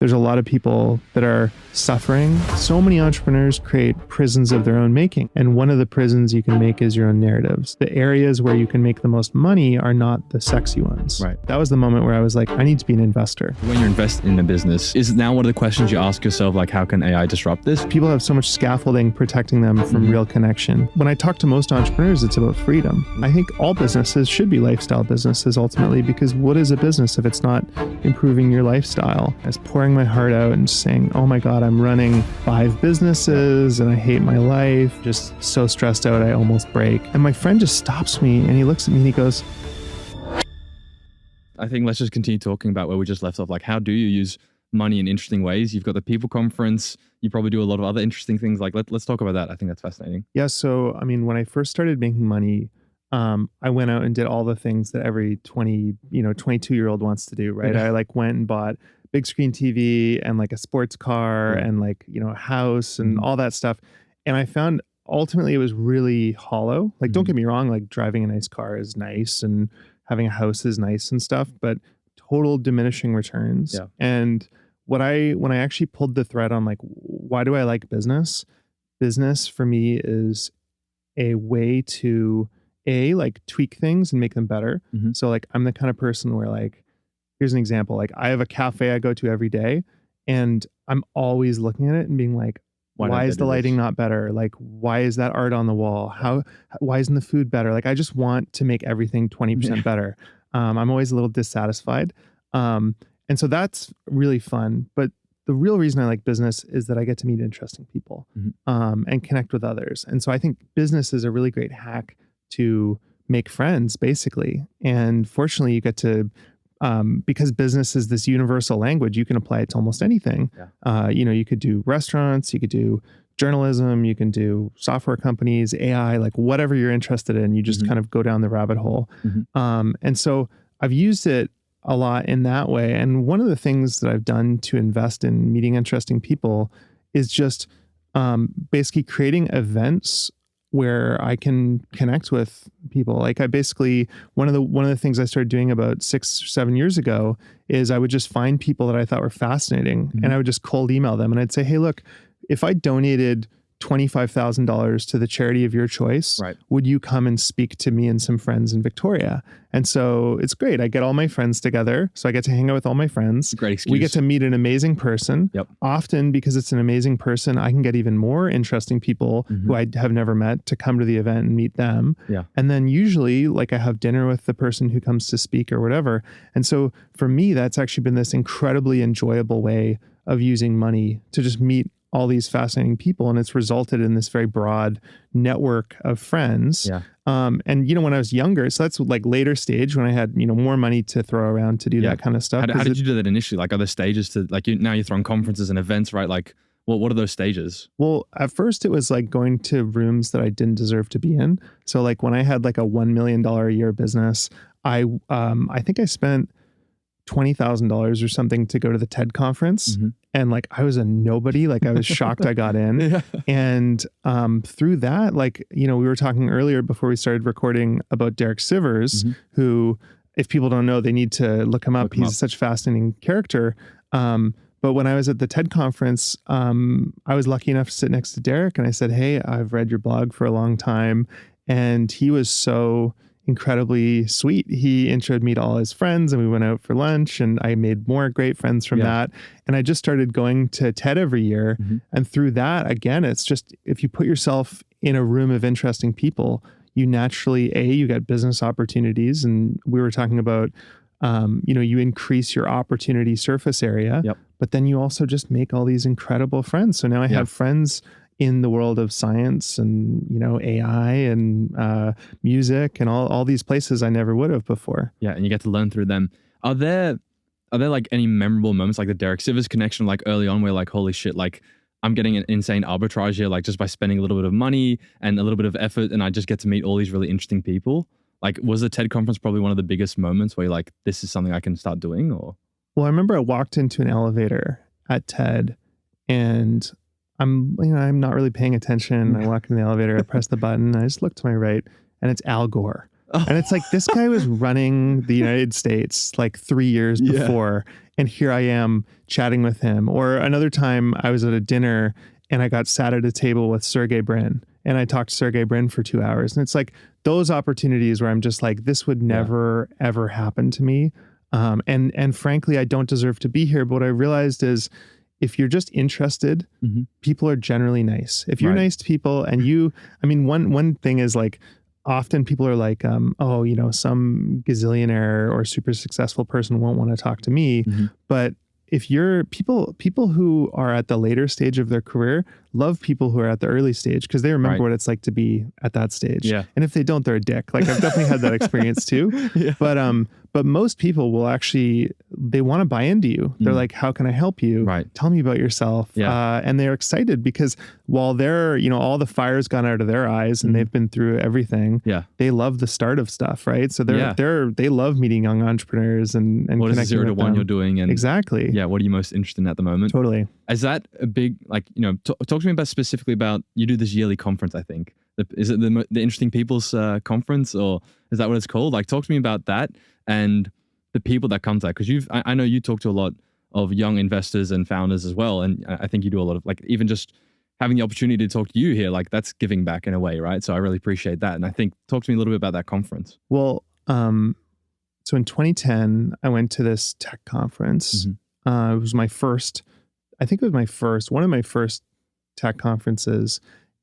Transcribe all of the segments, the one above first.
There's a lot of people that are suffering. So many entrepreneurs create prisons of their own making. And one of the prisons you can make is your own narratives. The areas where you can make the most money are not the sexy ones. Right. That was the moment where I was like, I need to be an investor. When you're investing in a business, is now one of the questions you ask yourself, like, how can AI disrupt this? People have so much scaffolding protecting them from real connection. When I talk to most entrepreneurs, it's about freedom. I think all businesses should be lifestyle businesses ultimately, because what is a business if it's not improving your lifestyle? I was pouring my heart out and saying, oh my God, I'm running 5 businesses and I hate my life. Just so stressed out, I almost break. And my friend just stops me and he looks at me and he goes, I think let's just continue talking about where we just left off. Like, how do you use money in interesting ways? You've got the people conference. You probably do a lot of other interesting things. Like, let's talk about that. I think that's fascinating. Yeah. So, I mean, when I first started making money, I went out and did all the things that every 22-year-old wants to do, right? Yeah. I like went and bought big screen TV and like a sports car and like, a house and all that stuff. And I found ultimately it was really hollow. Like, don't get me wrong, like driving a nice car is nice and having a house is nice and stuff, but total diminishing returns. Yeah. And when I actually pulled the thread on like, why do I like business? Business for me is a way to like tweak things and make them better. So like, I'm the kind of person where like, here's an example. Like, I have a cafe I go to every day and I'm always looking at it and being like, why is the lighting not better? Like, why is that art on the wall? Why isn't the food better? Like, I just want to make everything 20% better. I'm always a little dissatisfied. And so that's really fun. But the real reason I like business is that I get to meet interesting people and connect with others. And so I think business is a really great hack to make friends, basically. And fortunately, you get to, because business is this universal language, you can apply it to almost anything. Yeah. You could do restaurants, you could do journalism, you can do software companies, AI, like whatever you're interested in, you just kind of go down the rabbit hole. And so I've used it a lot in that way. And one of the things that I've done to invest in meeting interesting people is just basically creating events where I can connect with people. Like, I basically, one of the things I started doing about 6 or 7 years ago is I would just find people that I thought were fascinating and I would just cold email them and I'd say, hey, look, if I donated $25,000 to the charity of your choice, would you come and speak to me and some friends in Victoria? And so it's great. I get all my friends together. So I get to hang out with all my friends. Great excuse. We get to meet an amazing person. Often, because it's an amazing person, I can get even more interesting people who I have never met to come to the event and meet them. And then usually, like, I have dinner with the person who comes to speak or whatever. And so for me, that's actually been this incredibly enjoyable way of using money to just meet all these fascinating people. And it's resulted in this very broad network of friends. And, when I was younger, so that's like later stage when I had, more money to throw around to do that kind of stuff. How did you do that initially? Like, are there stages to, like, now you're throwing conferences and events, right? Like, what are those stages? Well, at first it was like going to rooms that I didn't deserve to be in. So like when I had like a $1 million a year business, I think I spent $20,000 or something to go to the TED conference. And like, I was a nobody, like I was shocked I got in. And through that, like, we were talking earlier before we started recording about Derek Sivers, who, if people don't know, they need to look him up. He's such a fascinating character. But when I was at the TED conference, I was lucky enough to sit next to Derek and I said, hey, I've read your blog for a long time. And he was so incredibly sweet. He introduced me to all his friends and we went out for lunch and I made more great friends from that. And I just started going to TED every year. And through that, again, it's just, if you put yourself in a room of interesting people, you naturally, you get business opportunities. And we were talking about, you increase your opportunity surface area, but then you also just make all these incredible friends. So now I have friends in the world of science and, AI and music and all these places I never would have before. Yeah. And you get to learn through them. Are there like any memorable moments like the Derek Sivers connection, like early on where like, holy shit, like I'm getting an insane arbitrage here, like just by spending a little bit of money and a little bit of effort and I just get to meet all these really interesting people? Like, was the TED conference probably one of the biggest moments where you're like, this is something I can start doing? Or? Well, I remember I walked into an elevator at TED and I'm not really paying attention. I walk in the elevator, I press the button, I just look to my right and it's Al Gore. And it's like, this guy was running the United States like 3 years before. And here I am chatting with him. Or another time I was at a dinner and I got sat at a table with Sergey Brin, and I talked to Sergey Brin for 2 hours. And it's like those opportunities where I'm just like, this would never, ever happen to me. And frankly, I don't deserve to be here. But what I realized is, if you're just interested, people are generally nice. If you're nice to people and one thing is like, often people are like, oh, some gazillionaire or super successful person won't want to talk to me. But if you're people who are at the later stage of their career love people who are at the early stage, because they remember what it's like to be at that stage. Yeah. And if they don't, they're a dick. Like, I've definitely had that experience too. But most people will actually, they want to buy into you. They're like, how can I help you? Tell me about yourself. And they're excited because while they're, all the fire's gone out of their eyes and they've been through everything, they love the start of stuff, right? So they love meeting young entrepreneurs and what is the 0 to 1 you're doing? And exactly. Yeah. What are you most interested in at the moment? Totally. Is that a big, talk to me about specifically about, you do this yearly conference, I think. Is it the Interesting People's Conference, or is that what it's called? Like, talk to me about that and the people that come to that. Because I know you talk to a lot of young investors and founders as well. And I think you do a lot of, like, even just having the opportunity to talk to you here, like, that's giving back in a way, right? So I really appreciate that. And I think, talk to me a little bit about that conference. Well, so in 2010, I went to this tech conference. It was my first, one of my first tech conferences.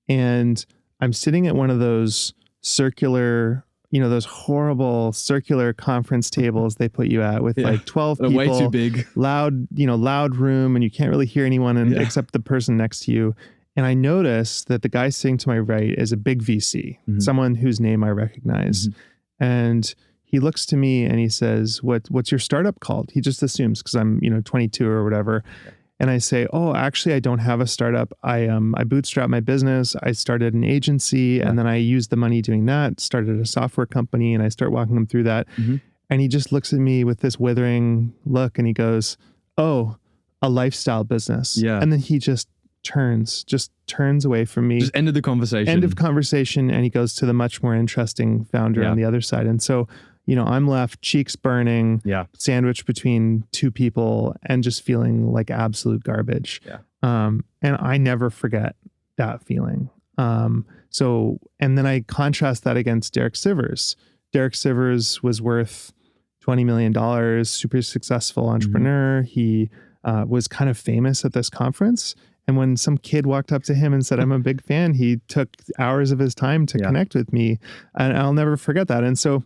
And I'm sitting at one of those circular, those horrible circular conference tables they put you at with like 12 people, way too big, loud room, and you can't really hear anyone except the person next to you. And I noticed that the guy sitting to my right is a big VC, someone whose name I recognize. And he looks to me and he says, what's your startup called? He just assumes because I'm, 22 or whatever. And I say, oh, actually, I don't have a startup. I bootstrapped my business. I started an agency and then I used the money doing that, started a software company, and I start walking him through that. And he just looks at me with this withering look and he goes, oh, a lifestyle business. And then he just turns away from me. Just ended the conversation. End of conversation. And he goes to the much more interesting founder on the other side. And so, I'm left cheeks burning, sandwiched between two people and just feeling like absolute garbage. And I never forget that feeling. And then I contrast that against Derek Sivers. Derek Sivers was worth $20 million, super successful entrepreneur. He was kind of famous at this conference. And when some kid walked up to him and said, I'm a big fan, he took hours of his time to connect with me. And I'll never forget that. And so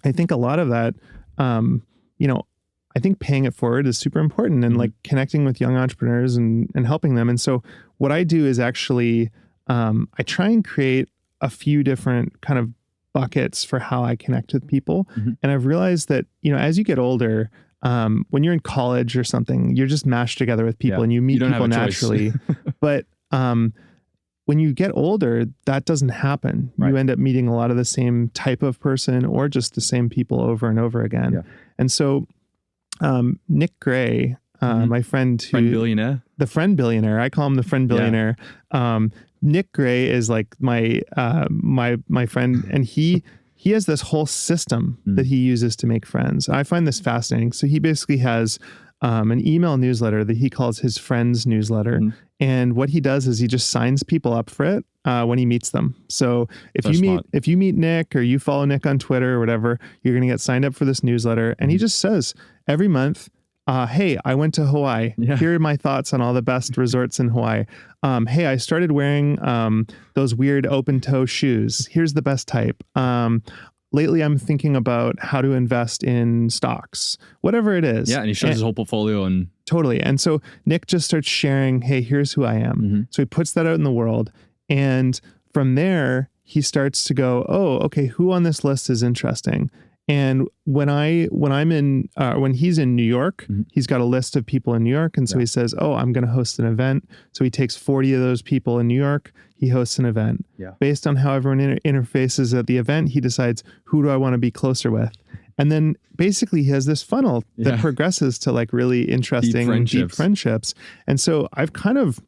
I think a lot of that, I think paying it forward is super important, and like connecting with young entrepreneurs and helping them. And so what I do is actually, I try and create a few different kind of buckets for how I connect with people. And I've realized that, as you get older, when you're in college or something, you're just mashed together with people and you meet people naturally. But when you get older, that doesn't happen. You end up meeting a lot of the same type of person or just the same people over and over again. And so Nick Gray, my friend, billionaire, the friend billionaire, I call him the friend billionaire. Nick Gray is like my friend, and he has this whole system that he uses to make friends. I find this fascinating. So he basically has an email newsletter that he calls his friends newsletter. And what he does is he just signs people up for it when he meets them. So if you meet Nick or you follow Nick on Twitter or whatever, you're going to get signed up for this newsletter. And he just says every month, hey, I went to Hawaii. Here are my thoughts on all the best resorts in Hawaii. Hey, I started wearing those weird open toe shoes. Here's the best type. Lately, I'm thinking about how to invest in stocks, whatever it is. And he shows his whole portfolio. And totally. And so Nick just starts sharing, hey, here's who I am. So he puts that out in the world. And from there, he starts to go, oh, okay, who on this list is interesting? And when he's in New York, he's got a list of people in New York. And so he says, oh, I'm going to host an event. So he takes 40 of those people in New York. He hosts an event. Based on how everyone interfaces at the event, he decides, who do I want to be closer with? And then basically he has this funnel that progresses to like really interesting, deep friendships. And so I've kind of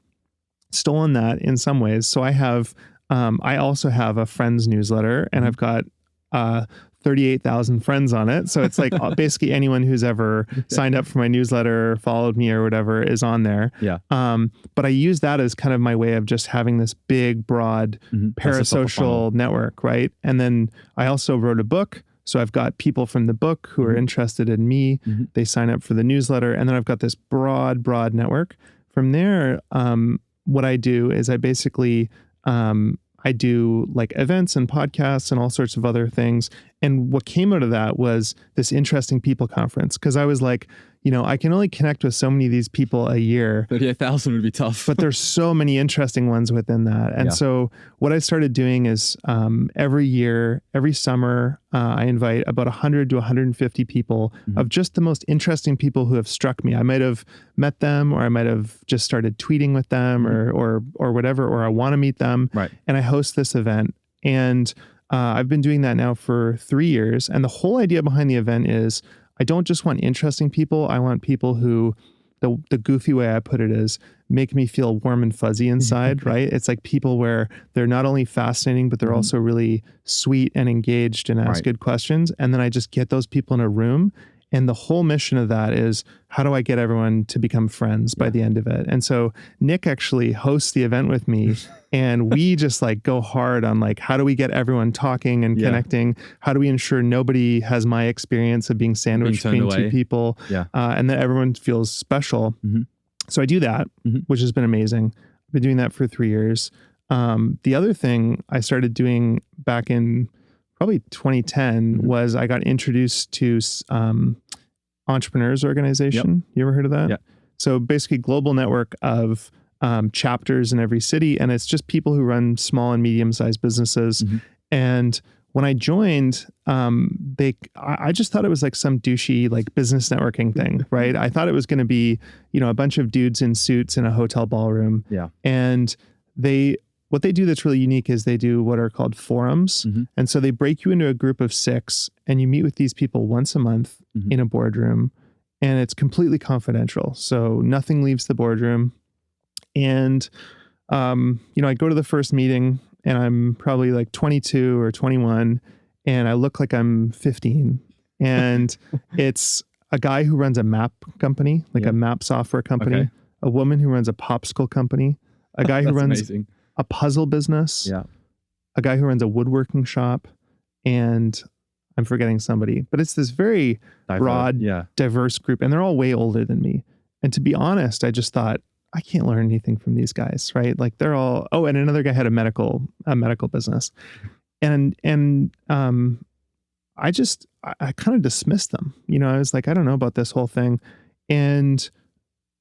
stolen that in some ways. So I also have a friends newsletter, and I've got 38,000 friends on it. So it's like basically anyone who's ever signed up for my newsletter, followed me or whatever is on there. Yeah. But I use that as kind of my way of just having this big, broad parasocial network, right? And then I also wrote a book. So I've got people from the book who are interested in me. They sign up for the newsletter. And then I've got this broad network. From there, what I do is I basically, I do like events and podcasts and all sorts of other things. And what came out of that was this Interesting People conference. Cause I was like, I can only connect with so many of these people a year. 38,000 would be tough. But there's so many interesting ones within that. And so what I started doing is every year, every summer, I invite about 100 to 150 people of just the most interesting people who have struck me. I might have met them, or I might have just started tweeting with them or whatever, or I want to meet them. Right. And I host this event. And I've been doing that now for 3 years. And the whole idea behind the event is I don't just want interesting people. I want people who, the goofy way I put it is, make me feel warm and fuzzy inside, right? It's like people where they're not only fascinating, but they're also really sweet and engaged and ask good questions. And then I just get those people in a room. And the whole mission of that is, how do I get everyone to become friends by the end of it? And so Nick actually hosts the event with me, and we just like go hard on like, how do we get everyone talking and connecting? How do we ensure nobody has my experience of being sandwiched between two people? And that everyone feels special. So I do that, which has been amazing. I've been doing that for 3 years. The other thing I started doing back in probably 2010 was I got introduced to Entrepreneurs Organization. You ever heard of that? Yeah. So basically global network of chapters in every city. And it's just people who run small and medium-sized businesses. And when I joined, I just thought it was like some douchey like business networking thing, right? I thought it was going to be, a bunch of dudes in suits in a hotel ballroom. Yeah. And what they do that's really unique is they do what are called forums. And so they break you into a group of 6 and you meet with these people once a month in a boardroom, and it's completely confidential. So nothing leaves the boardroom. And, I go to the first meeting and I'm probably like 22 or 21 and I look like I'm 15, and it's a guy who runs a map company, like a map software company, a woman who runs a popsicle company, a guy who runs a puzzle business, a guy who runs a woodworking shop, and I'm forgetting somebody, but it's this very broad, diverse group, and they're all way older than me. And to be honest, I just thought, I can't learn anything from these guys, right? Like they're all, and another guy had a medical business. And I kind of dismissed them. I was like, I don't know about this whole thing. And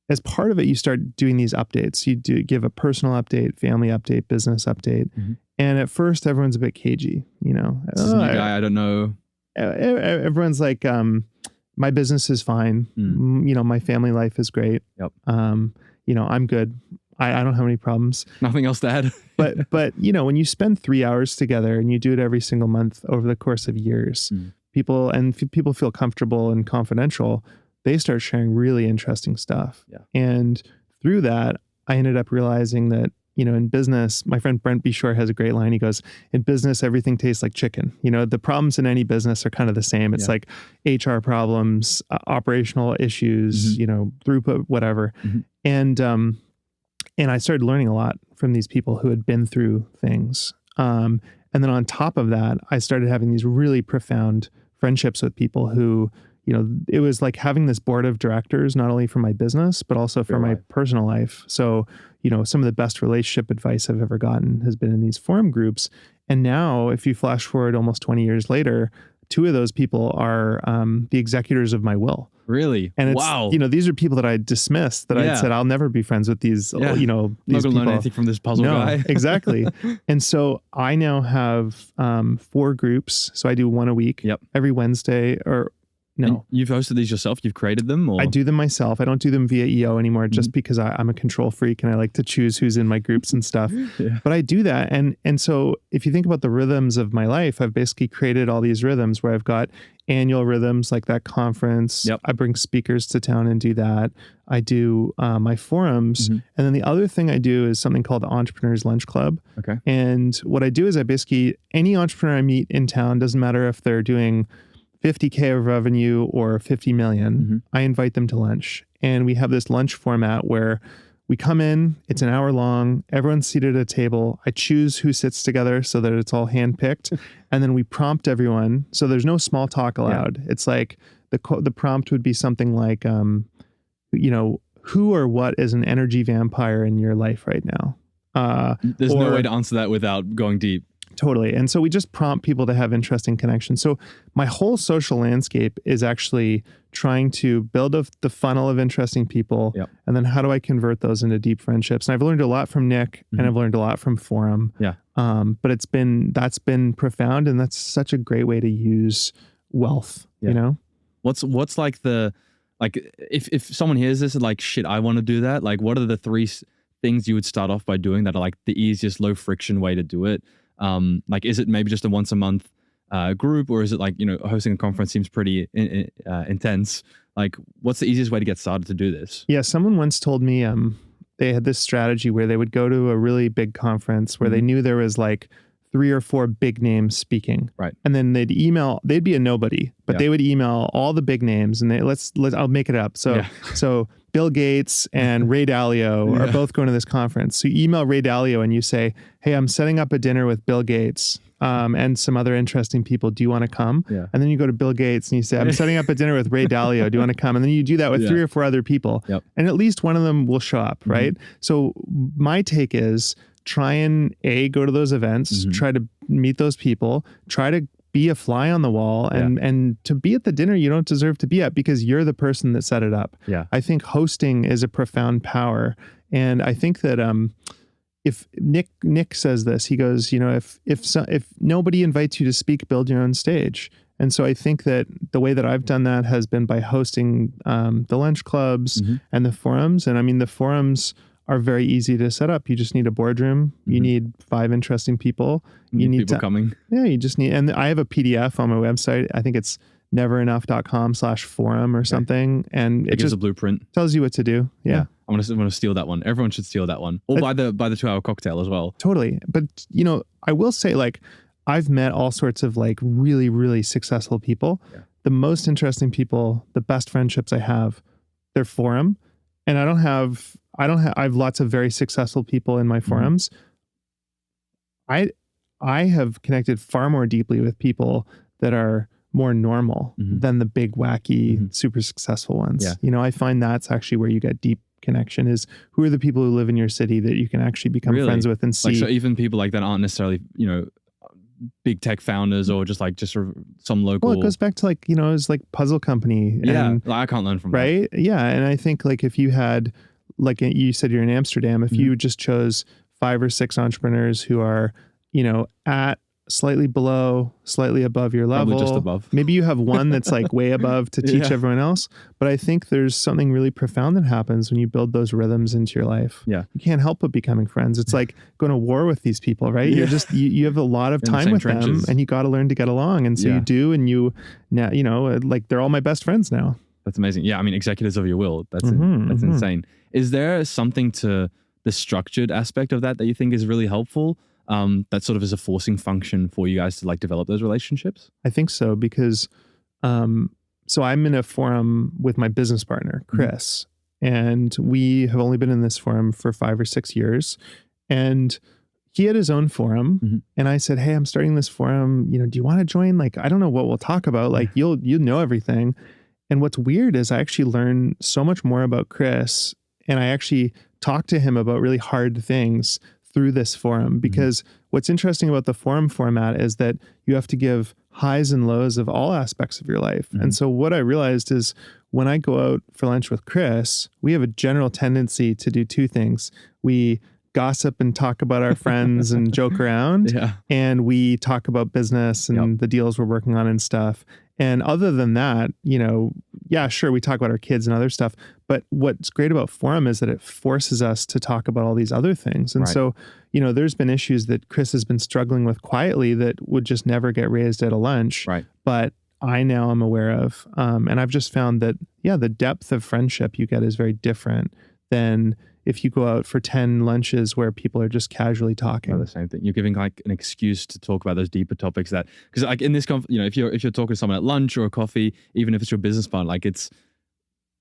as part of it, you start doing these updates. You do give a personal update, family update, business update. And at first everyone's a bit cagey, This is a new guy, I don't know. Everyone's like, my business is fine. My family life is great. I'm good. I don't have any problems. Nothing else to add. but when you spend 3 hours together and you do it every single month over the course of years, people feel comfortable and confidential, they start sharing really interesting stuff. And through that, I ended up realizing that, in business, my friend Brent B. Shore has a great line. He goes, in business, everything tastes like chicken. The problems in any business are kind of the same. It's like HR problems, operational issues, throughput, whatever. And I started learning a lot from these people who had been through things. And then on top of that, I started having these really profound friendships with people who, it was like having this board of directors, not only for my business, but also for my personal life. So, some of the best relationship advice I've ever gotten has been in these forum groups. And now if you flash forward almost 20 years later, 2 of those people are the executors of my will. Really? And it's, these are people that I dismissed, that I said, I'll never be friends with these, these not people. Not going to learn anything from this puzzle guy. Exactly. And so I now have 4 groups. So I do one a week every Wednesday, or No. And you've hosted these yourself? You've created them? Or? I do them myself. I don't do them via EO anymore just because I'm a control freak and I like to choose who's in my groups and stuff. Yeah. But I do that. And so if you think about the rhythms of my life, I've basically created all these rhythms where I've got annual rhythms like that conference. Yep. I bring speakers to town and do that. I do my forums. And then the other thing I do is something called the Entrepreneurs Lunch Club. Okay. And what I do is I basically, any entrepreneur I meet in town, doesn't matter if they're doing 50K of revenue or 50 million, I invite them to lunch. And we have this lunch format where we come in, it's an hour long, everyone's seated at a table. I choose who sits together so that it's all handpicked. And then we prompt everyone. So there's no small talk allowed. Yeah. It's like the prompt would be something like, who or what is an energy vampire in your life right now? There's no way to answer that without going deep. Totally. And so we just prompt people to have interesting connections. So my whole social landscape is actually trying to build the funnel of interesting people. Yep. And then how do I convert those into deep friendships? And I've learned a lot from Nick and I've learned a lot from Forum. Yeah. But that's been profound. And that's such a great way to use wealth, you know? What's like if someone hears this and like, shit, I want to do that. Like, what are the 3 things you would start off by doing that are like the easiest, low friction way to do it? Like, is it maybe just a once a month group, or is it like, hosting a conference seems pretty intense? Like, what's the easiest way to get started to do this? Yeah. Someone once told me, they had this strategy where they would go to a really big conference where they knew there was like 3 or 4 big names speaking. Right. And then they'd be a nobody, but they would email all the big names and I'll make it up. So Bill Gates and Ray Dalio are both going to this conference. So you email Ray Dalio and you say, hey, I'm setting up a dinner with Bill Gates and some other interesting people. Do you want to come? Yeah. And then you go to Bill Gates and you say, I'm setting up a dinner with Ray Dalio. Do you want to come? And then you do that with 3 or 4 other people. Yep. And at least one of them will show up, right? So my take is try and go to those events, try to meet those people, try to be a fly on the wall and to be at the dinner you don't deserve to be at because you're the person that set it up. Yeah. I think hosting is a profound power. And I think that if Nick says this, he goes, if nobody invites you to speak, build your own stage. And so I think that the way that I've done that has been by hosting the lunch clubs and the forums. And I mean, the forums are very easy to set up. You just need a boardroom. You need 5 interesting people. You need people coming. Yeah, you just need, and I have a PDF on my website. I think it's neverenough.com/forum or something. And it gives just a blueprint. Tells you what to do. Yeah. I want to steal that one. Everyone should steal that one. Or buy the 2-hour cocktail as well. Totally. But I will say, like, I've met all sorts of like really, really successful people. Yeah. The most interesting people, the best friendships I have, they're forum. And I have lots of very successful people in my forums. I have connected far more deeply with people that are more normal than the big, wacky, super successful ones. Yeah. I find that's actually where you get deep connection is who are the people who live in your city that you can actually become friends with and see. Like, so even people like that aren't necessarily, big tech founders or just sort of some local. Well, it goes back to like, it's like puzzle company. And, I can't learn from right. That. Yeah. And I think like if you had, like you said, you're in Amsterdam, if you just chose 5 or 6 entrepreneurs who are, at slightly below, slightly above your level, probably just above. Maybe you have one that's like way above to teach everyone else. But I think there's something really profound that happens when you build those rhythms into your life. Yeah. You can't help but becoming friends. It's like going to war with these people, right? You're just, you have a lot of time with them and you got to learn to get along. And so you do, and like they're all my best friends now. That's amazing. Yeah. I mean, executives of your will. That's insane. Is there something to the structured aspect of that you think is really helpful? That sort of is a forcing function for you guys to like develop those relationships? I think so, because so I'm in a forum with my business partner, Chris, and we have only been in this forum for 5 or 6 years. And he had his own forum, and I said, hey, I'm starting this forum. Do you want to join? Like, I don't know what we'll talk about. Like, you'll know everything. And what's weird is I actually learn so much more about Chris, and I actually talk to him about really hard things through this forum, because what's interesting about the forum format is that you have to give highs and lows of all aspects of your life. And so what I realized is when I go out for lunch with Chris, we have a general tendency to do 2 things. We gossip and talk about our friends and joke around. Yeah. And we talk about business and the deals we're working on and stuff. And other than that, yeah, sure, we talk about our kids and other stuff. But what's great about Forum is that it forces us to talk about all these other things. And so, there's been issues that Chris has been struggling with quietly that would just never get raised at a lunch. Right. But I now am aware of. And I've just found that, the depth of friendship you get is very different than if you go out for 10 lunches where people are just casually talking. The same thing. You're giving like an excuse to talk about those deeper topics because like in this, if you're talking to someone at lunch or a coffee, even if it's your business partner, like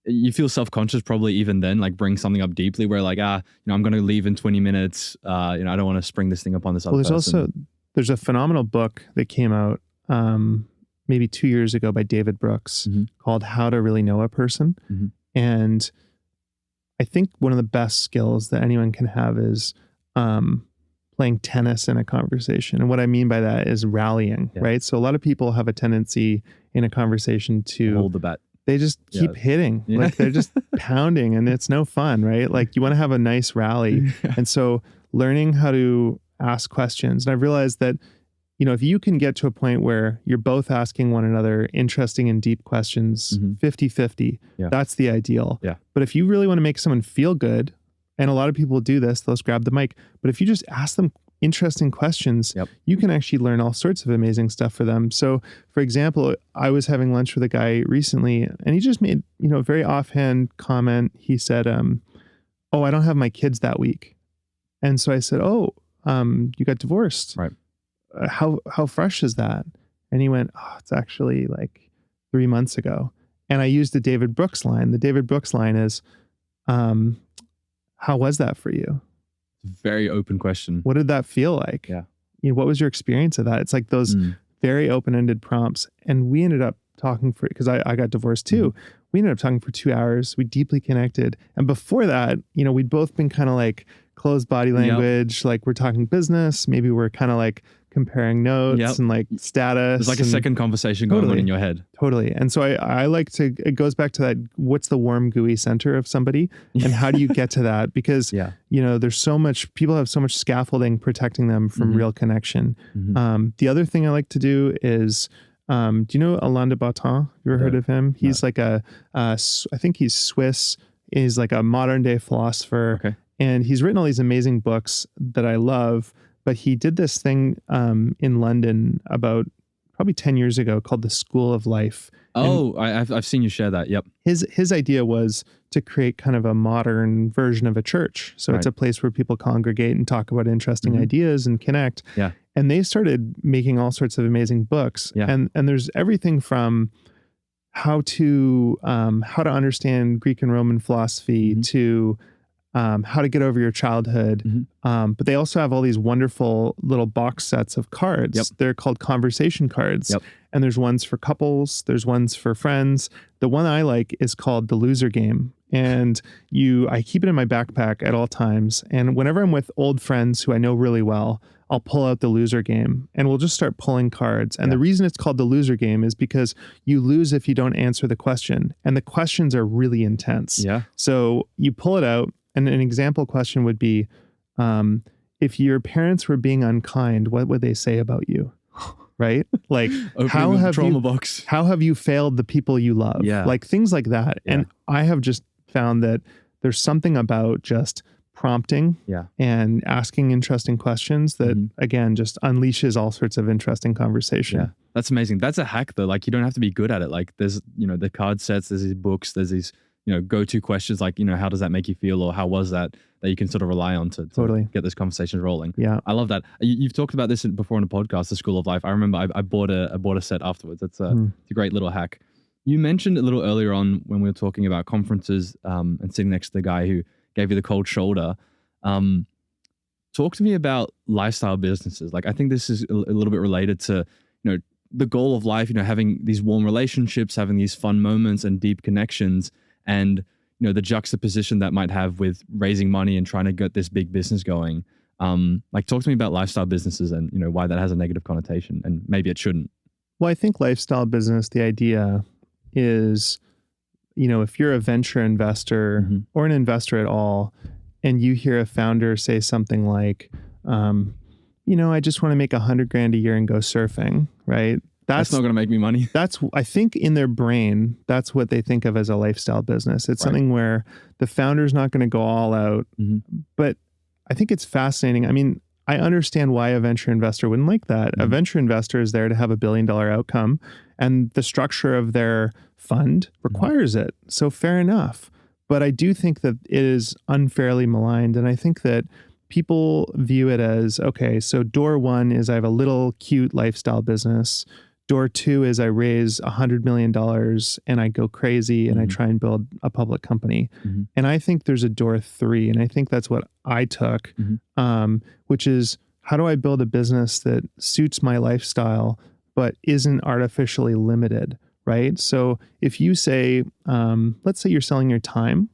you feel self-conscious probably even then, like bring something up deeply where like, I'm going to leave in 20 minutes. I don't want to spring this thing up on this other person. There's a phenomenal book that came out maybe 2 years ago by David Brooks called How to Really Know a Person. And I think one of the best skills that anyone can have is playing tennis in a conversation. And what I mean by that is rallying, right? So a lot of people have a tendency in a conversation to hold the bat. They just keep hitting, like they're just pounding, and it's no fun, right? Like you want to have a nice rally. And so learning how to ask questions. And I've realized that, if you can get to a point where you're both asking one another interesting and deep questions, 50-50, that's the ideal. Yeah. But if you really want to make someone feel good, and a lot of people do this, they'll just grab the mic. But if you just ask them interesting questions, you can actually learn all sorts of amazing stuff for them. So for example, I was having lunch with a guy recently, and he just made, a very offhand comment. He said, oh, I don't have my kids that week. And so I said, oh, you got divorced. Right. How fresh is that? And he went, oh, it's actually like 3 months ago. And I used the David Brooks line. The David Brooks line is, how was that for you? Very open question. What did that feel like? Yeah. What was your experience of that? It's like those very open-ended prompts. And we ended up talking because I got divorced too. We ended up talking for 2 hours. We deeply connected. And before that, we'd both been kind of like closed body language. Like we're talking business. Maybe we're kind of like comparing notes and like status. There's like a second conversation going on in your head. Totally. And so I like to, it goes back to that, what's the warm, gooey center of somebody and how do you get to that? Because, there's so much, people have so much scaffolding protecting them from real connection. The other thing I like to do is, do you know Alain de Botton? You ever heard of him? He's like I think he's Swiss. He's like a modern day philosopher. Okay. And he's written all these amazing books that I love. But he did this thing in London about probably 10 years ago called the School of Life. Oh, I've seen you share that. Yep. His idea was to create kind of a modern version of a church. So it's a place where people congregate and talk about interesting ideas and connect. Yeah. And they started making all sorts of amazing books. Yeah. And there's everything from how to understand Greek and Roman philosophy to how to get over your childhood. But they also have all these wonderful little box sets of cards. Yep. They're called conversation cards. Yep. And there's ones for couples. There's ones for friends. The one I like is called the loser game. And I keep it in my backpack at all times. And whenever I'm with old friends who I know really well, I'll pull out the loser game and we'll just start pulling cards. And the reason it's called the loser game is because you lose if you don't answer the question. And the questions are really intense. Yeah. So you pull it out. And an example question would be, if your parents were being unkind, what would they say about you? Right? Like, how have you failed the people you love? Yeah. Like things like that. Yeah. And I have just found that there's something about just prompting and asking interesting questions that, again, just unleashes all sorts of interesting conversation. Yeah. That's amazing. That's a hack though. Like you don't have to be good at it. Like there's, the card sets, there's these books, there's these, go-to questions like, how does that make you feel? Or how was that you can sort of rely on to totally get those conversations rolling. Yeah. I love that. You've talked about this before in the podcast, the School of Life. I remember I bought a set afterwards. It's a great little hack. You mentioned a little earlier on when we were talking about conferences and sitting next to the guy who gave you the cold shoulder. Talk to me about lifestyle businesses. Like, I think this is a little bit related to, the goal of life, having these warm relationships, having these fun moments and deep connections. And, the juxtaposition that might have with raising money and trying to get this big business going. Like talk to me about lifestyle businesses and, why that has a negative connotation and maybe it shouldn't. Well, I think lifestyle business, the idea is, if you're a venture investor or an investor at all, and you hear a founder say something like, I just want to make $100,000 a year and go surfing, right? That's not going to make me money. I think in their brain, that's what they think of as a lifestyle business. It's something where the founder's not going to go all out, but I think it's fascinating. I mean, I understand why a venture investor wouldn't like that. A venture investor is there to have $1 billion outcome, and the structure of their fund requires it. So fair enough. But I do think that it is unfairly maligned. And I think that people view it as, okay, so door one is I have a little cute lifestyle business. Door two is I raise $100 million and I go crazy and I try and build a public company. And I think there's a door three. And I think that's what I took, which is, how do I build a business that suits my lifestyle, but isn't artificially limited, right? So if you say, let's say you're selling your time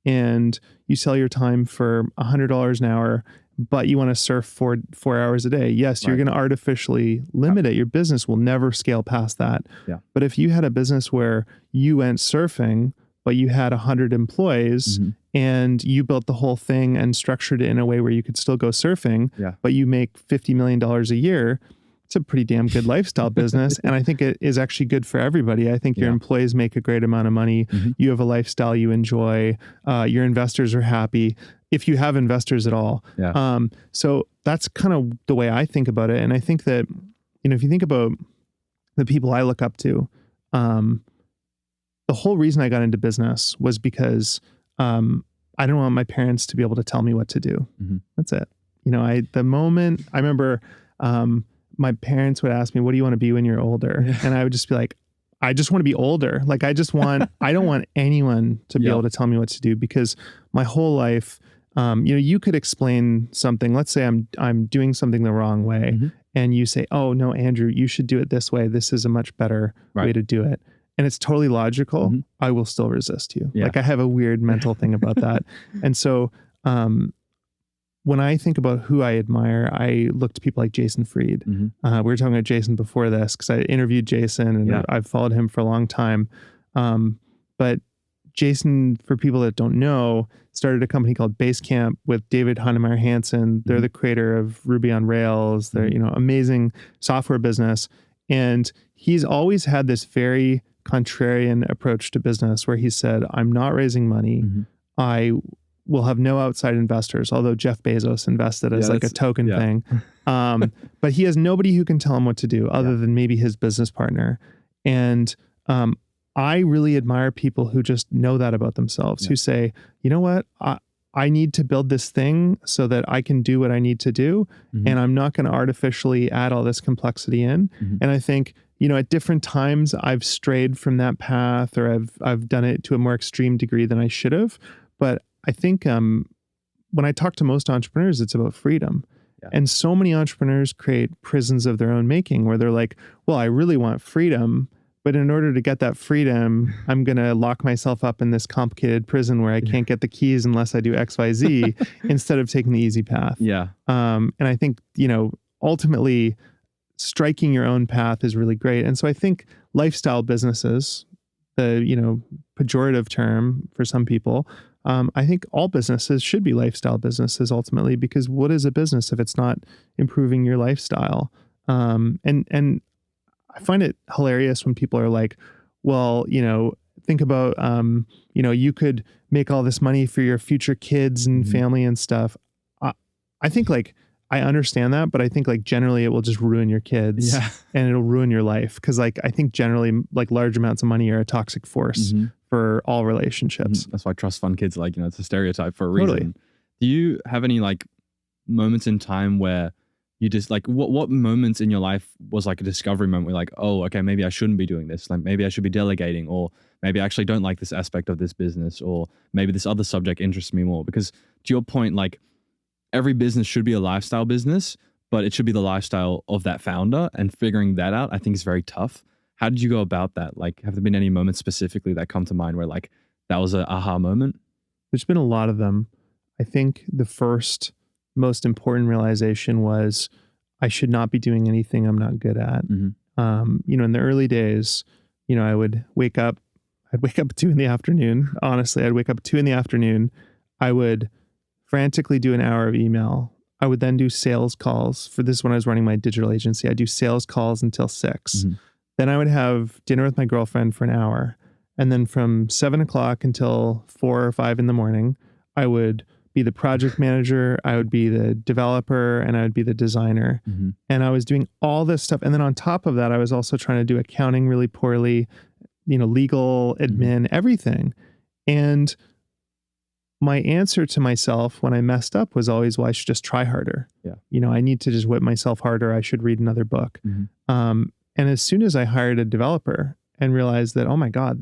and you sell your time for $100 an hour, but you want to surf 4 hours a day. Yes, you're going to artificially limit it. Your business will never scale past that. Yeah. But if you had a business where you went surfing, but you had 100 employees and you built the whole thing and structured it in a way where you could still go surfing, but you make $50 million a year, it's a pretty damn good lifestyle business. And I think it is actually good for everybody. I think your employees make a great amount of money. You have a lifestyle you enjoy. Your investors are happy, if you have investors at all. So that's kind of the way I think about it. And I think that, if you think about the people I look up to, the whole reason I got into business was because I didn't want my parents to be able to tell me what to do. That's it. The moment I remember, my parents would ask me, what do you want to be when you're older? And I would just be like, I just want to be older. Like, I don't want anyone to be able to tell me what to do, because my whole life, you could explain something. Let's say I'm doing something the wrong way, and you say, oh no, Andrew, you should do it this way. This is a much better way to do it. And it's totally logical. I will still resist you. Like, I have a weird mental thing about that. And so, when I think about who I admire, I look to people like Jason Fried. We were talking about Jason before this because I interviewed Jason and I've followed him for a long time. But Jason, for people that don't know, started a company called Basecamp with David Heinemeier Hansen. They're the creator of Ruby on Rails. They're, amazing software business. And he's always had this very contrarian approach to business where he said, I'm not raising money. I will have no outside investors, although Jeff Bezos invested as like a token thing. But he has nobody who can tell him what to do other than maybe his business partner. And I really admire people who just know that about themselves, who say, you know what, I need to build this thing so that I can do what I need to do. And I'm not going to artificially add all this complexity in. And I think, at different times I've strayed from that path, or I've done it to a more extreme degree than I should have. But I think when I talk to most entrepreneurs, it's about freedom. And so many entrepreneurs create prisons of their own making where they're like, well, I really want freedom, but in order to get that freedom, I'm going to lock myself up in this complicated prison where I can't get the keys unless I do X, Y, Z instead of taking the easy path. And I think, ultimately striking your own path is really great. And so I think lifestyle businesses, the, pejorative term for some people, I think all businesses should be lifestyle businesses ultimately, because what is a business if it's not improving your lifestyle? And I find it hilarious when people are like, well, think about, you could make all this money for your future kids and family and stuff. I think I understand that, but I think generally it will just ruin your kids and it'll ruin your life. Cause I think generally large amounts of money are a toxic force for all relationships. That's why trust fund kids, it's a stereotype for a reason. Do you have any moments in time where you just what moments in your life was a discovery moment where oh, okay, maybe I shouldn't be doing this. Maybe I should be delegating, or maybe I actually don't like this aspect of this business, or maybe this other subject interests me more. Because to your point, every business should be a lifestyle business, but it should be the lifestyle of that founder, and figuring that out, I think, is very tough. How did you go about that? Have there been any moments specifically that come to mind where that was an aha moment? There's been a lot of them. I think the first most important realization was I should not be doing anything I'm not good at. In the early days, I would wake up, I'd wake up at 2 p.m. Honestly, I'd wake up at 2 p.m. I would frantically do an hour of email. I would then do sales calls. For this, when I was running my digital agency, I'd do sales calls until 6. Mhm. Then I would have dinner with my girlfriend for an hour. And then from 7 o'clock until 4 or 5 in the morning, I would be the project manager, I would be the developer, and I would be the designer. Mhm. And I was doing all this stuff. And then on top of that, I was also trying to do accounting really poorly, legal, admin, everything. And my answer to myself when I messed up was always, well, I should just try harder. Yeah. I need to just whip myself harder. I should read another book. And as soon as I hired a developer and realized that, oh my God,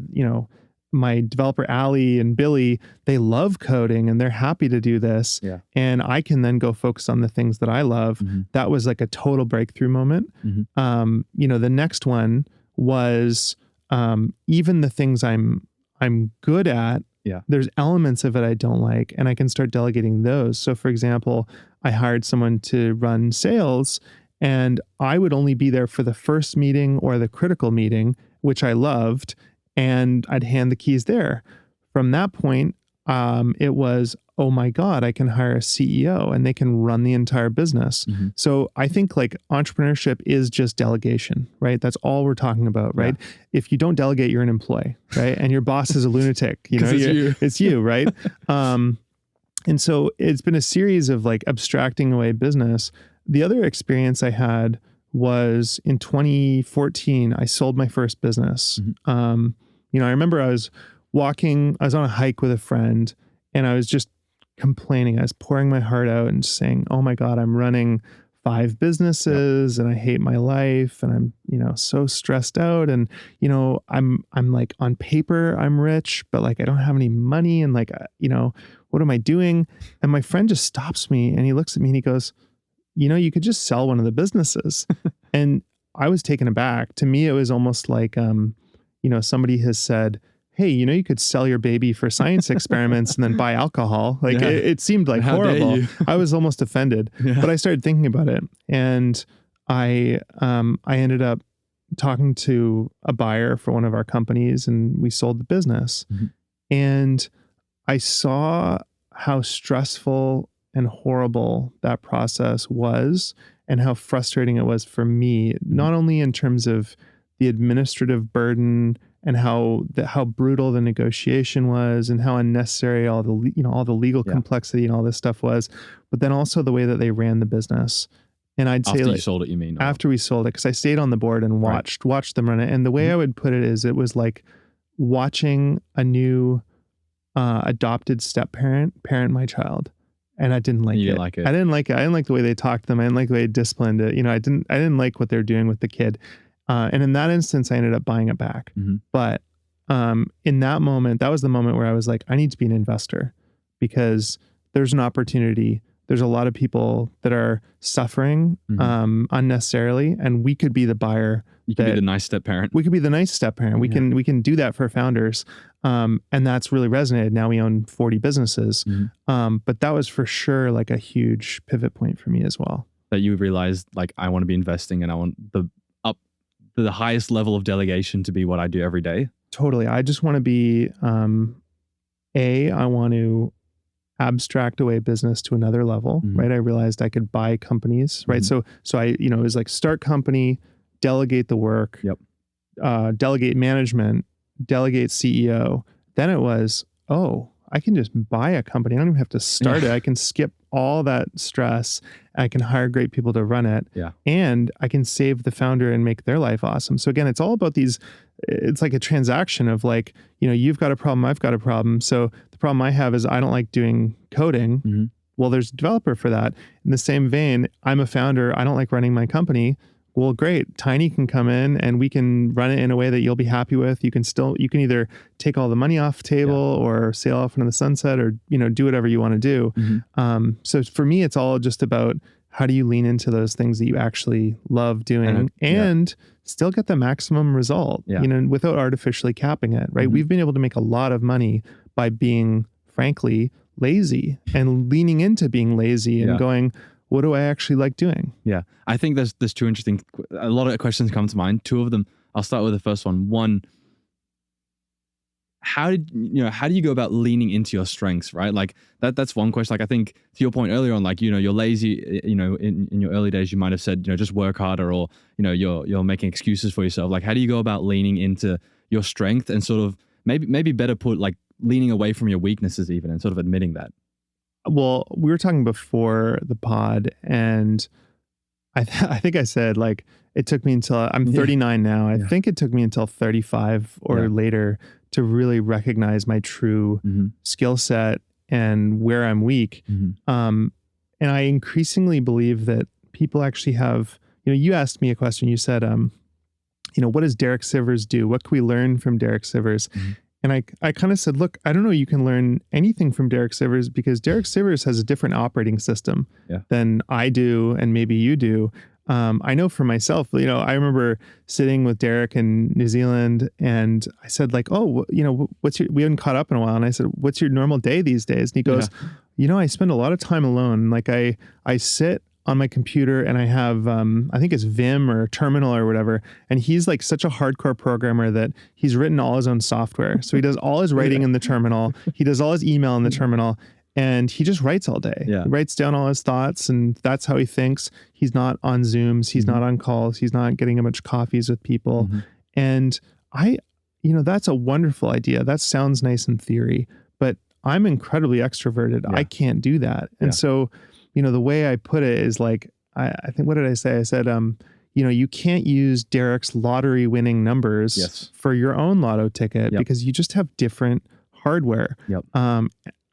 my developer, Ali and Billy, they love coding and they're happy to do this. Yeah. And I can then go focus on the things that I love. That was like a total breakthrough moment. The next one was even the things I'm good at. Yeah. There's elements of it I don't like, and I can start delegating those. So for example, I hired someone to run sales, and I would only be there for the first meeting or the critical meeting, which I loved, and I'd hand the keys there. From that point, it was, oh my God, I can hire a CEO and they can run the entire business. So I think like entrepreneurship is just delegation, right? That's all we're talking about, right? Yeah. If you don't delegate, you're an employee, right? And your boss is a lunatic, it's you, right? And so it's been a series of like abstracting away business. The other experience I had was in 2014, I sold my first business. I remember I was on a hike with a friend, and I was just complaining. I was pouring my heart out and saying, oh my God, I'm running 5 businesses and I hate my life, and I'm, so stressed out. And, I'm like on paper, I'm rich, but like, I don't have any money. And like, what am I doing? And my friend just stops me and he looks at me and he goes, you could just sell one of the businesses. And I was taken aback. To me, it was almost like, somebody has said, hey, you could sell your baby for science experiments and then buy alcohol. Like it seemed like horrible. I was almost offended, but I started thinking about it, and I ended up talking to a buyer for one of our companies, and we sold the business. And I saw how stressful and horrible that process was, and how frustrating it was for me, not only in terms of the administrative burden and how brutal the negotiation was, and how unnecessary all the legal complexity and all this stuff was, but then also the way that they ran the business. And I'd say after you sold it, you mean? After we sold it, because I stayed on the board and watched them run it. And the way I would put it is, it was like watching a new adopted step parent my child. And I didn't like it. I didn't like it. I didn't like the way they talked to them. I didn't like the way they disciplined it. I didn't like what they're doing with the kid. And in that instance, I ended up buying it back. But in that moment, that was the moment where I was like, I need to be an investor, because there's an opportunity. There's a lot of people that are suffering unnecessarily, and we could be the buyer. You could be the nice step parent. We could be the nice step parent. We can do that for founders. And that's really resonated. Now we own 40 businesses. But that was for sure like a huge pivot point for me as well. That you realized, like, I want to be investing, and I want the highest level of delegation to be what I do every day. Totally. I just want to be, I want to abstract away business to another level, right? I realized I could buy companies, right? So I, it was like start company, delegate the work, delegate management, delegate CEO. Then it was, I can just buy a company. I don't even have to start it. I can skip all that stress. I can hire great people to run it. And I can save the founder and make their life awesome. So again, it's all about it's like a transaction of like, you've got a problem, I've got a problem. So the problem I have is I don't like doing coding. Well, there's a developer for that. In the same vein, I'm a founder. I don't like running my company. Well, great. Tiny can come in and we can run it in a way that you'll be happy with. You can either take all the money off the table or sail off into the sunset, or, do whatever you want to do. So for me, it's all just about how do you lean into those things that you actually love doing and still get the maximum result, without artificially capping it, right? We've been able to make a lot of money by being, frankly, lazy and leaning into being lazy and going, what do I actually like doing? Yeah. I think there's 2 interesting, a lot of questions come to mind. 2 of them, I'll start with the first one. One, how do you go about leaning into your strengths, right? Like that's one question. Like I think to your point earlier on, like, you're lazy, in your early days, you might have said, just work harder, or, you're making excuses for yourself. Like, how do you go about leaning into your strength and sort of maybe better put, like, leaning away from your weaknesses even, and sort of admitting that? Well, we were talking before the pod, and I think I said, like, it took me until I'm 39 now. I think it took me until 35 or later to really recognize my true skill set and where I'm weak. And I increasingly believe that people actually have, you asked me a question. You said, what does Derek Sivers do? What can we learn from Derek Sivers? And I kind of said, look, I don't know you can learn anything from Derek Sivers, because Derek Sivers has a different operating system than I do, and maybe you do. I know for myself, I remember sitting with Derek in New Zealand, and I said, like, oh, we haven't caught up in a while. And I said, what's your normal day these days? And he goes, I spend a lot of time alone. Like I sit on my computer and I have, I think it's Vim or Terminal or whatever. And he's like such a hardcore programmer that he's written all his own software. So he does all his writing in the terminal. He does all his email in the terminal. And he just writes all day. He writes down all his thoughts, and that's how he thinks. He's not on Zooms. He's not on calls. He's not getting a bunch of coffees with people. And that's a wonderful idea. That sounds nice in theory, but I'm incredibly extroverted. I can't do that. And so, the way I put it is like, I think, what did I say? I said, you can't use Derek's lottery winning numbers for your own lotto ticket because you just have different hardware.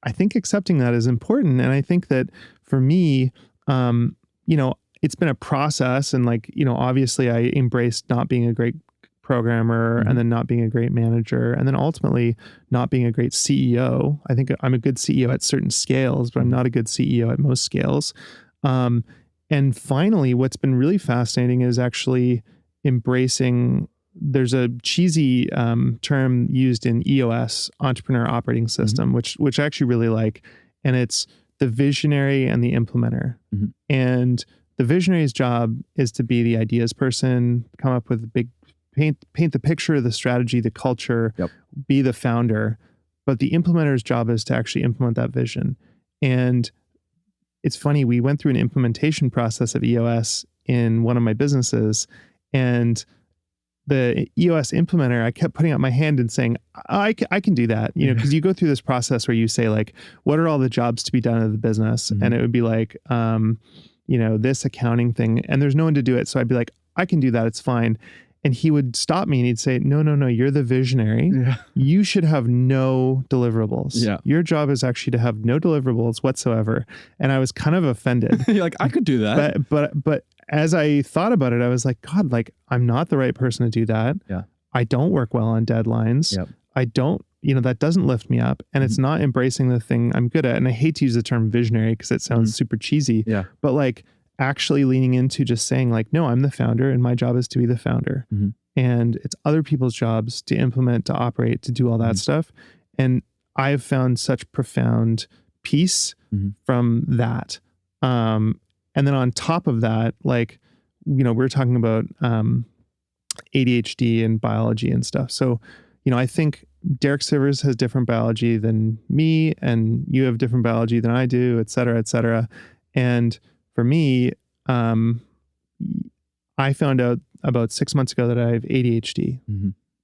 I think accepting that is important. And I think that for me, it's been a process, and like, obviously I embraced not being a great programmer and then not being a great manager, and then ultimately not being a great CEO. I think I'm a good CEO at certain scales, but I'm not a good CEO at most scales. And finally, what's been really fascinating is actually embracing, there's a cheesy term used in EOS, Entrepreneur Operating System, which I actually really like. And it's the visionary and the implementer. And the visionary's job is to be the ideas person, come up with a big, paint the picture, the strategy, the culture, be the founder. But the implementer's job is to actually implement that vision. And it's funny, we went through an implementation process of EOS in one of my businesses, and the EOS implementer, I kept putting up my hand and saying, I can do that, because you go through this process where you say, like, what are all the jobs to be done in the business? And it would be like, this accounting thing, and there's no one to do it. So I'd be like, I can do that. It's fine. And he would stop me and he'd say, no, you're the visionary. You should have no deliverables. Your job is actually to have no deliverables whatsoever. And I was kind of offended. You're like, I could do that. But as I thought about it, I was like, God, like, I'm not the right person to do that. I don't work well on deadlines. I don't, that doesn't lift me up, and it's not embracing the thing I'm good at. And I hate to use the term visionary because it sounds super cheesy, but like actually leaning into just saying, like, no, I'm the founder and my job is to be the founder. And it's other people's jobs to implement, to operate, to do all that stuff. And I've found such profound peace from that. And then on top of that, like, we're talking about ADHD and biology and stuff. So, I think Derek Sivers has different biology than me, and you have different biology than I do, et cetera, et cetera. And for me, I found out about 6 months ago that I have ADHD.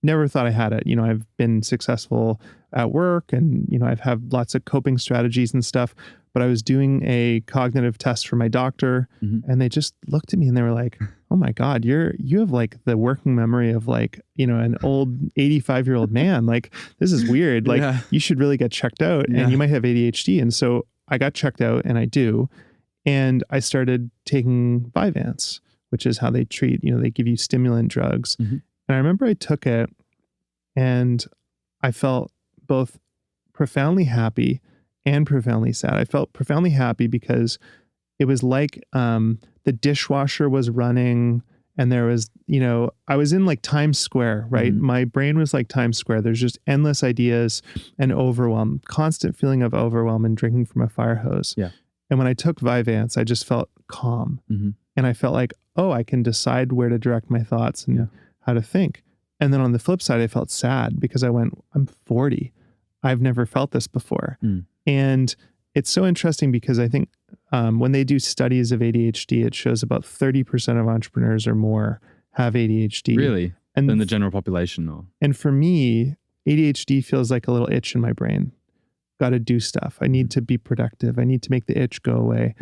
Never thought I had it. I've been successful at work, and, I've had lots of coping strategies and stuff, but I was doing a cognitive test for my doctor, and they just looked at me and they were like, oh my God, you have like the working memory of like, an old 85-year-old man. Like, this is weird. Like, you should really get checked out, and you might have ADHD. And so I got checked out, and I do. And I started taking Vyvanse, which is how they treat, they give you stimulant drugs. And I remember I took it, and I felt both profoundly happy and profoundly sad. I felt profoundly happy because it was like the dishwasher was running, and there was, I was in like Times Square, right? My brain was like Times Square. There's just endless ideas and overwhelm, constant feeling of overwhelm and drinking from a fire hose. And when I took Vyvanse, I just felt calm. And I felt like, oh, I can decide where to direct my thoughts and how to think. And then on the flip side, I felt sad because I went, I'm 40. I've never felt this before. And it's so interesting because I think when they do studies of ADHD, it shows about 30% of entrepreneurs or more have ADHD. Really? And than the general population? Or? And for me, ADHD feels like a little itch in my brain. Got to do stuff. I need to be productive. I need to make the itch go away.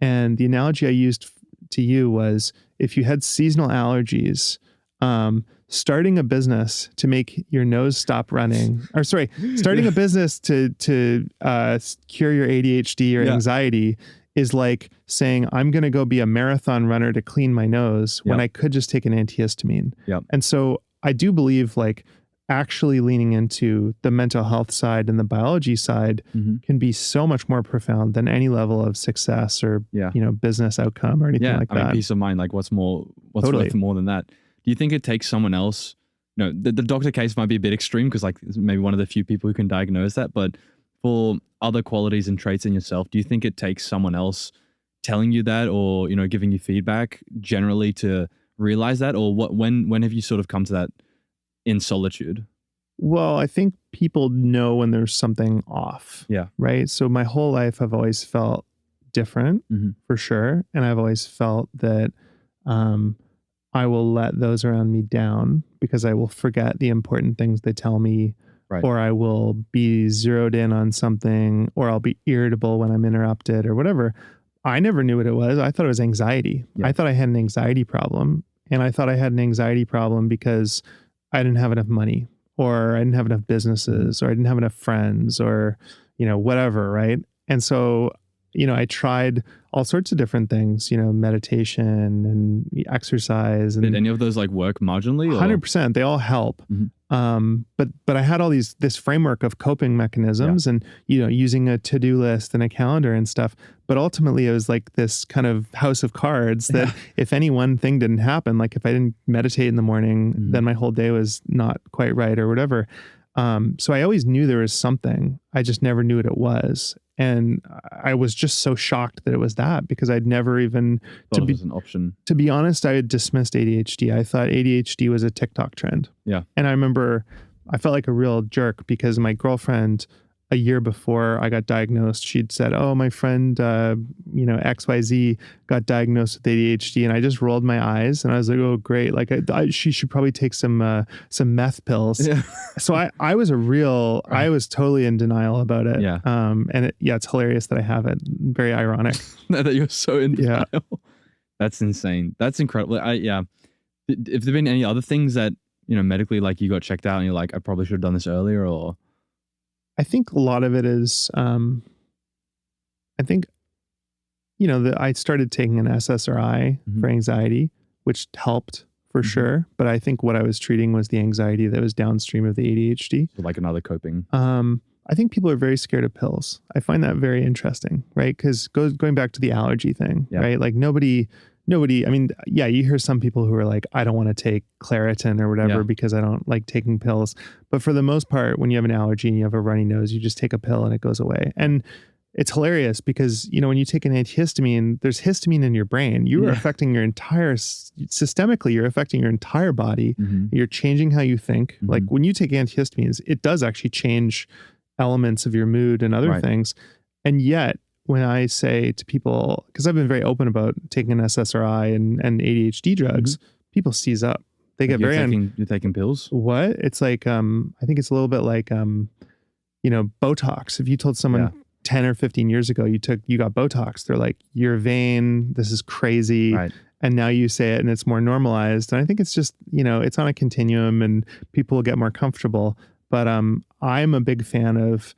And the analogy I used to you was if you had seasonal allergies, starting a business to make your nose stop running, or sorry, starting a business to cure your ADHD or anxiety is like saying, I'm going to go be a marathon runner to clean my nose when I could just take an antihistamine. And so I do believe like actually leaning into the mental health side and the biology side can be so much more profound than any level of success or, you know, business outcome or anything like that. I mean, peace of mind, like what's worth more than that? Do you think it takes someone else? No, the doctor case might be a bit extreme because like maybe one of the few people who can diagnose that, but for other qualities and traits in yourself, do you think it takes someone else telling you that or, you know, giving you feedback generally to realize that? Or when have you sort of come to that in solitude? Well, I think people know when there's something off. Right. So my whole life, I've always felt different for sure. And I've always felt that I will let those around me down because I will forget the important things they tell me. Or I will be zeroed in on something, or I'll be irritable when I'm interrupted or whatever. I never knew what it was. I thought it was anxiety. I thought I had an anxiety problem. And I thought I had an anxiety problem because I didn't have enough money, or I didn't have enough businesses, or I didn't have enough friends, or, you know, whatever. Right. And so, you know, I tried all sorts of different things, you know, meditation and exercise. And did any of those like work marginally? 100%. They all help. But I had this framework of coping mechanisms and, you know, using a to-do list and a calendar and stuff. But ultimately it was like this kind of house of cards that if any one thing didn't happen, like if I didn't meditate in the morning, then my whole day was not quite right or whatever. So I always knew there was something. I just never knew what it was. And I was just so shocked that it was that because I'd never even thought it was an option. To be honest, I had dismissed ADHD. I thought ADHD was a TikTok trend. And I remember I felt like a real jerk because my girlfriend, a year before I got diagnosed, she'd said, oh, my friend, you know, XYZ got diagnosed with ADHD. And I just rolled my eyes and I was like, oh, great. Like she should probably take some meth pills. So I was I was totally in denial about it. And it's hilarious that I have it. Very ironic. That you're so in denial. That's insane. That's incredible. If there been any other things that, you know, medically, like you got checked out and you're like, I probably should have done this earlier, or? I think a lot of it is, I think, you know, I started taking an SSRI for anxiety, which helped for sure. But I think what I was treating was the anxiety that was downstream of the ADHD. So like another coping. I think people are very scared of pills. I find that very interesting, right? Because going back to the allergy thing, right? Like nobody, I mean, you hear some people who are like, I don't want to take Claritin or whatever because I don't like taking pills. But for the most part, when you have an allergy and you have a runny nose, you just take a pill and it goes away. And it's hilarious because, you know, when you take an antihistamine, there's histamine in your brain. You are affecting your systemically, you're affecting your entire body. You're changing how you think. Like when you take antihistamines, it does actually change elements of your mood and other things. And yet, when I say to people, because I've been very open about taking an SSRI and ADHD drugs, people seize up. They get very... You're taking pills? What? It's like, I think it's a little bit like, you know, Botox. If you told someone 10 or 15 years ago you got Botox, they're like, you're vain, this is crazy. And now you say it and it's more normalized. And I think it's just, you know, it's on a continuum and people will get more comfortable. But I'm a big fan of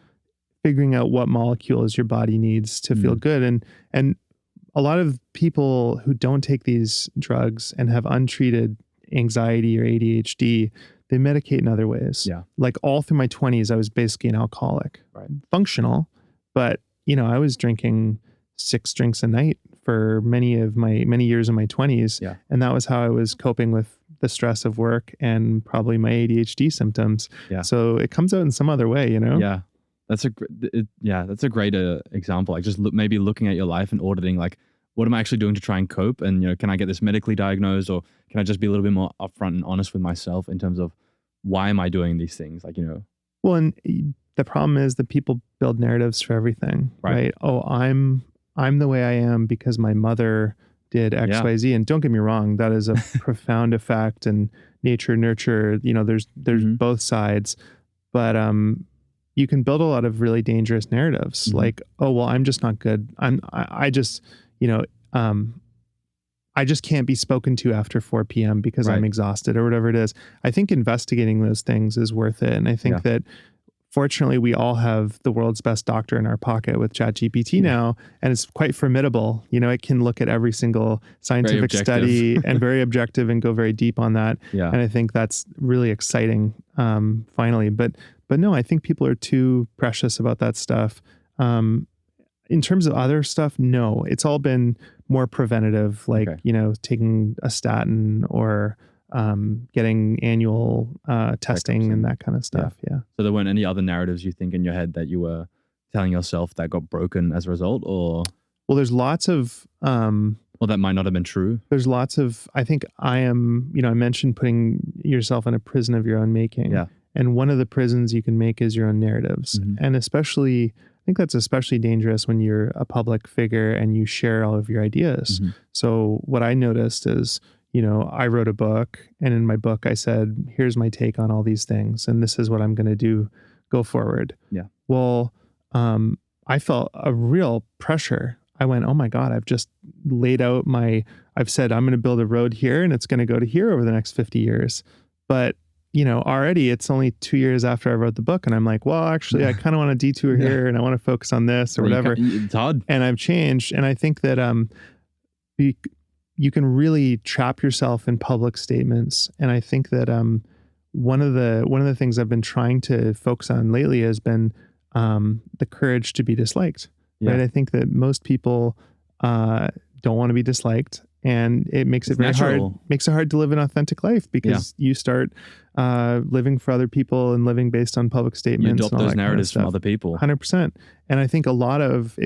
figuring out what molecules your body needs to feel good. And a lot of people who don't take these drugs and have untreated anxiety or ADHD, they medicate in other ways. Like all through my 20s, I was basically an alcoholic, functional, but you know, I was drinking 6 drinks a night for many years in my 20s. And that was how I was coping with the stress of work and probably my ADHD symptoms. So it comes out in some other way, you know? That's a great example. Like just maybe looking at your life and auditing, like, what am I actually doing to try and cope? And, you know, can I get this medically diagnosed, or can I just be a little bit more upfront and honest with myself in terms of why am I doing these things? Like, Well, and the problem is that people build narratives for everything, right? Oh, I'm the way I am because my mother did X, Yeah. Y, Z. And don't get me wrong, that is a profound effect, and nature, nurture, there's both sides. But you can build a lot of really dangerous narratives, like, oh, well, I'm just not good. I just, I just can't be spoken to after 4 p.m. because I'm exhausted or whatever it is. I think investigating those things is worth it. And I think that fortunately we all have the world's best doctor in our pocket with ChatGPT now, and it's quite formidable. It can look at every single scientific study and very objective and go very deep on that. Yeah. And I think that's really exciting, finally. But no, I think people are too precious about that stuff. In terms of other stuff, no, it's all been more preventative, like, taking a statin or getting annual testing and that kind of stuff. Yeah. So there weren't any other narratives you think in your head that you were telling yourself that got broken as a result, or? Well, there's lots of, or that might not have been true. There's lots of, I think I am, I mentioned putting yourself in a prison of your own making. Yeah. And one of the prisons you can make is your own narratives. And especially, I think that's especially dangerous when you're a public figure and you share all of your ideas. So what I noticed is, I wrote a book, and in my book I said, here's my take on all these things, and this is what I'm going to do go forward. Yeah. Well, I felt a real pressure. I went, oh my God, I've just laid out I've said I'm going to build a road here and it's going to go to here over the next 50 years. But already it's only 2 years after I wrote the book, and I'm like, well, actually, I kind of want to detour here, and I want to focus on this or whatever. It's hard. And I've changed. And I think that you can really trap yourself in public statements. And I think that one of the things I've been trying to focus on lately has been the courage to be disliked. Yeah. Right? I think that most people don't want to be disliked. And it makes it very hard. Makes it hard to live an authentic life because you start living for other people and living based on public statements. You adopt those narratives from other people. 100%. And I think a lot of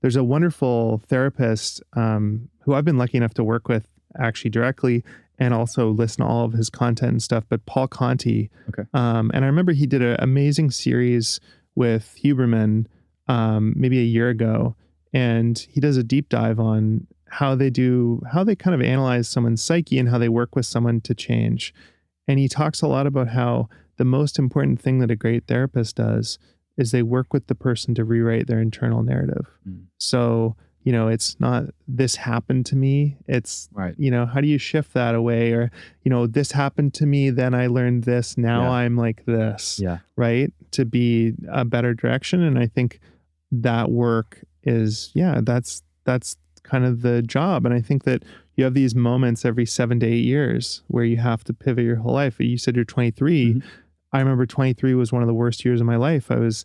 there's a wonderful therapist who I've been lucky enough to work with actually directly and also listen to all of his content and stuff. But Paul Conti, and I remember he did an amazing series with Huberman maybe a year ago, and he does a deep dive on how they kind of analyze someone's psyche and how they work with someone to change. And he talks a lot about how the most important thing that a great therapist does is they work with the person to rewrite their internal narrative. So, it's not this happened to me. It's, how do you shift that away? Or, this happened to me, then I learned this. Now I'm like this, right? To be a better direction. And I think that work is, that's kind of the job. And I think that you have these moments every 7 to 8 years where you have to pivot your whole life. You said you're 23. I remember 23 was one of the worst years of my life. I was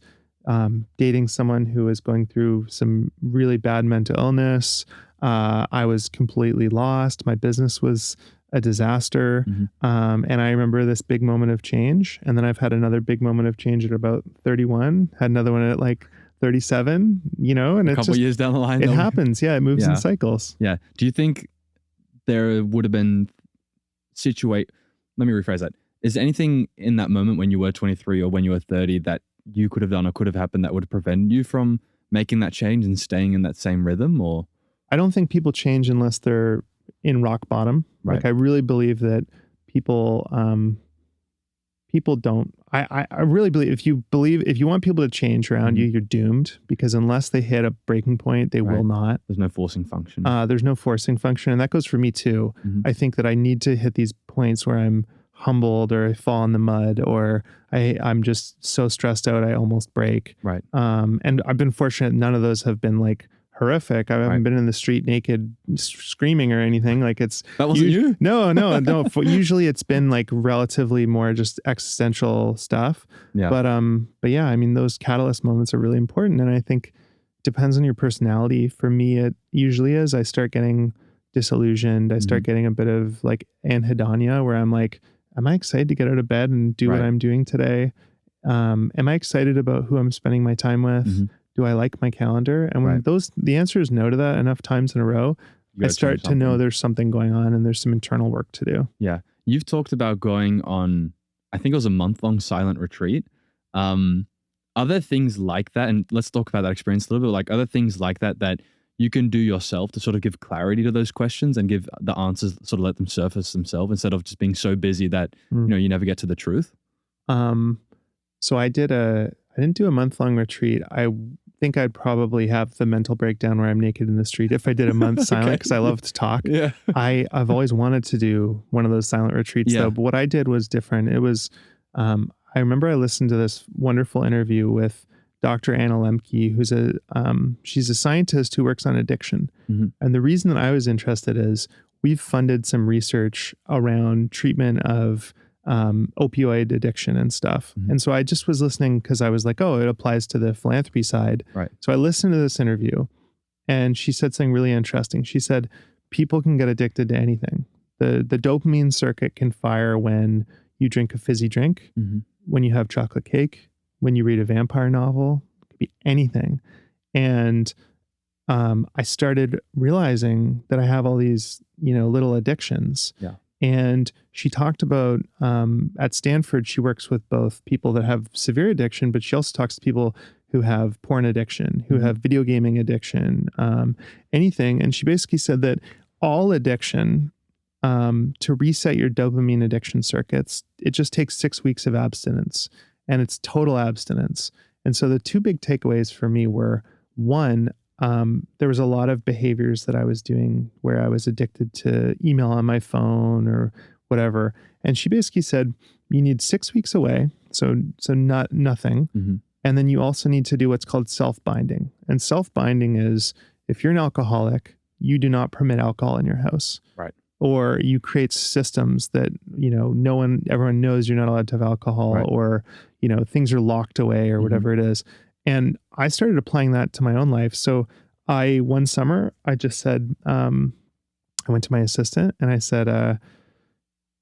dating someone who was going through some really bad mental illness. I was completely lost. My business was a disaster. And I remember this big moment of change. And then I've had another big moment of change at about 31, had another one at like 37, and a couple years down the line. It happens. Yeah. It moves in cycles. Yeah. Do you think there would have been let me rephrase that. Is there anything in that moment when you were 23 or when you were 30 that you could have done or could have happened that would have prevented you from making that change and staying in that same rhythm? Or I don't think people change unless they're in rock bottom. Right. Like I really believe that people don't. I really believe if you want people to change around you, you're doomed, because unless they hit a breaking point, they will not. There's no forcing function. There's no forcing function. And that goes for me too. I think that I need to hit these points where I'm humbled or I fall in the mud or I'm just so stressed out I almost break. Right. And I've been fortunate none of those have been like horrific. I haven't been in the street naked screaming or anything. Like it's that wasn't you? No. Usually it's been like relatively more just existential stuff. Yeah. But yeah, I mean, those catalyst moments are really important. And I think it depends on your personality. For me, it usually is. I start getting disillusioned. I start getting a bit of like anhedonia where I'm like, am I excited to get out of bed and do what I'm doing today? Am I excited about who I'm spending my time with? Do I like my calendar? And when the answer is no to that enough times in a row, I start to know there's something going on and there's some internal work to do. Yeah. You've talked about going on I think it was a month-long silent retreat. Are there things like that? And let's talk about that experience a little bit. Like, other things like that that you can do yourself to sort of give clarity to those questions and give the answers, sort of let them surface themselves instead of just being so busy that, you never get to the truth? So I didn't do a month-long retreat. I think I'd probably have the mental breakdown where I'm naked in the street if I did a month silent, because I love to talk. Yeah. I've always wanted to do one of those silent retreats though, but what I did was different. It was, I remember I listened to this wonderful interview with Dr. Anna Lemke, who's she's a scientist who works on addiction. And the reason that I was interested is we've funded some research around treatment of opioid addiction and stuff. And so I just was listening because I was like, oh, it applies to the philanthropy side. Right. So I listened to this interview and she said something really interesting. She said, people can get addicted to anything. The dopamine circuit can fire when you drink a fizzy drink, when you have chocolate cake, when you read a vampire novel. It could be anything. And I started realizing that I have all these, little addictions. Yeah. And she talked about, at Stanford, she works with both people that have severe addiction, but she also talks to people who have porn addiction, who have video gaming addiction, anything. And she basically said that all addiction, to reset your dopamine addiction circuits, it just takes 6 weeks of abstinence, and it's total abstinence. And so the two big takeaways for me were, one, there was a lot of behaviors that I was doing where I was addicted to email on my phone or whatever. And she basically said, you need 6 weeks away. So not nothing. And then you also need to do what's called self-binding. And self-binding is, if you're an alcoholic, you do not permit alcohol in your house. Right. Or you create systems that, everyone knows you're not allowed to have alcohol, Right. or, things are locked away or whatever it is. And I started applying that to my own life. So one summer, I just said, I went to my assistant and I said,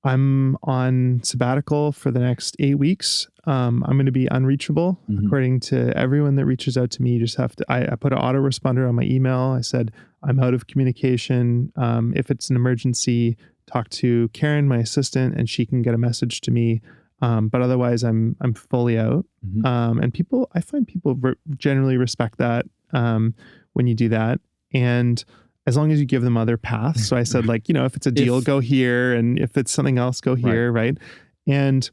I'm on sabbatical for the next 8 weeks. I'm going to be unreachable. According to everyone that reaches out to me, you just have to, I put an autoresponder on my email. I said, I'm out of communication. If it's an emergency, talk to Karen, my assistant, and she can get a message to me. But otherwise I'm fully out. And I find people generally respect that, when you do that. And as long as you give them other paths. So I said, if it's a deal, go here. And if it's something else, go here. Right. And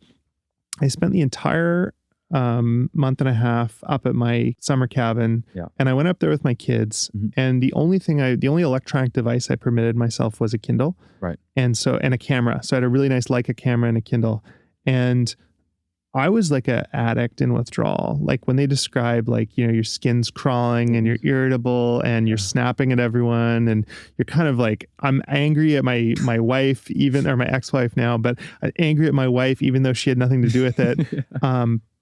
I spent the entire month and a half up at my summer cabin. Yeah. And I went up there with my kids. And the only electronic device I permitted myself was a Kindle. Right. And a camera. So I had a really nice Leica camera and a Kindle. And I was like an addict in withdrawal. Like when they describe your skin's crawling and you're irritable and you're snapping at everyone and you're kind of like, I'm angry at my wife, or my ex-wife now, but I'm angry at my wife, even though she had nothing to do with it.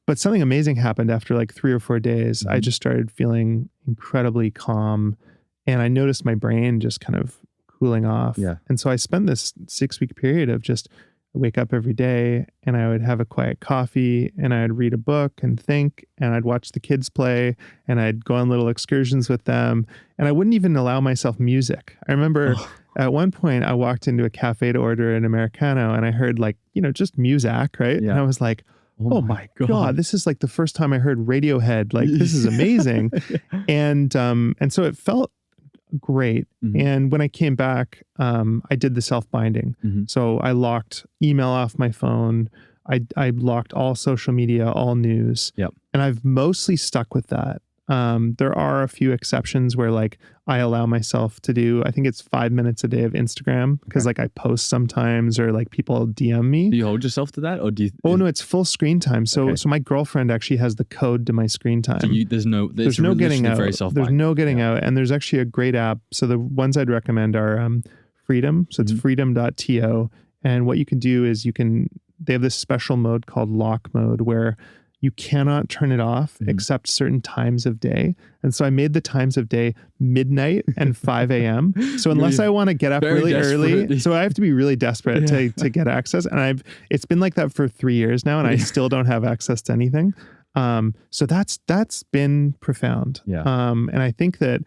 But something amazing happened after 3 or 4 days. I just started feeling incredibly calm, and I noticed my brain just kind of cooling off. Yeah. And so I spent this 6-week period of just, wake up every day and I would have a quiet coffee and I'd read a book and think, and I'd watch the kids play and I'd go on little excursions with them, and I wouldn't even allow myself music. I remember at one point I walked into a cafe to order an Americano and I heard just Muzak, right? Yeah. And I was like, oh my God, this is the first time I heard Radiohead. This is amazing. And so it felt great. And when I came back, I did the self-binding. So I locked email off my phone. I locked all social media, all news. Yep. And I've mostly stuck with that. There are a few exceptions where I allow myself to do, I think it's 5 minutes a day of Instagram, because I post sometimes, or people DM me. Do you hold yourself to that, or do you? Oh no, it's full screen time. So my girlfriend actually has the code to my screen time. So there's no getting out. There's no getting out, and there's actually a great app. So the ones I'd recommend are Freedom. So it's freedom.to, and what you can do is they have this special mode called lock mode where you cannot turn it off except certain times of day. And so I made the times of day midnight and 5 a.m. So unless I want to get up really early, so I have to be really desperate to get access. And it's been like that for 3 years now, and I still don't have access to anything. So that's been profound. Yeah. And I think that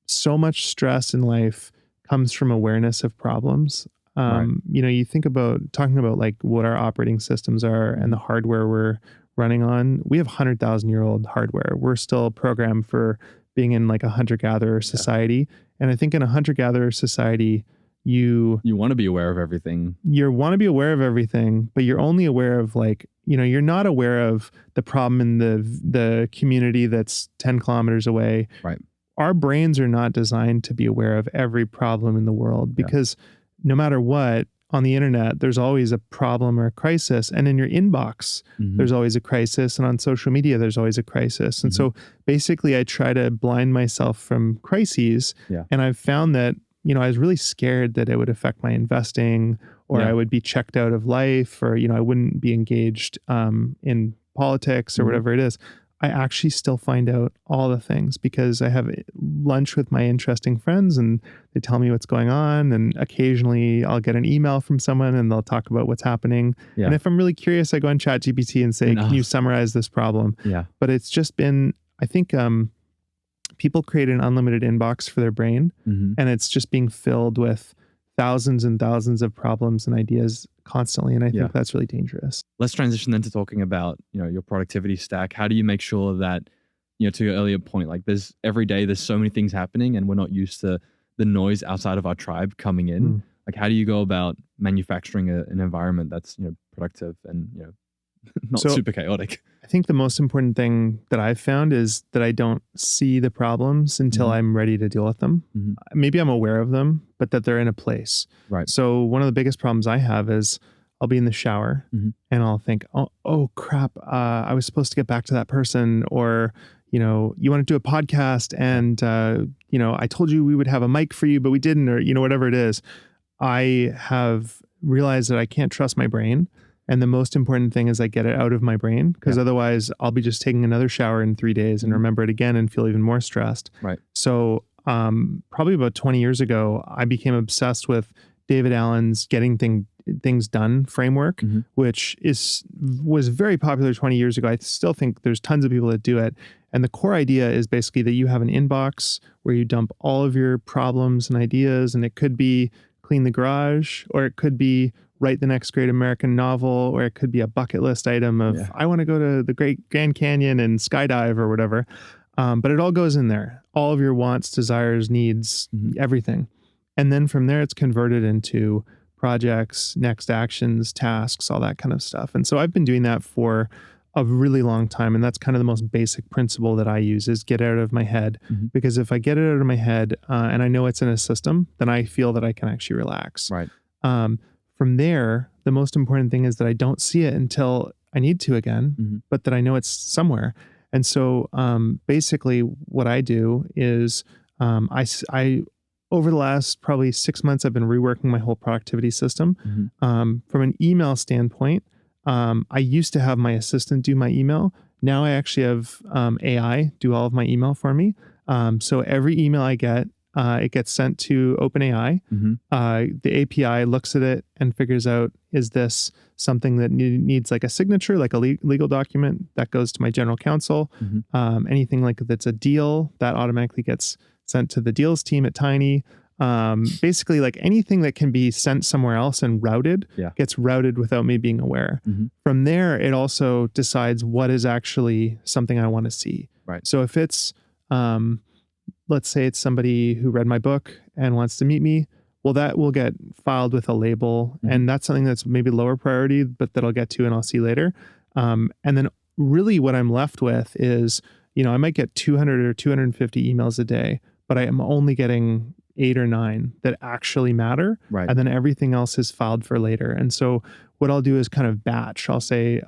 so much stress in life comes from awareness of problems. Right. You think about talking about like what our operating systems are and the hardware we're running on. We have 100,000-year-old hardware. We're still programmed for being in like a hunter-gatherer society. And I think in a hunter-gatherer society, you want to be aware of everything. You want to be aware of everything, but you're only aware of like, you're not aware of the problem in the community that's 10 kilometers away. Right. Our brains are not designed to be aware of every problem in the world because no matter what, on the internet, there's always a problem or a crisis. And in your inbox, there's always a crisis. And on social media, there's always a crisis. And so basically, I try to blind myself from crises. Yeah. And I've found that, I was really scared that it would affect my investing or I would be checked out of life or, I wouldn't be engaged in politics or whatever it is. I actually still find out all the things because I have lunch with my interesting friends and they tell me what's going on. And occasionally I'll get an email from someone and they'll talk about what's happening. Yeah. And if I'm really curious, I go on ChatGPT and say, can you summarize this problem? Yeah. But it's just been, I think people create an unlimited inbox for their brain and it's just being filled with thousands and thousands of problems and ideas constantly. And I think that's really dangerous. Let's transition then to talking about, your productivity stack. How do you make sure that, to your earlier point, like every day there's so many things happening and we're not used to the noise outside of our tribe coming in. Like, how do you go about manufacturing an environment that's, productive and, not super chaotic? I think the most important thing that I've found is that I don't see the problems until I'm ready to deal with them. Maybe I'm aware of them, but that they're in a place. Right. So one of the biggest problems I have is I'll be in the shower and I'll think, oh crap, I was supposed to get back to that person, or, you want to do a podcast and, I told you we would have a mic for you, but we didn't, or, whatever it is. I have realized that I can't trust my brain. And the most important thing is I get it out of my brain because otherwise I'll be just taking another shower in 3 days and remember it again and feel even more stressed. Right. So probably about 20 years ago, I became obsessed with David Allen's Getting Things Done framework, which was very popular 20 years ago. I still think there's tons of people that do it. And the core idea is basically that you have an inbox where you dump all of your problems and ideas, and it could be clean the garage, or it could be write the next great American novel, or it could be a bucket list item of I want to go to the Great Grand Canyon and skydive or whatever. But it all goes in there. All of your wants, desires, needs, everything. And then from there, it's converted into projects, next actions, tasks, all that kind of stuff. And so I've been doing that for a really long time. And that's kind of the most basic principle that I use is get it out of my head. Because if I get it out of my head and I know it's in a system, then I feel that I can actually relax. Right. From there, the most important thing is that I don't see it until I need to again, but that I know it's somewhere. And so basically what I do is I over the last probably 6 months, I've been reworking my whole productivity system. From an email standpoint, I used to have my assistant do my email. Now I actually have AI do all of my email for me. So every email I get, it gets sent to OpenAI. The API looks at it and figures out, is this something that needs like a signature, like a legal document that goes to my general counsel? Anything like that's a deal that automatically gets sent to the deals team at Tiny. Basically like anything that can be sent somewhere else and routed gets routed without me being aware. From there, it also decides what is actually something I want to see. Right. So if it's, let's say it's somebody who read my book and wants to meet me, well, that will get filed with a label. And that's something that's maybe lower priority, but that I'll get to and I'll see later. And then really what I'm left with is, I might get 200 or 250 emails a day, but I am only getting 8 or 9 that actually matter. Right. And then everything else is filed for later. And so what I'll do is kind of batch. I'll say,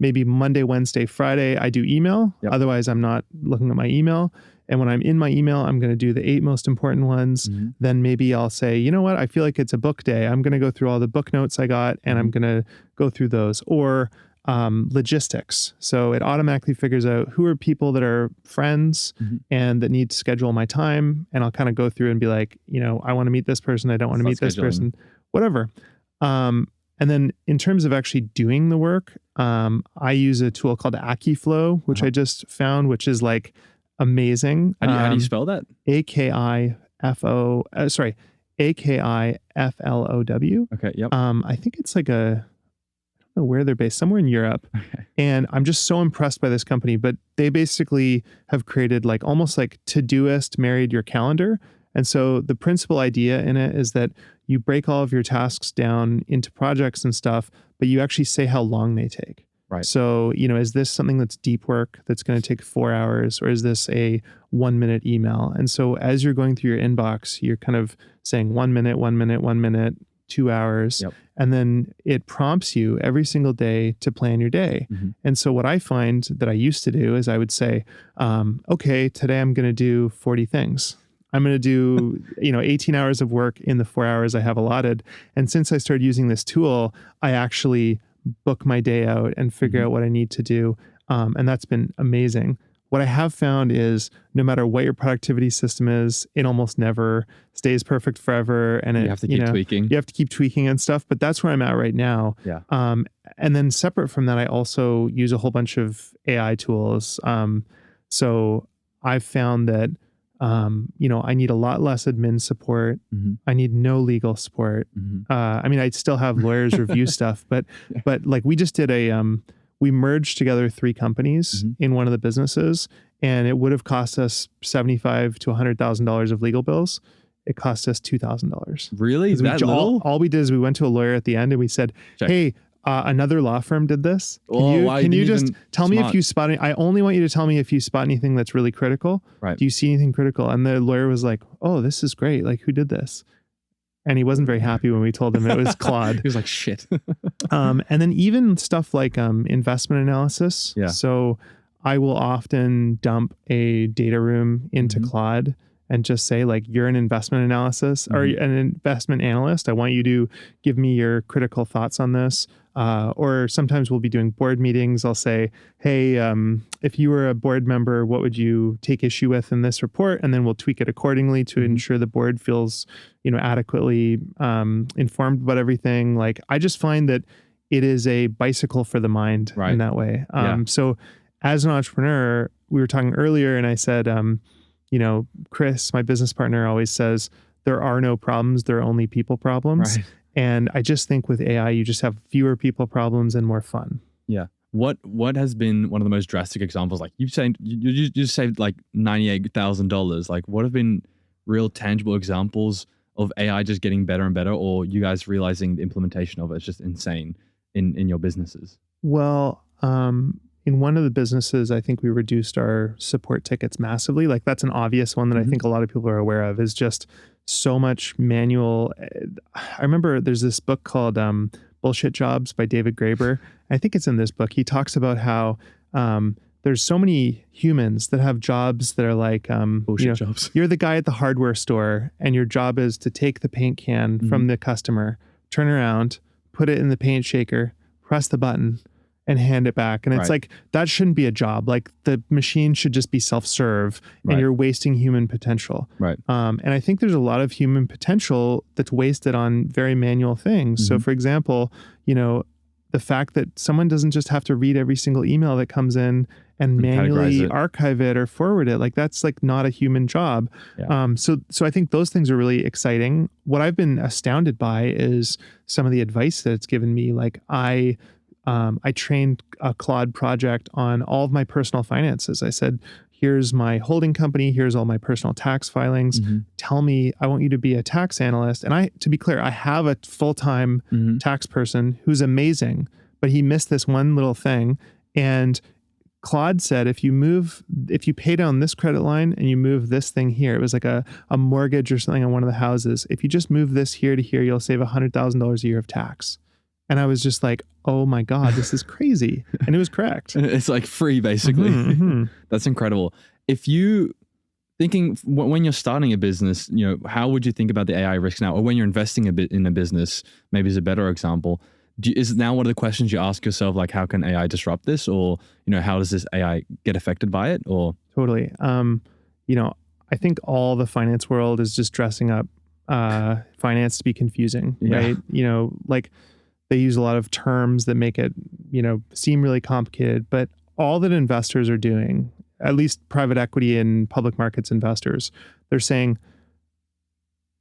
maybe Monday, Wednesday, Friday, I do email. Otherwise, I'm not looking at my email. And when I'm in my email, I'm going to do the 8 most important ones. Then maybe I'll say, you know what? I feel like it's a book day. I'm going to go through all the book notes I got and I'm going to go through those. Or logistics. So it automatically figures out who are people that are friends and that need to schedule my time. And I'll kind of go through and be like, I want to meet this person. I don't want to meet this person, whatever. And then in terms of actually doing the work, I use a tool called AkiFlow, which I just found, which is like amazing. How do you spell that? AKIFO, AKIFLOW. Okay. Yep. I think it's like I don't know where they're based, somewhere in Europe. Okay. And I'm just so impressed by this company, but they basically have created like almost like Todoist married your calendar. And so the principal idea in it is that you break all of your tasks down into projects and stuff, but you actually say how long they take. Right. So, is this something that's deep work that's going to take 4 hours, or is this a 1 minute email? And so as you're going through your inbox, you're kind of saying 1 minute, 1 minute, 1 minute, 2 hours. Yep. And then it prompts you every single day to plan your day. Mm-hmm. And so what I find that I used to do is I would say, okay, today I'm going to do 40 things. I'm going to do, 18 hours of work in the 4 hours I have allotted. And since I started using this tool, I actually book my day out and figure Mm-hmm. out what I need to do. And that's been amazing. What I have found is no matter what your productivity system is, it almost never stays perfect forever. And You have to keep tweaking. You have to keep tweaking and stuff. But that's where I'm at right now. Yeah. And then separate from that, I also use a whole bunch of AI tools. So I've found that I need a lot less admin support. Mm-hmm. I need no legal support. Mm-hmm. I still have lawyers review stuff, but like we just did we merged together 3 companies Mm-hmm. in one of the businesses, and it would have cost us $75,000 to $100,000 of legal bills. It cost us $2,000. Really? Is that little? All we did is we went to a lawyer at the end and we said, Check. hey, another law firm did this. Can you just tell me if you spot it? I only want you to tell me if you spot anything that's really critical. Right. Do you see anything critical? And the lawyer was like, oh, this is great. Like, who did this? And he wasn't very happy when we told him it was Claude. He was like, shit. And then even stuff like investment analysis. Yeah. So I will often dump a data room into Mm-hmm. Claude and just say, like, you're an investment analysis or Mm-hmm. an investment analyst. I want you to give me your critical thoughts on this. Or sometimes we'll be doing board meetings. I'll say, hey, if you were a board member, what would you take issue with in this report? And then we'll tweak it accordingly to Mm-hmm. ensure the board feels, adequately informed about everything. Like, I just find that it is a bicycle for the mind Right. in that way. Yeah. So as an entrepreneur, we were talking earlier and I said, Chris, my business partner, always says, there are no problems, there are only people problems. Right. And I just think with AI, you just have fewer people problems and more fun. Yeah. What has been one of the most drastic examples? Like you just saved like $98,000. Like what have been real tangible examples of AI just getting better and better, or you guys realizing the implementation of it is just insane in your businesses? Well, in one of the businesses, I think we reduced our support tickets massively. Like that's an obvious one that Mm-hmm. I think a lot of people are aware of, is just so much manual. I remember there's this book called Bullshit Jobs by David Graeber. I think it's in this book. He talks about how there's so many humans that have jobs that are like, Bullshit jobs. You're the guy at the hardware store and your job is to take the paint can Mm-hmm. from the customer, turn around, put it in the paint shaker, press the button, and hand it back. And it's Right. like, that shouldn't be a job. Like the machine should just be self-serve Right. and you're wasting human potential. Right. And I think there's a lot of human potential that's wasted on very manual things. So Mhm. for example, the fact that someone doesn't just have to read every single email that comes in and manually categorize it. archive it or forward it, like that's like not a human job. Yeah. So I think those things are really exciting. What I've been astounded by is some of the advice that it's given me. Like I trained a Claude project on all of my personal finances. I said, here's my holding company. Here's all my personal tax filings. Mm-hmm. Tell me, I want you to be a tax analyst. And to be clear, I have a full-time Mm-hmm. tax person who's amazing, but he missed this one little thing. And Claude said, if you pay down this credit line and you move this thing here, it was like a mortgage or something on one of the houses. If you just move this here to here, you'll save $100,000 a year of tax. And I was just like, oh my God, this is crazy. And it was correct. It's like free, basically. Mhm, mhm. That's incredible. If you thinking when you're starting a business, how would you think about the AI risks now? Or when you're investing a bit in a business, maybe is a better example. Is now one of the questions you ask yourself, like, how can AI disrupt this? Or, how does this AI get affected by it? Or Totally. I think all the finance world is just dressing up finance to be confusing, Yeah. right? Like they use a lot of terms that make it, seem really complicated, but all that investors are doing, at least private equity and public markets investors, they're saying,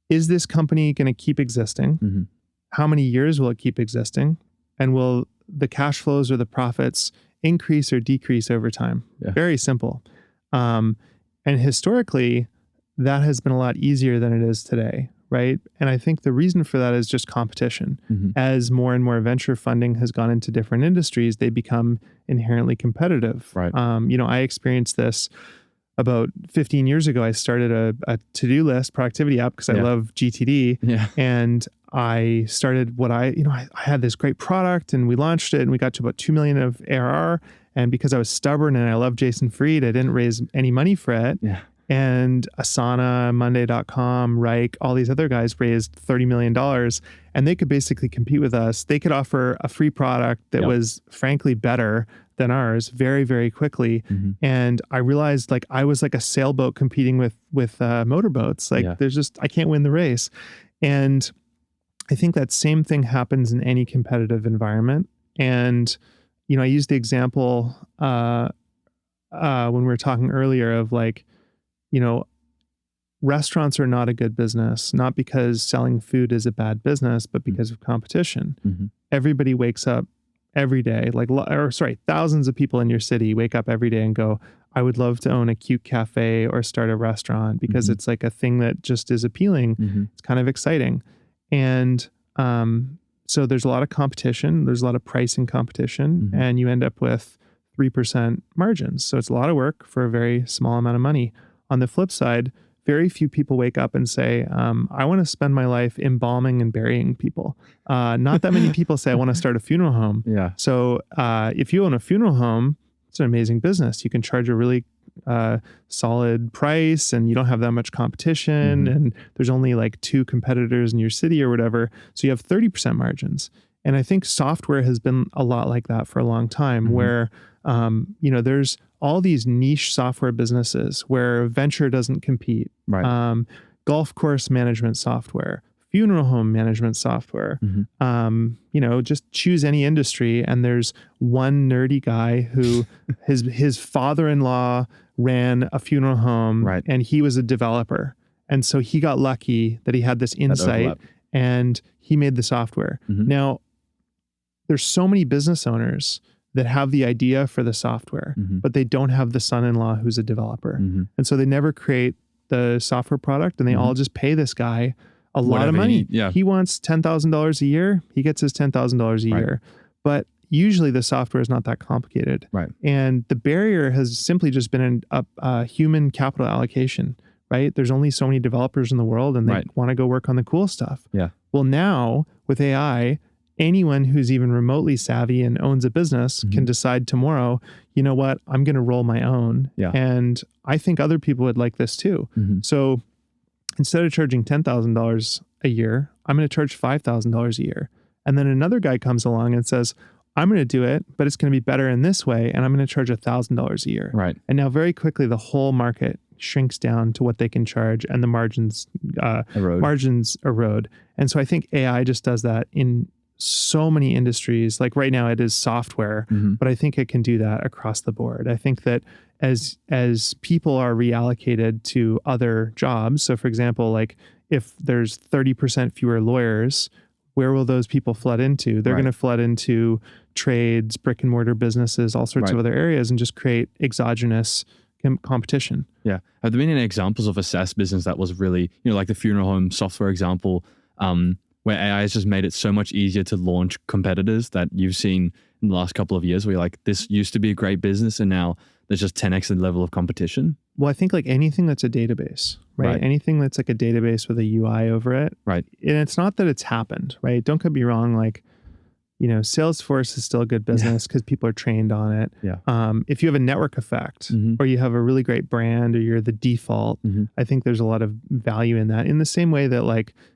is this company going to keep existing? Mm-hmm. How many years will it keep existing? And will the cash flows or the profits increase or decrease over time? Yeah. Very simple. And historically, that has been a lot easier than it is today, right? And I think the reason for that is just competition. Mm-hmm. As more and more venture funding has gone into different industries, they become inherently competitive. Right. I experienced this about 15 years ago. I started a to-do list productivity app because I love GTD. Yeah. And I started I had this great product and we launched it and we got to about 2 million of ARR. And because I was stubborn and I love Jason Fried, I didn't raise any money for it. Yeah. And Asana, Monday.com, Reich, all these other guys raised $30 million and they could basically compete with us. They could offer a free product that was frankly better than ours very, very quickly. Mm-hmm. And I realized I was like a sailboat competing with motorboats. I can't win the race. And I think that same thing happens in any competitive environment. And, I used the example when we were talking earlier of restaurants are not a good business, not because selling food is a bad business, but because of competition. Mm-hmm. Everybody wakes up every day, thousands of people in your city wake up every day and go, I would love to own a cute cafe or start a restaurant because it's like a thing that just is appealing. Mm-hmm. It's kind of exciting. And so there's a lot of competition. There's a lot of pricing competition and you end up with 3% margins. So it's a lot of work for a very small amount of money. On the flip side, very few people wake up and say, I want to spend my life embalming and burying people. Not that many people say, I want to start a funeral home. Yeah. So if you own a funeral home, it's an amazing business. You can charge a really solid price and you don't have that much competition and there's only 2 competitors in your city or whatever. So you have 30% margins. And I think software has been a lot like that for a long time where, there's all these niche software businesses where venture doesn't compete. Right. Golf course management software, funeral home management software, just choose any industry. And there's one nerdy guy who his father-in-law ran a funeral home and he was a developer. And so he got lucky that he had this insight and he made the software. Now, there's so many business owners that have the idea for the software, but they don't have the son-in-law who's a developer. And so they never create the software product and they all just pay this guy a lot of money. He wants $10,000 a year. He gets his $10,000 a year. But usually the software is not that complicated. Right. And the barrier has simply just been a human capital allocation, right? There's only so many developers in the world and they want to go work on the cool stuff. Yeah. Well, now with AI, anyone who's even remotely savvy and owns a business can decide tomorrow, you know what, I'm going to roll my own. Yeah. And I think other people would like this too. So instead of charging $10,000 a year, I'm going to charge $5,000 a year. And then another guy comes along and says, I'm going to do it, but it's going to be better in this way. And I'm going to charge $1,000 a year. Right. And now very quickly, the whole market shrinks down to what they can charge and the margins erode. And so I think AI just does that in so many industries. Like right now it is software, but I think it can do that across the board. I think that as people are reallocated to other jobs, so for example, if there's 30% fewer lawyers, where will those people flood into? They're going to flood into trades, brick and mortar businesses, all sorts of other areas and just create exogenous competition. Yeah. Have there been any examples of a SaaS business that was really, like the funeral home software example, where AI has just made it so much easier to launch competitors that you've seen in the last couple of years where you're like, this used to be a great business and now there's just 10x the level of competition? Well, I think anything that's a database, right? Anything that's like a database with a UI over it. Right. And it's not that it's happened, right? Don't get me wrong. Salesforce is still a good business because people are trained on it. Yeah. If you have a network effect or you have a really great brand or you're the default, I think there's a lot of value in that in the same way that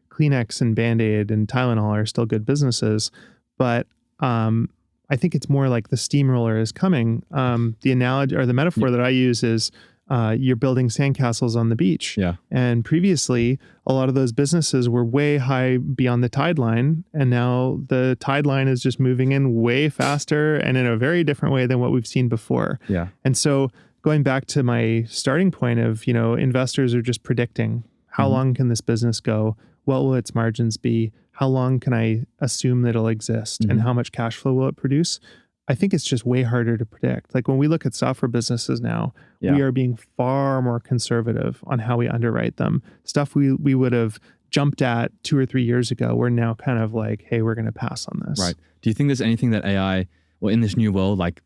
Kleenex and Band-Aid and Tylenol are still good businesses. But I think it's more like the steamroller is coming. The analogy or the metaphor that I use is you're building sandcastles on the beach. Yeah. And previously, a lot of those businesses were way high beyond the tide line. And now the tide line is just moving in way faster and in a very different way than what we've seen before. Yeah. And so going back to my starting point of, investors are just predicting How long can this business go? What will its margins be? How long can I assume that it'll exist? And how much cash flow will it produce? I think it's just way harder to predict. Like when we look at software businesses now, we are being far more conservative on how we underwrite them. Stuff we would have jumped at 2 or 3 years ago, we're now kind of like, hey, we're going to pass on this. Right. Do you think there's anything that AI, or in this new world, like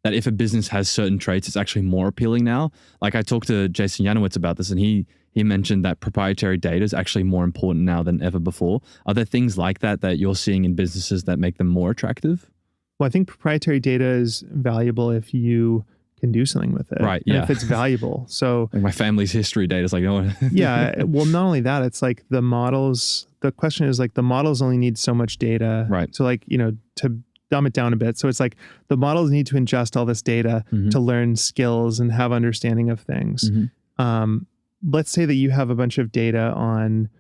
that if a business has certain traits, it's actually more appealing now? Like I talked to Jason Yanowitz about this, and he mentioned that proprietary data is actually more important now than ever before. Are there things like that you're seeing in businesses that make them more attractive? Well, I think proprietary data is valuable if you can do something with it. Right. And if it's valuable. So like my family's history data is like, oh. yeah. Well, not only that, it's like the models, the question is like the models only need so much data. Right. So like, to dumb it down a bit. So it's like the models need to ingest all this data to learn skills and have understanding of things. Let's say that you have a bunch of data on,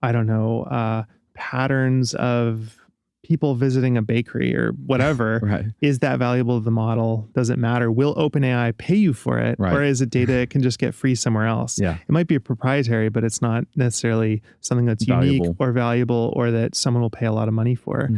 I don't know, patterns of people visiting a bakery or whatever. Right. Is that valuable to the model? Does it matter? Will OpenAI pay you for it? Right. Or is it data it can just get free somewhere else? Yeah. It might be a proprietary, but it's not necessarily something that's unique or valuable or that someone will pay a lot of money for.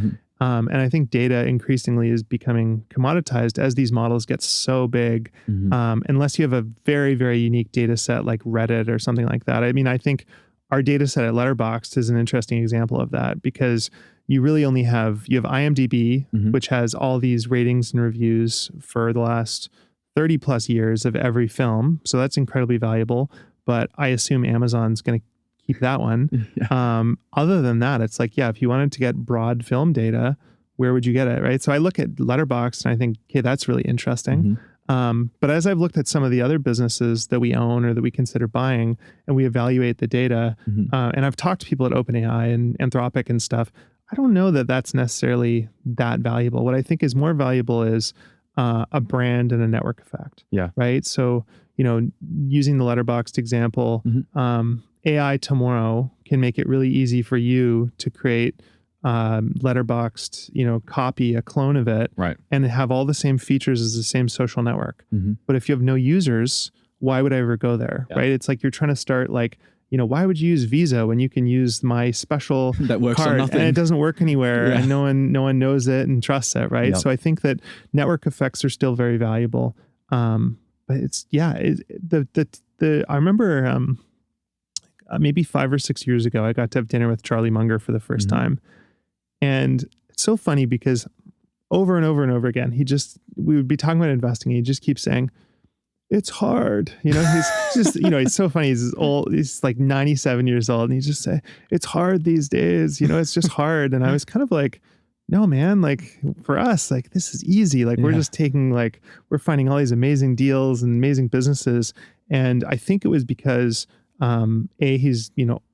And I think data increasingly is becoming commoditized as these models get so big. Unless you have a very, very unique data set like Reddit or something like that. I mean, I think our data set at Letterboxd is an interesting example of that, because you really only have IMDb, which has all these ratings and reviews for the last 30 plus years of every film. So that's incredibly valuable. But I assume Amazon's going to keep that one. Other than that, it's like, if you wanted to get broad film data, where would you get it, right? So I look at Letterboxd and I think, okay, that's really interesting. But as I've looked at some of the other businesses that we own or that we consider buying, and we evaluate the data, and I've talked to people at OpenAI and Anthropic and stuff, I don't know that that's necessarily that valuable. What I think is more valuable is a brand and a network effect. Yeah. Right. So, using the Letterboxd example, AI tomorrow can make it really easy for you to create Letterboxd, copy a clone of it, and have all the same features as the same social network. But if you have no users, why would I ever go there? Right. It's like you're trying to start like, why would you use Visa when you can use my special that works card on nothing, and it doesn't work anywhere, and no one knows it and trusts it, right? So I think that network effects are still very valuable. But it's I remember maybe 5 or 6 years ago, I got to have dinner with Charlie Munger for the first time, and it's so funny because over and over and over again, we would be talking about investing, and he just keeps saying, it's hard. He's just, he's so funny. He's old. He's like 97 years old. And he just say, it's hard these days. It's just hard. And I was kind of like, no, man, like for us, like this is easy. Like we're just taking we're finding all these amazing deals and amazing businesses. And I think it was because, he's,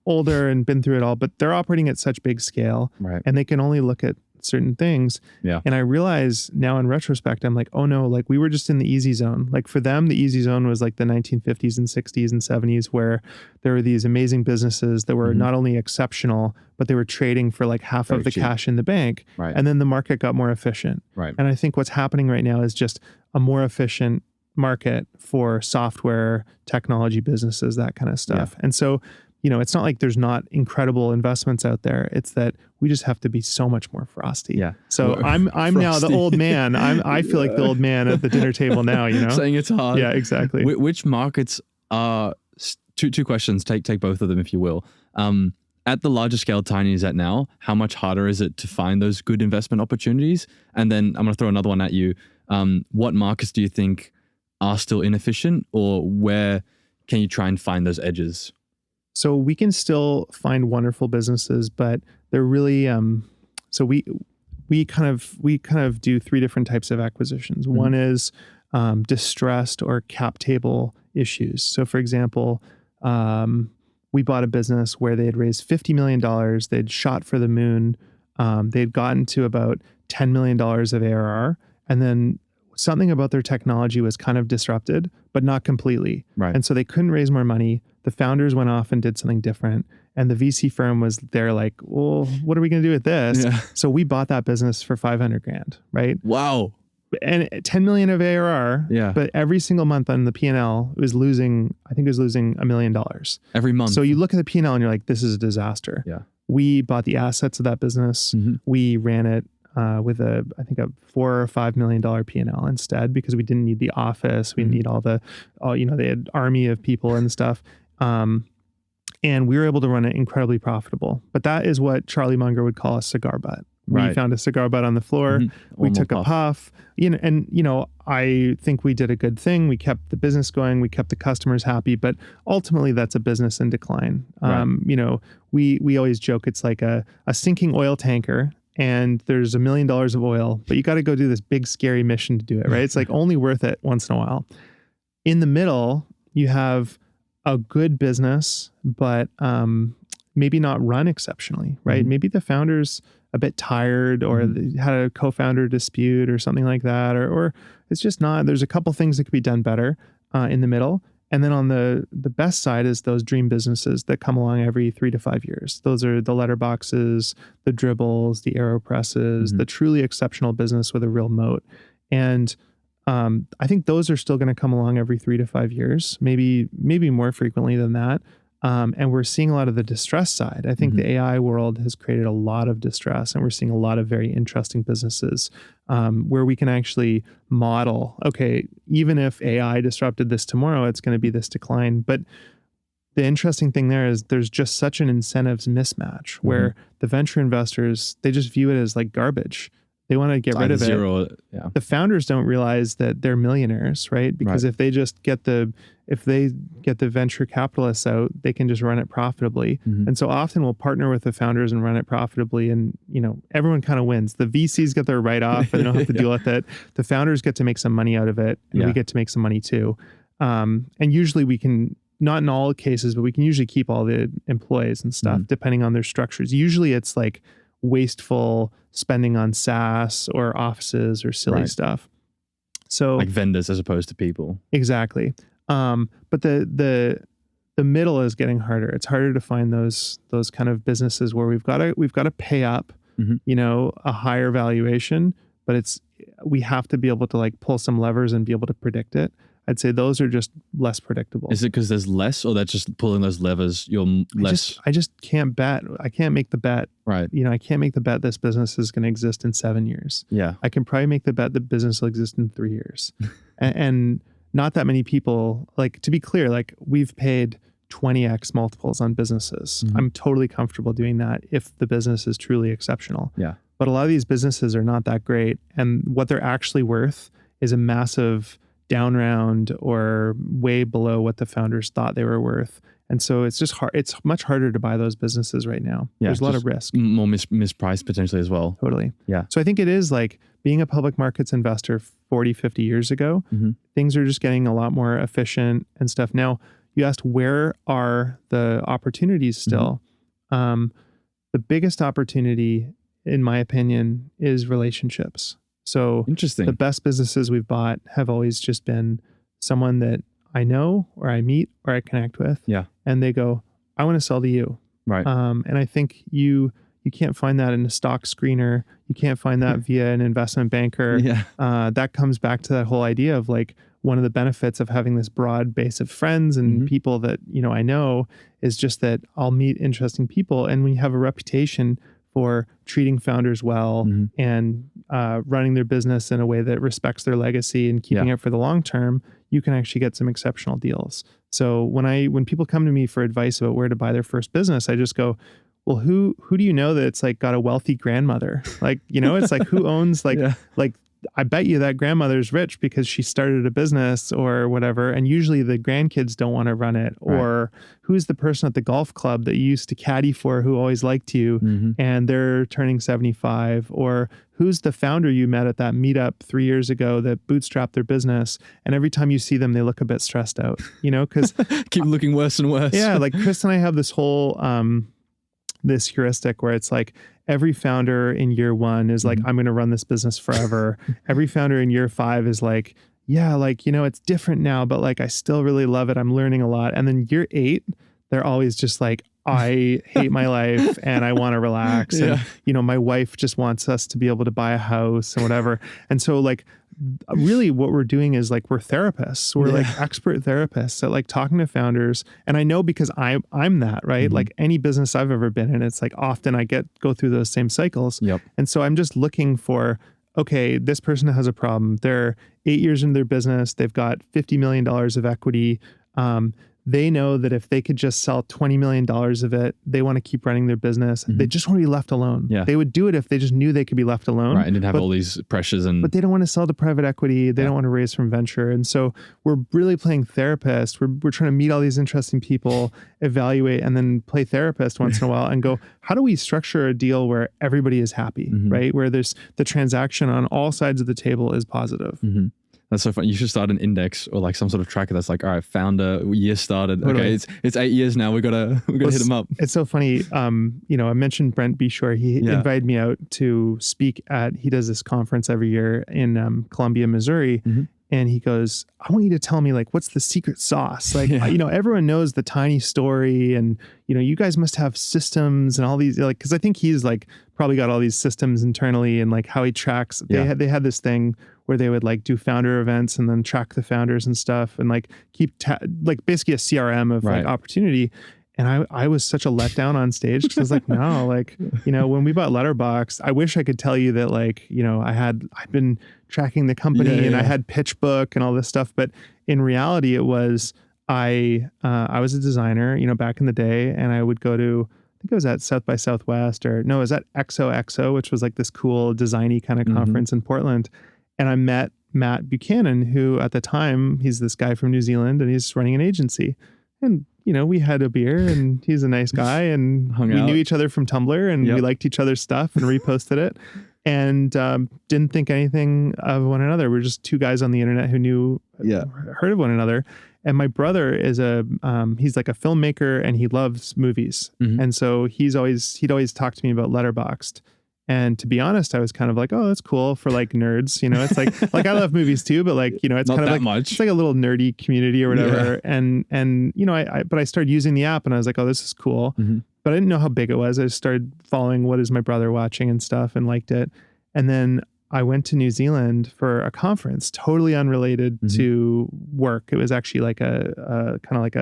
older and been through it all, but they're operating at such big scale, and they can only look at certain things. And I realize now in retrospect, I'm like, oh no, like we were just in the easy zone. Like for them, the easy zone was like the 1950s and 60s and 70s, where there were these amazing businesses that were not only exceptional, but they were trading for like half of the cash in the bank. And then the market got more efficient. And I think what's happening right now is just a more efficient market for software, technology businesses, that kind of stuff. And so, it's not like there's not incredible investments out there. It's that we just have to be so much more frosty. So I'm now the old man. I feel like the old man at the dinner table now, saying it's hard. Yeah, exactly. Which markets are two questions, take both of them if you will. At the larger scale Tiny is at now, how much harder is it to find those good investment opportunities? And then I'm going to throw another one at you. What markets do you think are still inefficient, or where can you try and find those edges? So we can still find wonderful businesses, but they're really so we kind of do 3 different types of acquisitions. One is distressed or cap table issues. So for example, we bought a business where they had raised $50 million. They'd shot for the moon. They'd gotten to about $10 million of ARR, and then something about their technology was kind of disrupted, but not completely. And so they couldn't raise more money. The founders went off and did something different. And the VC firm was there like, well, what are we going to do with this? So we bought that business for $500,000, right? Wow. and 10 million of ARR. Yeah. But every single month on the P&L, it was losing, I think it was losing $1 million. Every month. So you look at the P&L and you're like, this is a disaster. Yeah. We bought the assets of that business. We ran it with I think a $4 or $5 million P&L instead, because we didn't need the office. We didn't need they had army of people and stuff. And we were able to run it incredibly profitable. But that is what Charlie Munger would call a cigar butt. We found a cigar butt on the floor. We took a puff, I think we did a good thing. We kept the business going. We kept the customers happy, but ultimately that's a business in decline. We always joke it's like a sinking oil tanker, and there's $1 million of oil, but you got to go do this big scary mission to do it, right? It's like only worth it once in a while. In the middle, you have a good business, but maybe not run exceptionally, right? Maybe the founder's a bit tired, or they had a co-founder dispute or something like that, or it's just not. There's a couple things that could be done better in the middle. And then on the best side is those dream businesses that come along every 3 to 5 years. Those are the letterboxes, the dribbles, the AeroPresses, the truly exceptional business with a real moat. And I think those are still going to come along every 3 to 5 years, maybe more frequently than that. And we're seeing a lot of the distress side. I think the AI world has created a lot of distress, and we're seeing a lot of very interesting businesses where we can actually model, okay, even if AI disrupted this tomorrow, it's going to be this decline. But the interesting thing there is there's just such an incentives mismatch where the venture investors, they just view it as like garbage. They want to get rid of it. Yeah. The founders don't realize that they're millionaires, right? Because if they just get the venture capitalists out, they can just run it profitably. And so often we'll partner with the founders and run it profitably, and everyone kind of wins. The VCs get their write-off and they don't have to deal with it. The founders get to make some money out of it, and we get to make some money too. And usually we can, not in all cases, but we can usually keep all the employees and stuff depending on their structures. Usually it's like wasteful spending on SaaS or offices or silly stuff. So like vendors as opposed to people. Exactly. But the middle is getting harder. It's harder to find those kind of businesses where we've got to pay up, a higher valuation, but we have to be able to like pull some levers and be able to predict it. I'd say those are just less predictable. Is it because there's less, or that's just pulling those levers? You're less. I just can't bet. I can't make the bet. Right. I can't make the bet this business is going to exist in 7 years. Yeah. I can probably make the bet the business will exist in 3 years. and not that many people, like, to be clear, like we've paid 20x multiples on businesses. I'm totally comfortable doing that if the business is truly exceptional. Yeah. But a lot of these businesses are not that great. And what they're actually worth is a massive down round or way below what the founders thought they were worth. And so it's just hard. It's much harder to buy those businesses right now. Yeah, there's a lot of risk. More mispriced potentially as well. Totally. Yeah. So I think it is like being a public markets investor 40, 50 years ago, things are just getting a lot more efficient and stuff. Now, you asked, where are the opportunities still? The biggest opportunity, in my opinion, is relationships. So interesting. The best businesses we've bought have always just been someone that I know or I meet or I connect with. Yeah. And they go, I want to sell to you. Right. And I think you can't find that in a stock screener. You can't find that via an investment banker. Yeah. That comes back to that whole idea of like, one of the benefits of having this broad base of friends and people that, I know, is just that I'll meet interesting people. And when you have a reputation for treating founders well and running their business in a way that respects their legacy and keeping it for the long term, you can actually get some exceptional deals. So when people come to me for advice about where to buy their first business, I just go, well, who do you know that's like got a wealthy grandmother? Like, it's like who owns like I bet you that grandmother's rich because she started a business or whatever. And usually the grandkids don't want to run it. Right. Or who's the person at the golf club that you used to caddy for who always liked you and they're turning 75? Or who's the founder you met at that meetup 3 years ago that bootstrapped their business? And every time you see them, they look a bit stressed out, because keep looking worse and worse. Yeah. Like Chris and I have this whole, this heuristic where it's like every founder in year 1 is like, I'm going to run this business forever. Every founder in year 5 is like, yeah, like, it's different now, but like, I still really love it. I'm learning a lot. And then year 8, they're always just like, I hate my life and I want to relax. And, my wife just wants us to be able to buy a house and whatever. And so like really what we're doing is like, we're therapists. We're like expert therapists at like talking to founders. And I know because I'm that, right? Like any business I've ever been in, it's like often I go through those same cycles. Yep. And so I'm just looking for, okay, this person has a problem. They're 8 years into their business. They've got $50 million of equity. They know that if they could just sell $20 million of it, they want to keep running their business. They just want to be left alone. Yeah. They would do it if they just knew they could be left alone. Right. And didn't have all these pressures but they don't want to sell to private equity. They don't want to raise from venture. And so we're really playing therapist. We're trying to meet all these interesting people, evaluate, and then play therapist once in a while and go, how do we structure a deal where everybody is happy, right? Where there's the transaction on all sides of the table is positive. That's so funny. You should start an index or like some sort of tracker that's like, all right, founder year started. Totally. Okay, it's 8 years now. We gotta hit him up. It's so funny. You know, I mentioned Brent Beshore. He invited me out to speak he does this conference every year in Columbia, Missouri. And he goes, I want you to tell me like, what's the secret sauce? Like, you know, everyone knows the tiny story and, you know, you guys must have systems and all these, like, cause I think he's like probably got all these systems internally and like how he tracks. They had this thing where they would like do founder events and then track the founders and stuff and like keep like basically a CRM of like opportunity. And I was such a letdown on stage because I was like, no, like, you know, when we bought Letterboxd, I wish I could tell you that like, you know, I'd been tracking the company and I had PitchBook and all this stuff. But in reality, it was, I was a designer, you know, back in the day, and I would go to, I think it was at South by Southwest it was at XOXO, which was like this cool designy kind of conference in Portland. And I met Matt Buchanan, who at the time, he's this guy from New Zealand and he's running an agency. And, you know, we had a beer and he's a nice guy and we knew each other from Tumblr and we liked each other's stuff and reposted it and didn't think anything of one another. We're just two guys on the internet who heard of one another. And my brother is he's like a filmmaker and he loves movies. And so he'd always talk to me about Letterboxd. And to be honest, I was kind of like, oh, that's cool for like nerds. You know, it's like I love movies too, but like, you know, it's not kind of that like much. It's like a little nerdy community or whatever. And you know, but I started using the app and I was like, oh, this is cool. But I didn't know how big it was. I just started following what is my brother watching and stuff and liked it. And then I went to New Zealand for a conference, totally unrelated to work. It was actually like a kind of like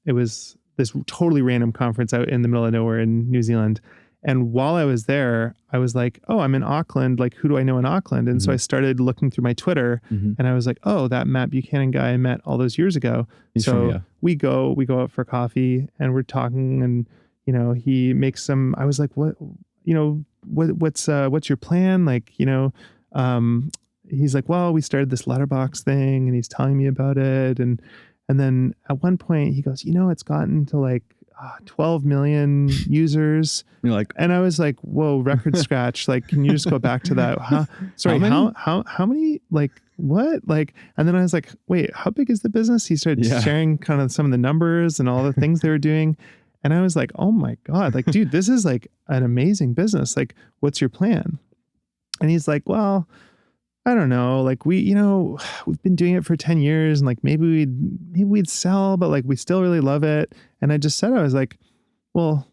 it was this totally random conference out in the middle of nowhere in New Zealand. And while I was there, I was like, oh, I'm in Auckland. Like, who do I know in Auckland? And so I started looking through my Twitter and I was like, oh, that Matt Buchanan guy I met all those years ago. We go out for coffee and we're talking and, you know, he makes I was like, what, you know, what's your plan? Like, you know, he's like, well, we started this Letterboxd thing and he's telling me about it. And then at one point he goes, you know, it's gotten to like 12 million users. You're like, and I was like, whoa, record scratch. Like, can you just go back to that? Sorry, how many, like, what? Like, and then I was like, wait, how big is the business? He started sharing kind of some of the numbers and all the things they were doing. And I was like, oh my God, like, dude, this is like an amazing business. Like, what's your plan? And he's like, well, I don't know. Like we've been doing it for 10 years and like maybe we'd sell, but like we still really love it. And I just said, I was like, well,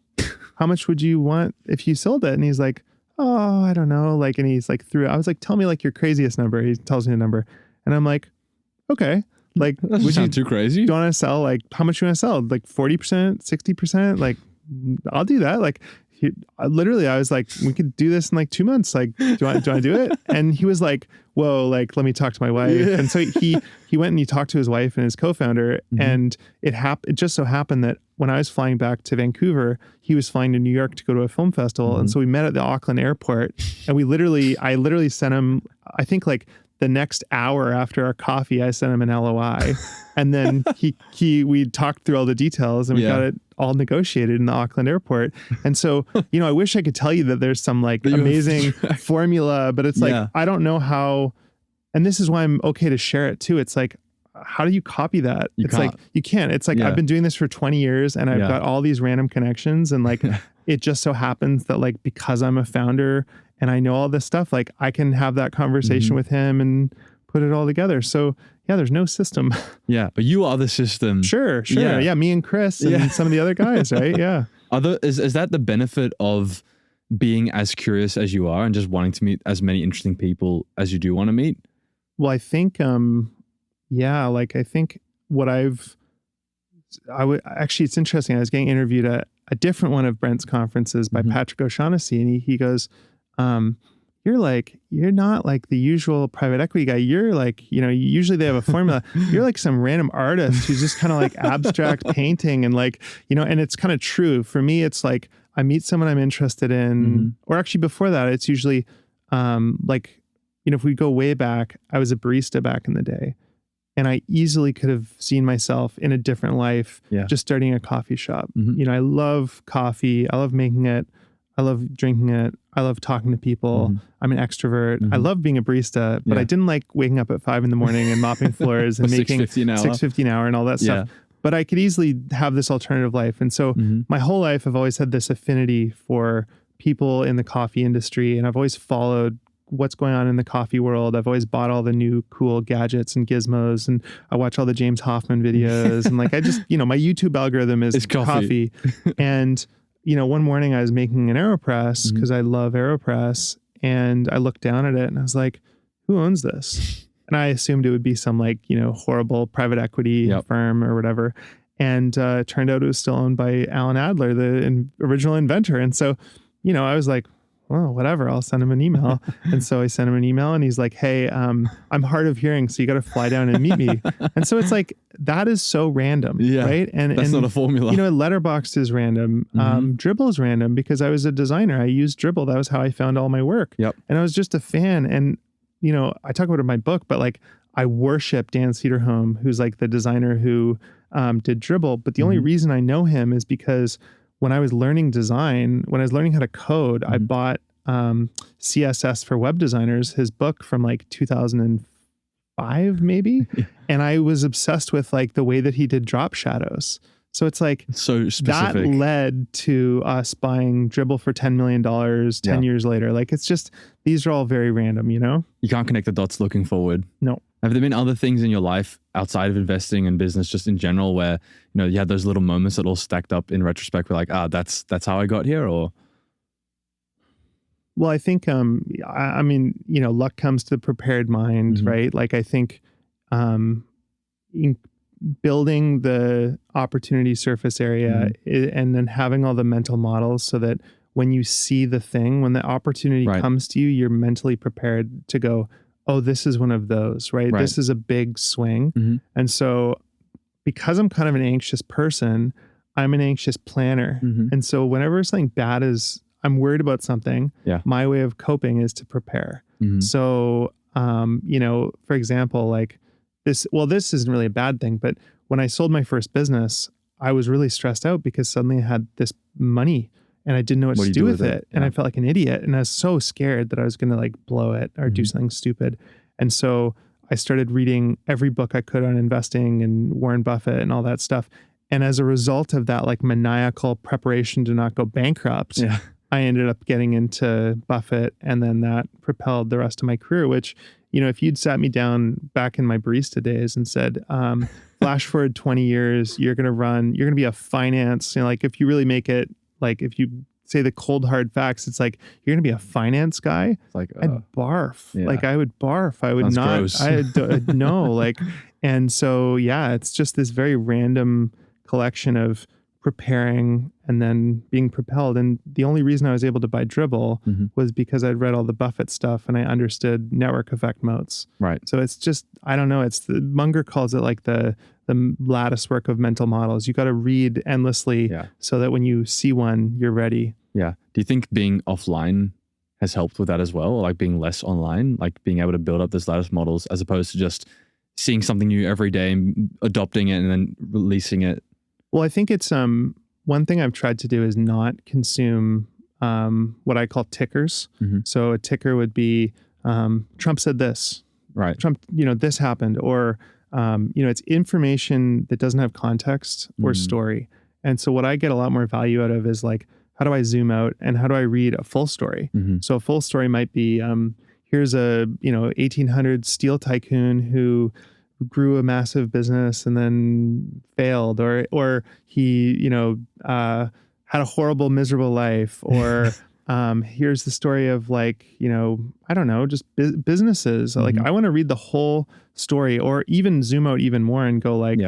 how much would you want if you sold it? And he's like, oh, I don't know. Like, and he's like I was like, tell me like your craziest number. He tells me a number and I'm like, okay. Like, that doesn't sound too crazy. Do you want to sell? Like, how much you want to sell? Like 40%, 60%? Like, I'll do that. Like, I was like, we could do this in like 2 months. Like, do you want to do it? And he was like, whoa, like, let me talk to my wife. Yeah. And so he went and he talked to his wife and his co-founder. And it just so happened that when I was flying back to Vancouver, he was flying to New York to go to a film festival. And so we met at the Auckland airport and I literally sent him, I think like the next hour after our coffee, I sent him an LOI. And then we talked through all the details and we got it all negotiated in the Auckland airport. And so, you know, I wish I could tell you that there's some like amazing formula, but it's like, I don't know how, and this is why I'm okay to share it too. It's like, how do you copy that? Like, you can't. It's like, I've been doing this for 20 years and I've got all these random connections and like, it just so happens that like, because I'm a founder and I know all this stuff, like I can have that conversation with him and put it all together. So yeah, there's no system. Yeah, but you are the system. Sure. Yeah, me and Chris and some of the other guys, right? Yeah. Is that the benefit of being as curious as you are and just wanting to meet as many interesting people as you do want to meet? Well, I think, like I think what actually, it's interesting. I was getting interviewed at a different one of Brent's conferences by Patrick O'Shaughnessy, and he goes, you're not like the usual private equity guy. You're like, usually they have a formula. You're like some random artist who's just kind of like abstract painting and like, and it's kind of true. For me, it's like I meet someone I'm interested in, or actually before that, it's usually if we go way back, I was a barista back in the day. And I easily could have seen myself in a different life, just starting a coffee shop. I love coffee. I love making it. I love drinking it. I love talking to people. I'm an extrovert. I love being a barista, but I didn't like waking up at 5 a.m. and mopping floors and making $6.50 an hour and all that stuff. But I could easily have this alternative life. And so my whole life, I've always had this affinity for people in the coffee industry. And I've always followed what's going on in the coffee world. I've always bought all the new cool gadgets and gizmos, and I watch all the James Hoffman videos. And like, I just, my YouTube algorithm is coffee. And, one morning I was making an AeroPress because I love AeroPress, and I looked down at it and I was like, who owns this? And I assumed it would be some like, horrible private equity firm or whatever. And it turned out it was still owned by Alan Adler, the original inventor. And so, I was like, well, whatever, I'll send him an email. And so I sent him an email and he's like, hey, I'm hard of hearing, so you got to fly down and meet me. And so it's like, that is so random, right? And that's not a formula. Letterboxd is random. Dribbble is random because I was a designer. I used Dribbble. That was how I found all my work. And I was just a fan. And, I talk about it in my book, but like, I worship Dan Cederholm, who's like the designer who did Dribbble. But the only reason I know him is because when I was learning design, when I was learning how to code, I bought CSS for web designers, his book from like 2005, maybe. And I was obsessed with like the way that he did drop shadows. So it's like, so specific. That led to us buying Dribbble for $10 million 10 years later. Like, it's just, these are all very random, You can't connect the dots looking forward. No. Have there been other things in your life outside of investing and business, just in general, where, you had those little moments that all stacked up in retrospect, were like, that's how I got here? Or? Well, I think, luck comes to the prepared mind, right? Like, I think, in building the opportunity surface area and then having all the mental models so that when you see the thing, when the opportunity comes to you, you're mentally prepared to go, oh, this is one of those, right? This is a big swing. And so because I'm kind of an anxious person, I'm an anxious planner. And so whenever something bad I'm worried about something, my way of coping is to prepare. So, for example, like this isn't really a bad thing, but when I sold my first business, I was really stressed out because suddenly I had this money and I didn't know what to do with it. And I felt like an idiot. And I was so scared that I was going to like blow it or do something stupid. And so I started reading every book I could on investing and Warren Buffett and all that stuff. And as a result of that, like maniacal preparation to not go bankrupt, I ended up getting into Buffett, and then that propelled the rest of my career, which, if you'd sat me down back in my barista days and said, flash forward 20 years, you're going to be a finance, like if you really make it, like if you say the cold hard facts, it's like, you're going to be a finance guy. It's like, I'd barf. Like I would barf. I would not, no, like, and so, it's just this very random collection of preparing and then being propelled. And the only reason I was able to buy Dribbble was because I'd read all the Buffett stuff and I understood network effect moats. Right. So it's just, I don't know. It's Munger calls it like the lattice work of mental models. You got to read endlessly so that when you see one, you're ready. Yeah. Do you think being offline has helped with that as well? Or like being less online, like being able to build up those lattice models as opposed to just seeing something new every day and adopting it and then releasing it? Well, I think it's one thing I've tried to do is not consume what I call tickers. So a ticker would be Trump said this, right? Trump, this happened, or it's information that doesn't have context or story. And so what I get a lot more value out of is like, how do I zoom out and how do I read a full story? So a full story might be here's a 1800 steel tycoon who grew a massive business and then failed, or he, had a horrible, miserable life, or, here's the story of like, I don't know, just businesses. Like I want to read the whole story, or even zoom out even more and go like,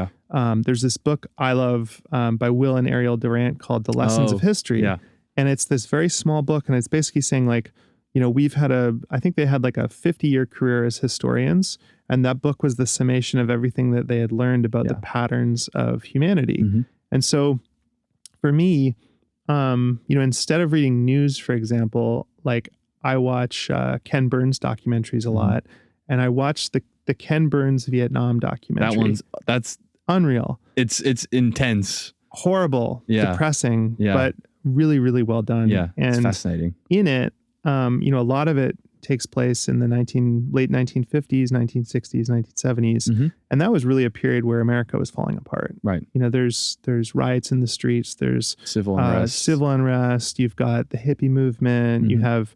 there's this book I love by Will and Ariel Durant called The Lessons of History. Yeah. And it's this very small book. And it's basically saying like, we've had I think they had like a 50-year career as historians. And that book was the summation of everything that they had learned about the patterns of humanity. And so for me, instead of reading news, for example, like I watch Ken Burns documentaries a lot, and I watched the Ken Burns Vietnam documentary. That's unreal. It's intense, horrible, depressing, but really, really well done. Yeah, and it's fascinating. In it, a lot of it takes place in the late 1950s, 1960s, 1970s. And that was really a period where America was falling apart. Right. There's riots in the streets, there's civil unrest. You've got the hippie movement, you have,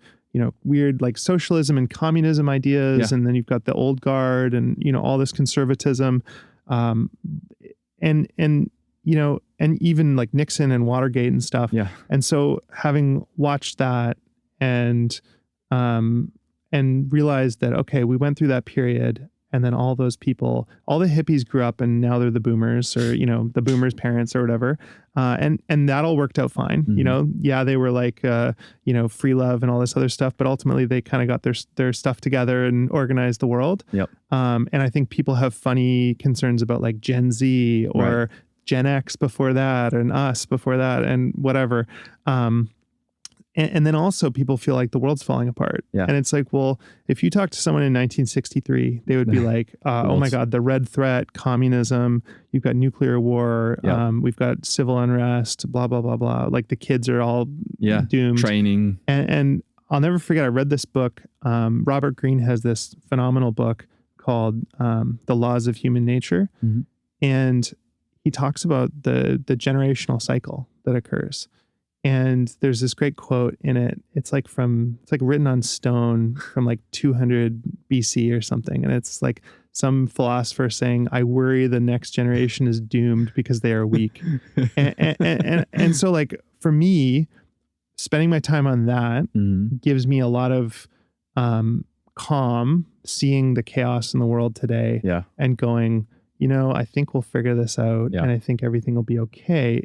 weird like socialism and communism ideas. And then you've got the old guard and, all this conservatism. And even like Nixon and Watergate and stuff. Yeah. And so having watched that and realized that, okay, we went through that period, and then all those people, all the hippies grew up and now they're the boomers, or, the boomers' parents or whatever. And that all worked out fine. They were like, free love and all this other stuff, but ultimately they kind of got their stuff together and organized the world. Yep. And I think people have funny concerns about like Gen Z or Gen X before that, and us before that, and whatever. And then also people feel like the world's falling apart. Yeah. And it's like, well, if you talk to someone in 1963, they would be like, oh my God, the red threat, communism, you've got nuclear war, we've got civil unrest, blah, blah, blah, blah. Like the kids are all doomed. Training. And I'll never forget, I read this book. Robert Greene has this phenomenal book called The Laws of Human Nature. And he talks about the generational cycle that occurs. And there's this great quote in it. It's like written on stone from like 200 BC or something. And it's like some philosopher saying, I worry the next generation is doomed because they are weak. and so like for me, spending my time on that gives me a lot of calm, seeing the chaos in the world today and going, I think we'll figure this out and I think everything will be okay.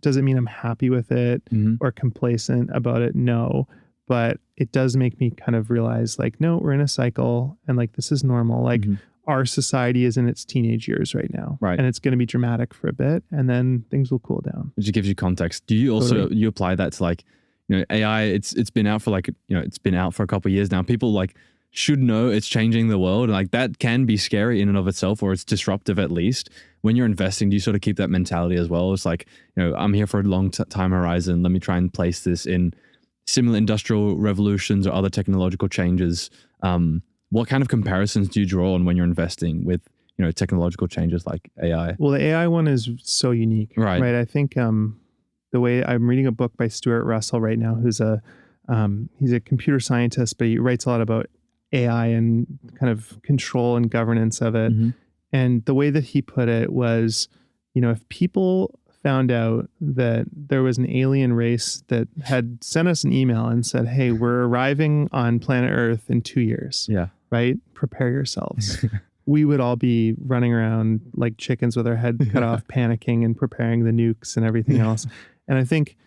Does it mean I'm happy with it or complacent about it? No, but it does make me kind of realize like, no, we're in a cycle and like, this is normal. Like our society is in its teenage years right now. Right. And it's going to be dramatic for a bit and then things will cool down. It just gives you context. Do you also, you apply that to like, AI, it's been out for like, it's been out for a couple of years now. People like, should know it's changing the world. And like that can be scary in and of itself, or it's disruptive at least. When you're investing, do you sort of keep that mentality as well? It's like, I'm here for a long time horizon. Let me try and place this in similar industrial revolutions or other technological changes. What kind of comparisons do you draw on when you're investing with, technological changes like AI? Well, the AI one is so unique, right? I think the way I'm reading a book by Stuart Russell right now, who's he's a computer scientist, but he writes a lot about AI and kind of control and governance of it. And the way that he put it was, if people found out that there was an alien race that had sent us an email and said, hey, we're arriving on planet Earth in 2 years. Yeah. Right? Prepare yourselves. We would all be running around like chickens with our head cut off, panicking and preparing the nukes and everything else. And I think,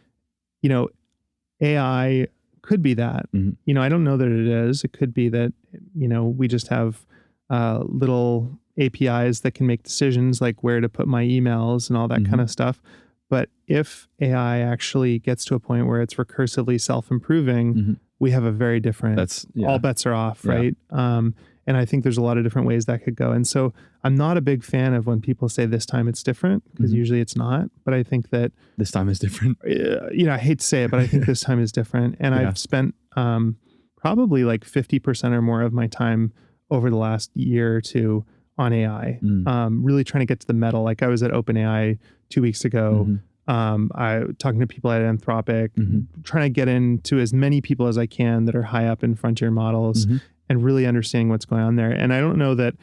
AI could be that. I don't know that it is. It could be that, we just have little APIs that can make decisions like where to put my emails and all that kind of stuff. But if AI actually gets to a point where it's recursively self-improving, we have a very different, all bets are off, right? And I think there's a lot of different ways that could go. And so I'm not a big fan of when people say this time it's different, because usually it's not. But I think that this time is different. I hate to say it, but I think this time is different. And I've spent probably like 50% or more of my time over the last year or two on AI, really trying to get to the metal. Like I was at OpenAI 2 weeks ago. I talking to people at Anthropic, trying to get into as many people as I can that are high up in frontier models and really understanding what's going on there. And I don't know that,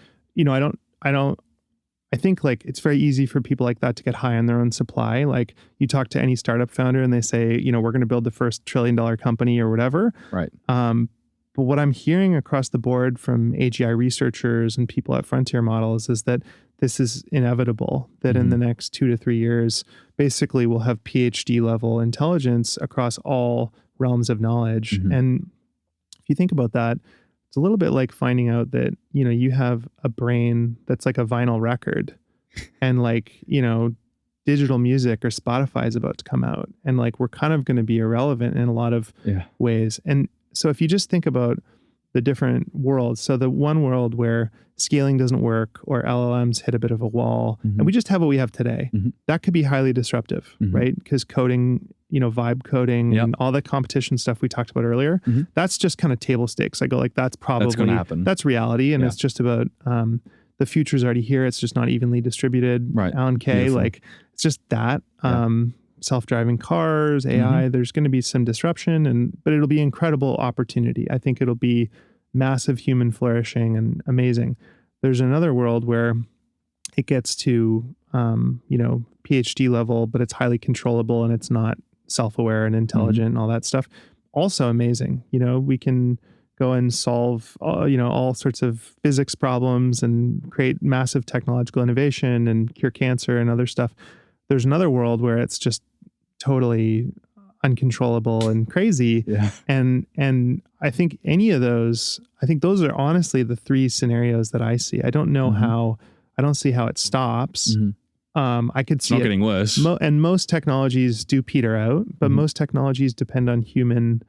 I think like it's very easy for people like that to get high on their own supply. Like you talk to any startup founder and they say, we're going to build the first $1 trillion company or whatever. Right. But what I'm hearing across the board from AGI researchers and people at Frontier Models is that this is inevitable, that in the next 2 to 3 years, basically we'll have PhD level intelligence across all realms of knowledge. And if you think about that, it's a little bit like finding out that, you have a brain that's like a vinyl record and like, digital music or Spotify is about to come out. And like, we're kind of going to be irrelevant in a lot of ways. And so if you just think about the different worlds, so the one world where scaling doesn't work or LLMs hit a bit of a wall and we just have what we have today, that could be highly disruptive, right? Because coding, vibe coding and all the competition stuff we talked about earlier, that's just kind of table stakes. I go like, that's going to happen. That's reality. And it's just about, the future's already here. It's just not evenly distributed. Right. Alan Kay, Beautiful. like it's just that, self-driving cars, AI, there's going to be some disruption but it'll be incredible opportunity. I think it'll be massive human flourishing and amazing. There's another world where it gets to, PhD level, but it's highly controllable and it's not self-aware and intelligent and all that stuff. Also amazing. We can go and solve, all sorts of physics problems and create massive technological innovation and cure cancer and other stuff. There's another world where it's just totally uncontrollable and crazy. Yeah. And I think those are honestly the 3 scenarios that I see. I don't know I don't see how it stops. I could see it's not getting worse. And most technologies do peter out, but most technologies depend on human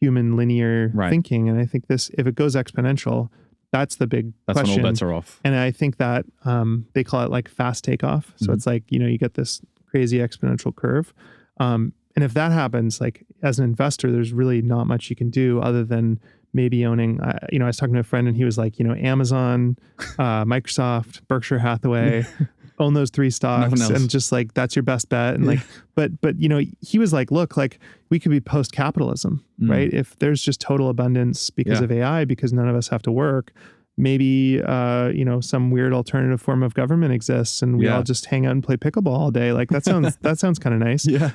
linear thinking. And I think if it goes exponential, that's the big question. When all bets are off. And I think that they call it like fast takeoff. So it's like, you get this crazy exponential curve. And if that happens, like as an investor, there's really not much you can do other than maybe owning, I was talking to a friend and he was like, Amazon, Microsoft, Berkshire Hathaway, own those 3 stocks and just like, that's your best bet. And like, but he was like, look, like we could be post-capitalism, right? If there's just total abundance because of AI, because none of us have to work, maybe, some weird alternative form of government exists and we all just hang out and play pickleball all day. Like that sounds kind of nice. Yeah.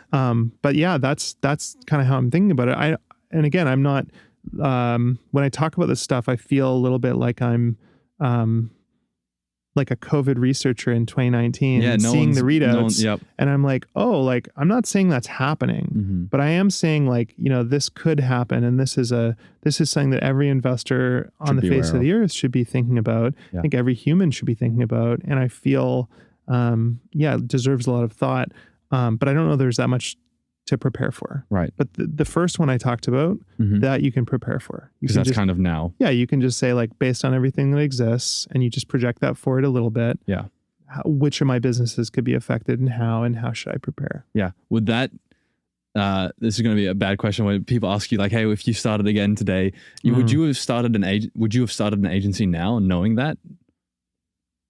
But yeah, that's kind of how I'm thinking about it. And again, I'm not, when I talk about this stuff, I feel a little bit like I'm, like a COVID researcher in 2019 and seeing the readouts and I'm like, oh, like, I'm not saying that's happening, but I am saying like, this could happen. And this is something that every investor on the face of the earth should be thinking about. I think every human should be thinking about. And I feel, it deserves a lot of thought. But I don't know there's that much to prepare for. Right. But the first one I talked about, that you can prepare for. Because that's kind of now. Yeah. You can just say like, based on everything that exists, and you just project that forward a little bit. Yeah. Which of my businesses could be affected and how should I prepare? Yeah. Would that, this is going to be a bad question when people ask you like, hey, if you started again today, would you have started an agency now knowing that?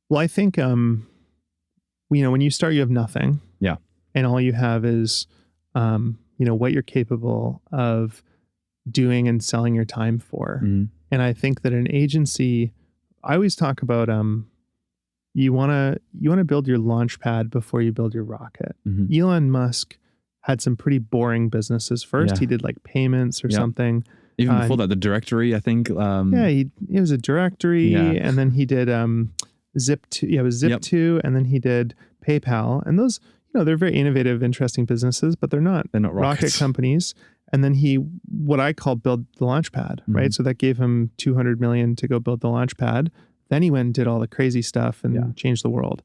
Well, I think, when you start, you have nothing. Yeah. And all you have is, what you're capable of doing and selling your time for. And I think that an agency, I always talk about, you want to build your launch pad before you build your rocket. Elon Musk had some pretty boring businesses first. He did like payments or something. Even before that, the directory, I think. He was a directory and then he did, Zip2. Yeah, it was Zip2 and then he did PayPal. And those, they're very innovative, interesting businesses, but they're not rocket companies. And then he, what I call build the launch pad, right? So that gave him $200 million to go build the launch pad. Then he went and did all the crazy stuff and changed the world.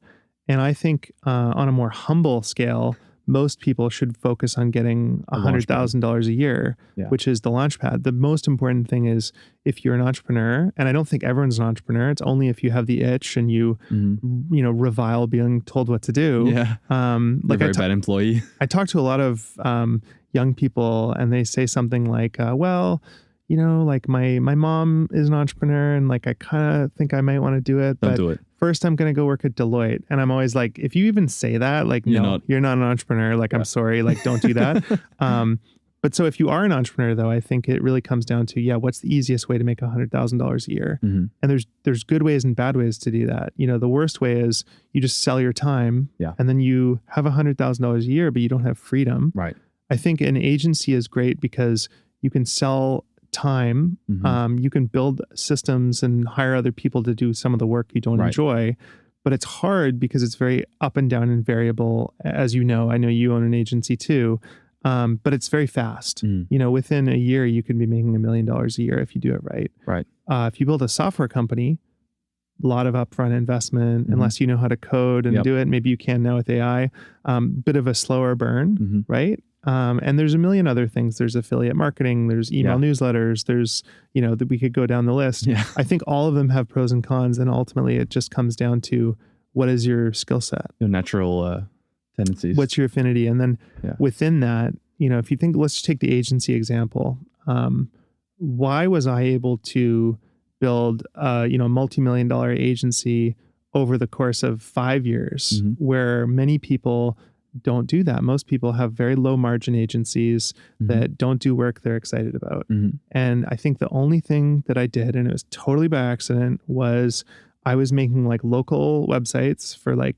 And I think on a more humble scale, most people should focus on getting $100,000 a year, which is the launch pad. The most important thing is if you're an entrepreneur, and I don't think everyone's an entrepreneur, it's only if you have the itch and you, revile being told what to do. Yeah. Like a very bad employee. I talk to a lot of young people and they say something like, like my mom is an entrepreneur and like, I kind of think I might want to do it, but do it. First I'm going to go work at Deloitte. And I'm always like, if you even say that, like, you're not an entrepreneur. Like, I'm sorry, like, don't do that. But so if you are an entrepreneur, though, I think it really comes down to, what's the easiest way to make $100,000 a year? Mhm. And there's good ways and bad ways to do that. The worst way is you just sell your time, and then you have $100,000 a year, but you don't have freedom. Right. I think an agency is great because you can sell time. You can build systems and hire other people to do some of the work you don't enjoy. But it's hard because it's very up and down and variable. As you know, I know you own an agency too. But it's very fast. Within a year, you can be making $1 million a year if you do it right. Right. If you build a software company, a lot of upfront investment, unless you know how to code and do it. Maybe you can now with AI. Bit of a slower burn, right? And there's a million other things. There's affiliate marketing. There's email newsletters. There's, that we could go down the list. Yeah. I think all of them have pros and cons. And ultimately, it just comes down to what is your skill set? Your natural tendencies. What's your affinity? And then within that, if you think, let's take the agency example. Why was I able to build, a multi-million-dollar agency over the course of 5 years, where many people don't do that? Most people have very low margin agencies that don't do work they're excited about. And I think the only thing that I did, and it was totally by accident, was I was making like local websites for like,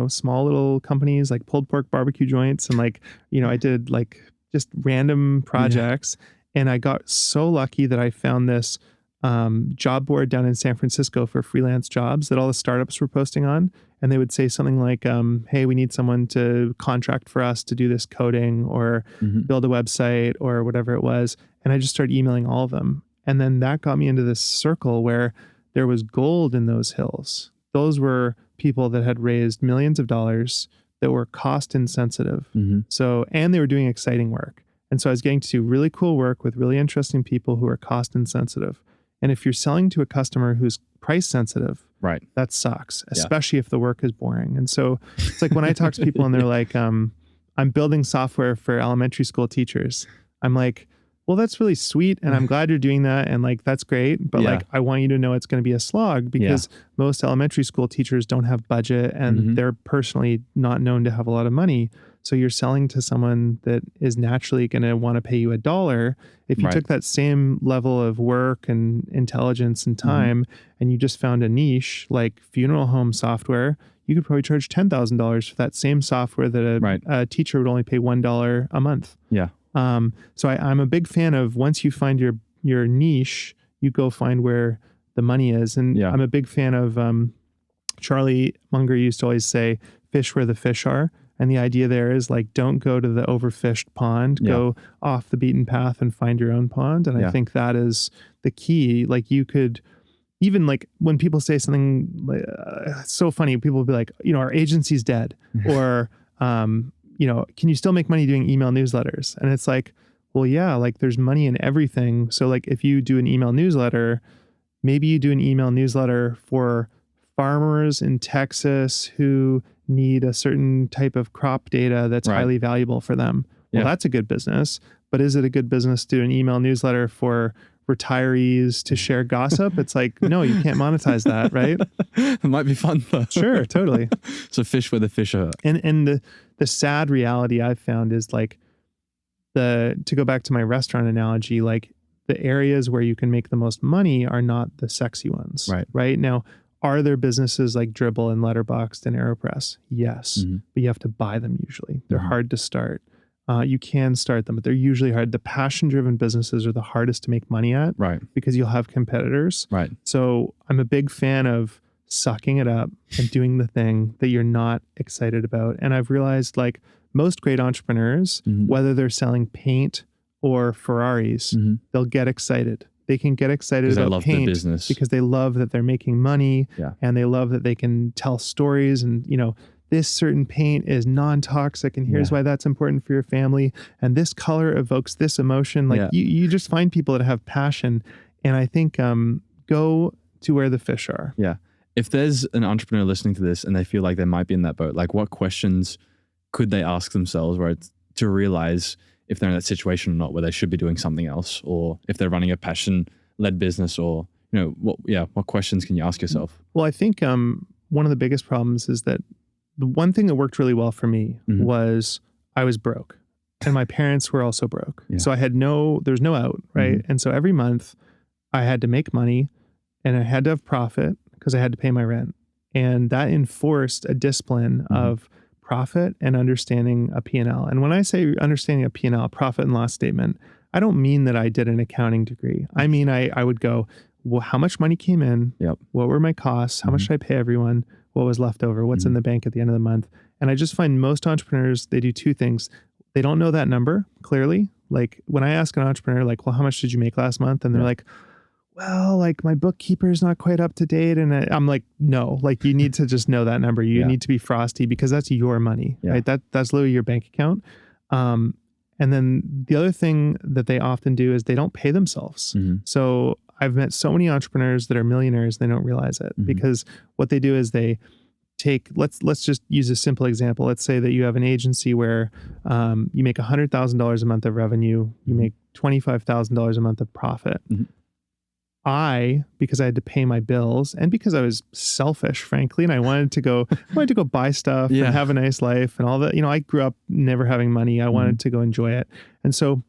small little companies like pulled pork barbecue joints. And like, I did like just random projects. And I got so lucky that I found this job board down in San Francisco for freelance jobs that all the startups were posting on. And they would say something like, hey, we need someone to contract for us to do this coding or build a website or whatever it was. And I just started emailing all of them. And then that got me into this circle where there was gold in those hills. Those were people that had raised millions of dollars that were cost insensitive. So, and they were doing exciting work. And so I was getting to do really cool work with really interesting people who are cost insensitive. And if you're selling to a customer who's price sensitive, that sucks, especially if the work is boring. And so it's like when I talk to people and they're like, I'm building software for elementary school teachers. I'm like, well, that's really sweet. And I'm glad you're doing that. And like, that's great. But like, I want you to know it's going to be a slog because most elementary school teachers don't have budget and they're personally not known to have a lot of money. So you're selling to someone that is naturally going to want to pay you $1. If you took that same level of work and intelligence and time and you just found a niche like funeral home software, you could probably charge $10,000 for that same software that a teacher would only pay $1 a month. So I'm a big fan of once you find your niche, you go find where the money is. And I'm a big fan of Charlie Munger used to always say, fish where the fish are. And the idea there is like, don't go to the overfished pond, go off the beaten path and find your own pond. And I think that is the key. Like you could, even like when people say something like, it's so funny, people will be like, our agency's dead or, can you still make money doing email newsletters? And it's like, well, yeah, like there's money in everything. So like if you do an email newsletter, maybe you do an email newsletter for farmers in Texas who need a certain type of crop data that's highly valuable for them. Well, that's a good business, but is it a good business to do an email newsletter for retirees to share gossip? It's like, no, you can't monetize that, right? It might be fun though. Sure, totally. So fish where the fish are. And the sad reality I've found is like to go back to my restaurant analogy, like the areas where you can make the most money are not the sexy ones. Right now, are there businesses like Dribbble and Letterboxd and AeroPress? Yes, but you have to buy them usually. They're hard to start. You can start them, but they're usually hard. The passion-driven businesses are the hardest to make money at because you'll have competitors. So I'm a big fan of sucking it up and doing the thing that you're not excited about. And I've realized like most great entrepreneurs, whether they're selling paint or Ferraris, they'll get excited. They can get excited about paint business because they love that they're making money and they love that they can tell stories and, this certain paint is non-toxic and here's why that's important for your family. And this color evokes this emotion. Like you just find people that have passion. And I think go to where the fish are. If there's an entrepreneur listening to this and they feel like they might be in that boat, like what questions could they ask themselves to realize if they're in that situation or not, where they should be doing something else, or if they're running a passion-led business, or what questions can you ask yourself? Well, I think one of the biggest problems is that the one thing that worked really well for me was I was broke. and my parents were also broke. Yeah. So there's no out, right? And so every month I had to make money and I had to have profit because I had to pay my rent. And that enforced a discipline of profit and understanding a P&L. And when I say understanding a P&L, profit and loss statement, I don't mean that I did an accounting degree. I mean, I would go, well, how much money came in? Yep. What were my costs? How much did I pay everyone? What was left over? What's in the bank at the end of the month? And I just find most entrepreneurs, they do two things. They don't know that number clearly. Like when I ask an entrepreneur, like, well, how much did you make last month? And they're like, well, like my bookkeeper is not quite up to date. And I'm like, no, like you need to just know that number. You need to be frosty because that's your money, right? That's literally your bank account. And then the other thing that they often do is they don't pay themselves. So I've met so many entrepreneurs that are millionaires, they don't realize it because what they do is they take, let's just use a simple example. Let's say that you have an agency where you make $100,000 a month of revenue, you make $25,000 a month of profit. Because I had to pay my bills and because I was selfish, frankly, and I wanted to go buy stuff and have a nice life and all that. You know, I grew up never having money. I wanted to go enjoy it. And so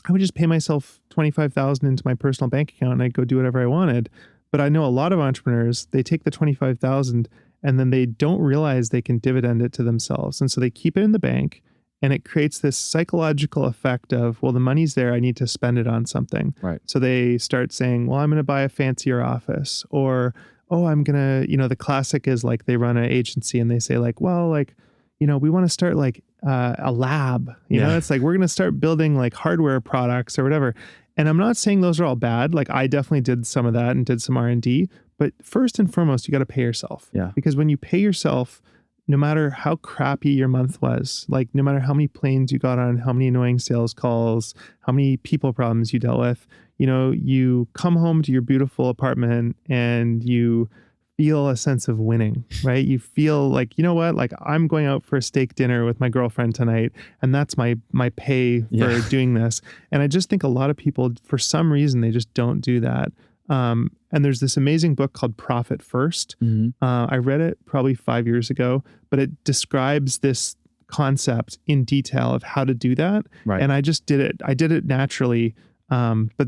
I would just pay myself $25,000 into my personal bank account and I'd go do whatever I wanted. But I know a lot of entrepreneurs, they take the $25,000 and then they don't realize they can dividend it to themselves. And so they keep it in the bank and it creates this psychological effect of, well, the money's there, I need to spend it on something. Right. So they start saying, well, I'm going to buy a fancier office, or, oh, I'm going to, the classic is like they run an agency and they say like, well, like, we want to start like a lab, it's like, we're going to start building like hardware products or whatever. And I'm not saying those are all bad. Like I definitely did some of that and did some R&D, but first and foremost, you got to pay yourself. Yeah. Because when you pay yourself, no matter how crappy your month was, like no matter how many planes you got on, how many annoying sales calls, how many people problems you dealt with, you come home to your beautiful apartment and you feel a sense of winning, right? You feel like, you know what, like I'm going out for a steak dinner with my girlfriend tonight and that's my pay for doing this. And I just think a lot of people, for some reason, they just don't do that. And there's this amazing book called Profit First. I read it probably 5 years ago, but it describes this concept in detail of how to do that. Right. And I just did it. I did it naturally. But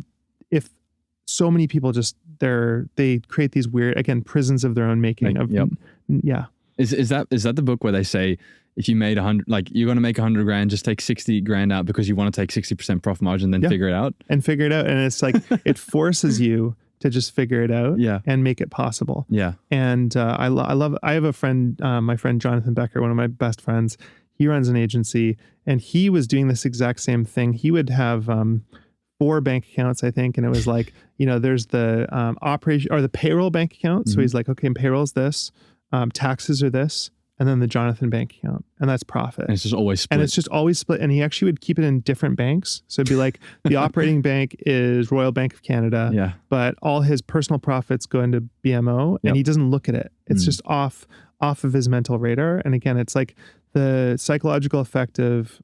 if so many people they create these weird, again, prisons of their own making. Is that the book where they say, if you made 100, like you're going to make 100 grand, just take 60 grand out because you want to take 60% profit margin, then figure it out? And figure it out. And it's like, it forces you to just figure it out and make it possible. Yeah. And I have a friend, my friend Jonathan Becker, one of my best friends. He runs an agency and he was doing this exact same thing. He would have 4 bank accounts, I think. And it was like, there's the operation or the payroll bank account. So he's like, okay, payroll's this, taxes are this, and then the Jonathan bank account, and that's profit. And it's just always split. And it's just always split. And he actually would keep it in different banks. So it'd be like the operating bank is Royal Bank of Canada, but all his personal profits go into BMO, and he doesn't look at it. It's just off of his mental radar. And again, it's like the psychological effect of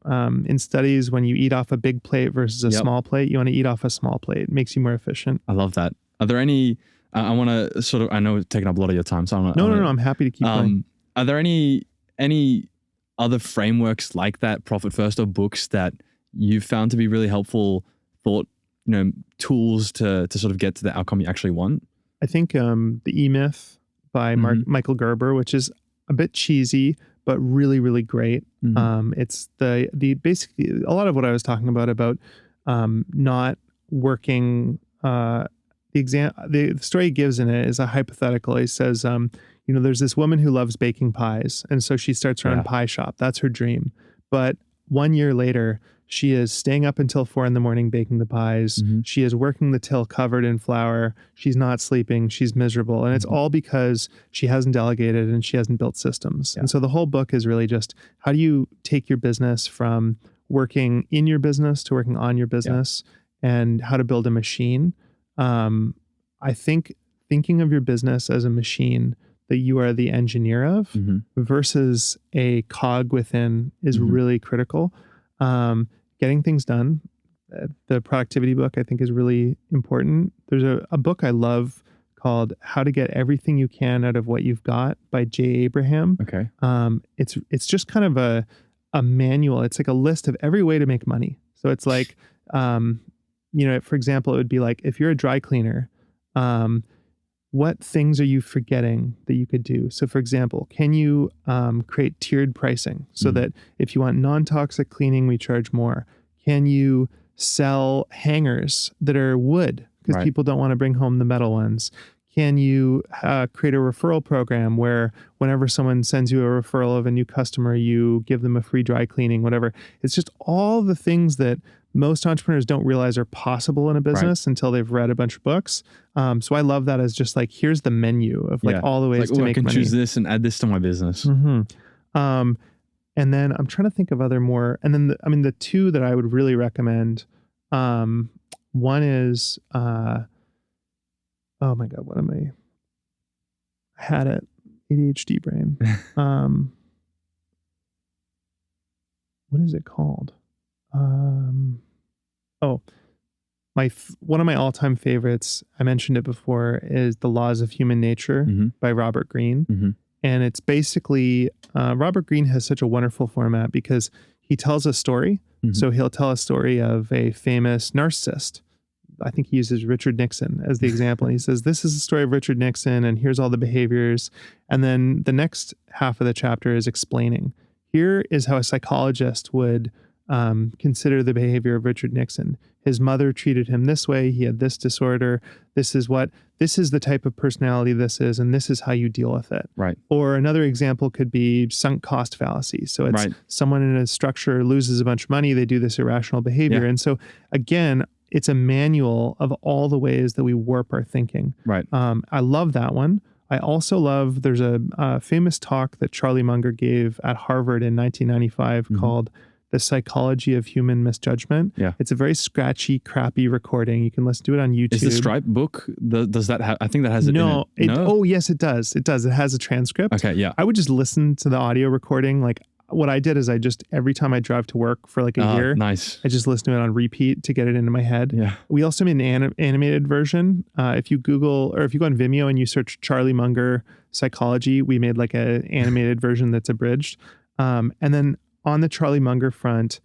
in studies, when you eat off a big plate versus a small plate, you want to eat off a small plate. It makes you more efficient. I love that. Are there any? I want to sort of. I know it's taking up a lot of your time, so No. I'm happy to keep going. Are there any other frameworks like that, Profit First, or books that you've found to be really helpful, tools to sort of get to the outcome you actually want? I think the E-Myth by Michael Gerber, which is a bit cheesy, but really, really great. It's the basically a lot of what I was talking about not working. The story he gives in it is a hypothetical. He says, there's this woman who loves baking pies. And so she starts her own pie shop. That's her dream. But 1 year later, she is staying up until 4 a.m. baking the pies. She is working the till covered in flour. She's not sleeping. She's miserable. And it's all because she hasn't delegated and she hasn't built systems. And so the whole book is really just, how do you take your business from working in your business to working on your business, and how to build a machine. I think thinking of your business as a machine that you are the engineer of versus a cog within is really critical. Getting things done. The productivity book, I think, is really important. There's a book I love called How to Get Everything You Can Out of What You've Got by Jay Abraham. Okay. It's just kind of a manual. It's like a list of every way to make money. So it's like, for example, it would be like, if you're a dry cleaner, what things are you forgetting that you could do? So for example, can you create tiered pricing so that if you want non-toxic cleaning, we charge more? Can you sell hangers that are wood because people don't want to bring home the metal ones? Can you create a referral program where whenever someone sends you a referral of a new customer, you give them a free dry cleaning, whatever? It's just all the things that most entrepreneurs don't realize are possible in a business until they've read a bunch of books. So I love that as just like, here's the menu of like all the ways to make money. I can choose this and add this to my business. And then I'm trying to think of other more. And then, the two that I would really recommend, one is, oh my God, what am I had it, ADHD brain. What is it called? One of my all-time favorites, I mentioned it before, is The Laws of Human Nature by Robert Greene. And it's basically, Robert Greene has such a wonderful format because he tells a story. So he'll tell a story of a famous narcissist. I think he uses Richard Nixon as the example. And he says, this is the story of Richard Nixon, and here's all the behaviors. And then the next half of the chapter is explaining, here is how a psychologist would consider the behavior of Richard Nixon. His mother treated him this way. He had this disorder. This is the type of personality this is, and this is how you deal with it. Right. Or another example could be sunk cost fallacy. So it's someone in a structure loses a bunch of money. They do this irrational behavior. And so again, it's a manual of all the ways that we warp our thinking. Right. I love that one. I also love, there's a famous talk that Charlie Munger gave at Harvard in 1995 called The Psychology of Human Misjudgment. Yeah. It's a very scratchy, crappy recording. You can listen to it on YouTube. Is the Stripe book, does that have, I think that has it in it. Oh, yes, it does. It does. It has a transcript. Okay, yeah. I would just listen to the audio recording. Like what I did is every time I drive to work for like a year, nice. I just listen to it on repeat to get it into my head. Yeah. We also made an animated version. If you Google, or if you go on Vimeo and you search Charlie Munger psychology, we made like an animated version that's abridged. And then on the Charlie Munger front,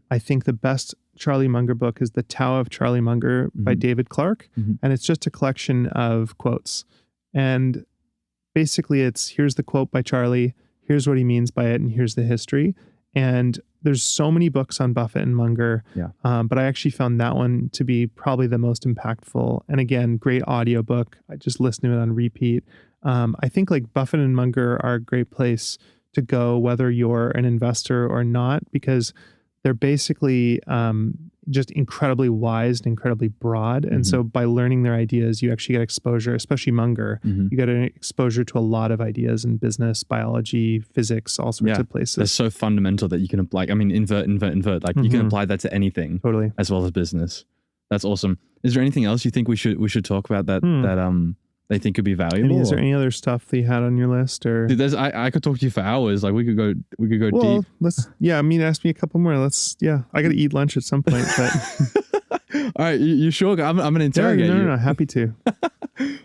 I think the best Charlie Munger book is The Tao of Charlie Munger by David Clark. And it's just a collection of quotes. And basically here's the quote by Charlie, here's what he means by it, and here's the history. And there's so many books on Buffett and Munger. Yeah. But I actually found that one to be probably the most impactful. And again, great audiobook. I just listened to it on repeat. I think like Buffett and Munger are a great place to go, whether you're an investor or not, because they're basically just incredibly wise and incredibly broad. And so by learning their ideas, you actually get exposure, especially Munger. You get an exposure to a lot of ideas in business, biology, physics, all sorts of places. They're so fundamental that you can apply, invert. Like you can apply that to anything. Totally. As well as business. That's awesome. Is there anything else you think we should talk about that they think could be valuable? Is there any other stuff that you had on your list, or? Dude, I could talk to you for hours. Like we could go deep. Ask me a couple more. I got to eat lunch at some point, but. All right. You sure? I'm going to interrogate you. No, happy to.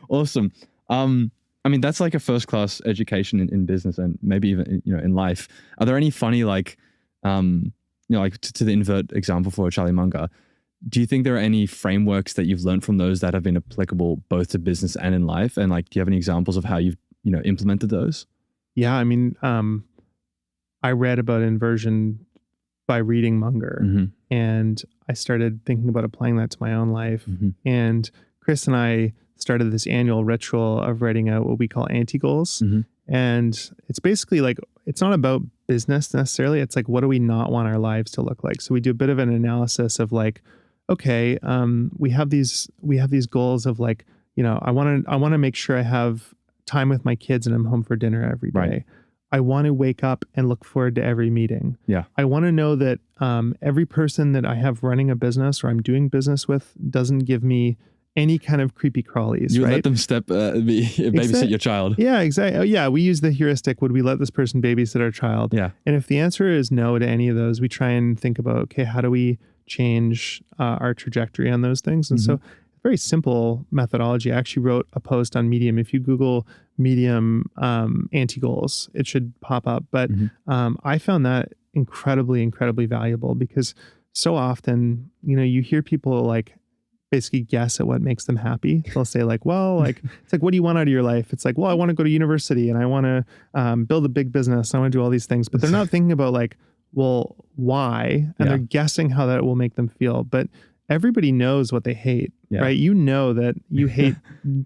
Awesome. That's like a first class education in business and maybe even, in life. Are there any funny, like, to the invert example for Charlie Munger, do you think there are any frameworks that you've learned from those that have been applicable both to business and in life? And like, do you have any examples of how you've, implemented those? Yeah. I read about inversion by reading Munger and I started thinking about applying that to my own life. And Chris and I started this annual ritual of writing out what we call anti-goals. And it's basically like, it's not about business necessarily. It's like, what do we not want our lives to look like? So we do a bit of an analysis of like, okay, we have these goals of like, I want to make sure I have time with my kids and I'm home for dinner every day. Right. I want to wake up and look forward to every meeting. Yeah. I want to know that every person that I have running a business or I'm doing business with doesn't give me any kind of creepy crawlies. You would right? let them babysit your child. Yeah, exactly. Oh, yeah, we use the heuristic. Would we let this person babysit our child? Yeah. And if the answer is no to any of those, we try and think about, okay, how do we change our trajectory on those things? And so very simple methodology. I actually wrote a post on Medium. If you Google Medium anti-goals, it should pop up. But I found that incredibly, incredibly valuable, because so often, you hear people like basically guess at what makes them happy. They'll say like, well, like, it's like, what do you want out of your life? It's like, well, I want to go to university and I want to build a big business. I want to do all these things, but they're not thinking about like, well, why? And they're guessing how that will make them feel. But everybody knows what they hate, right? You know that you hate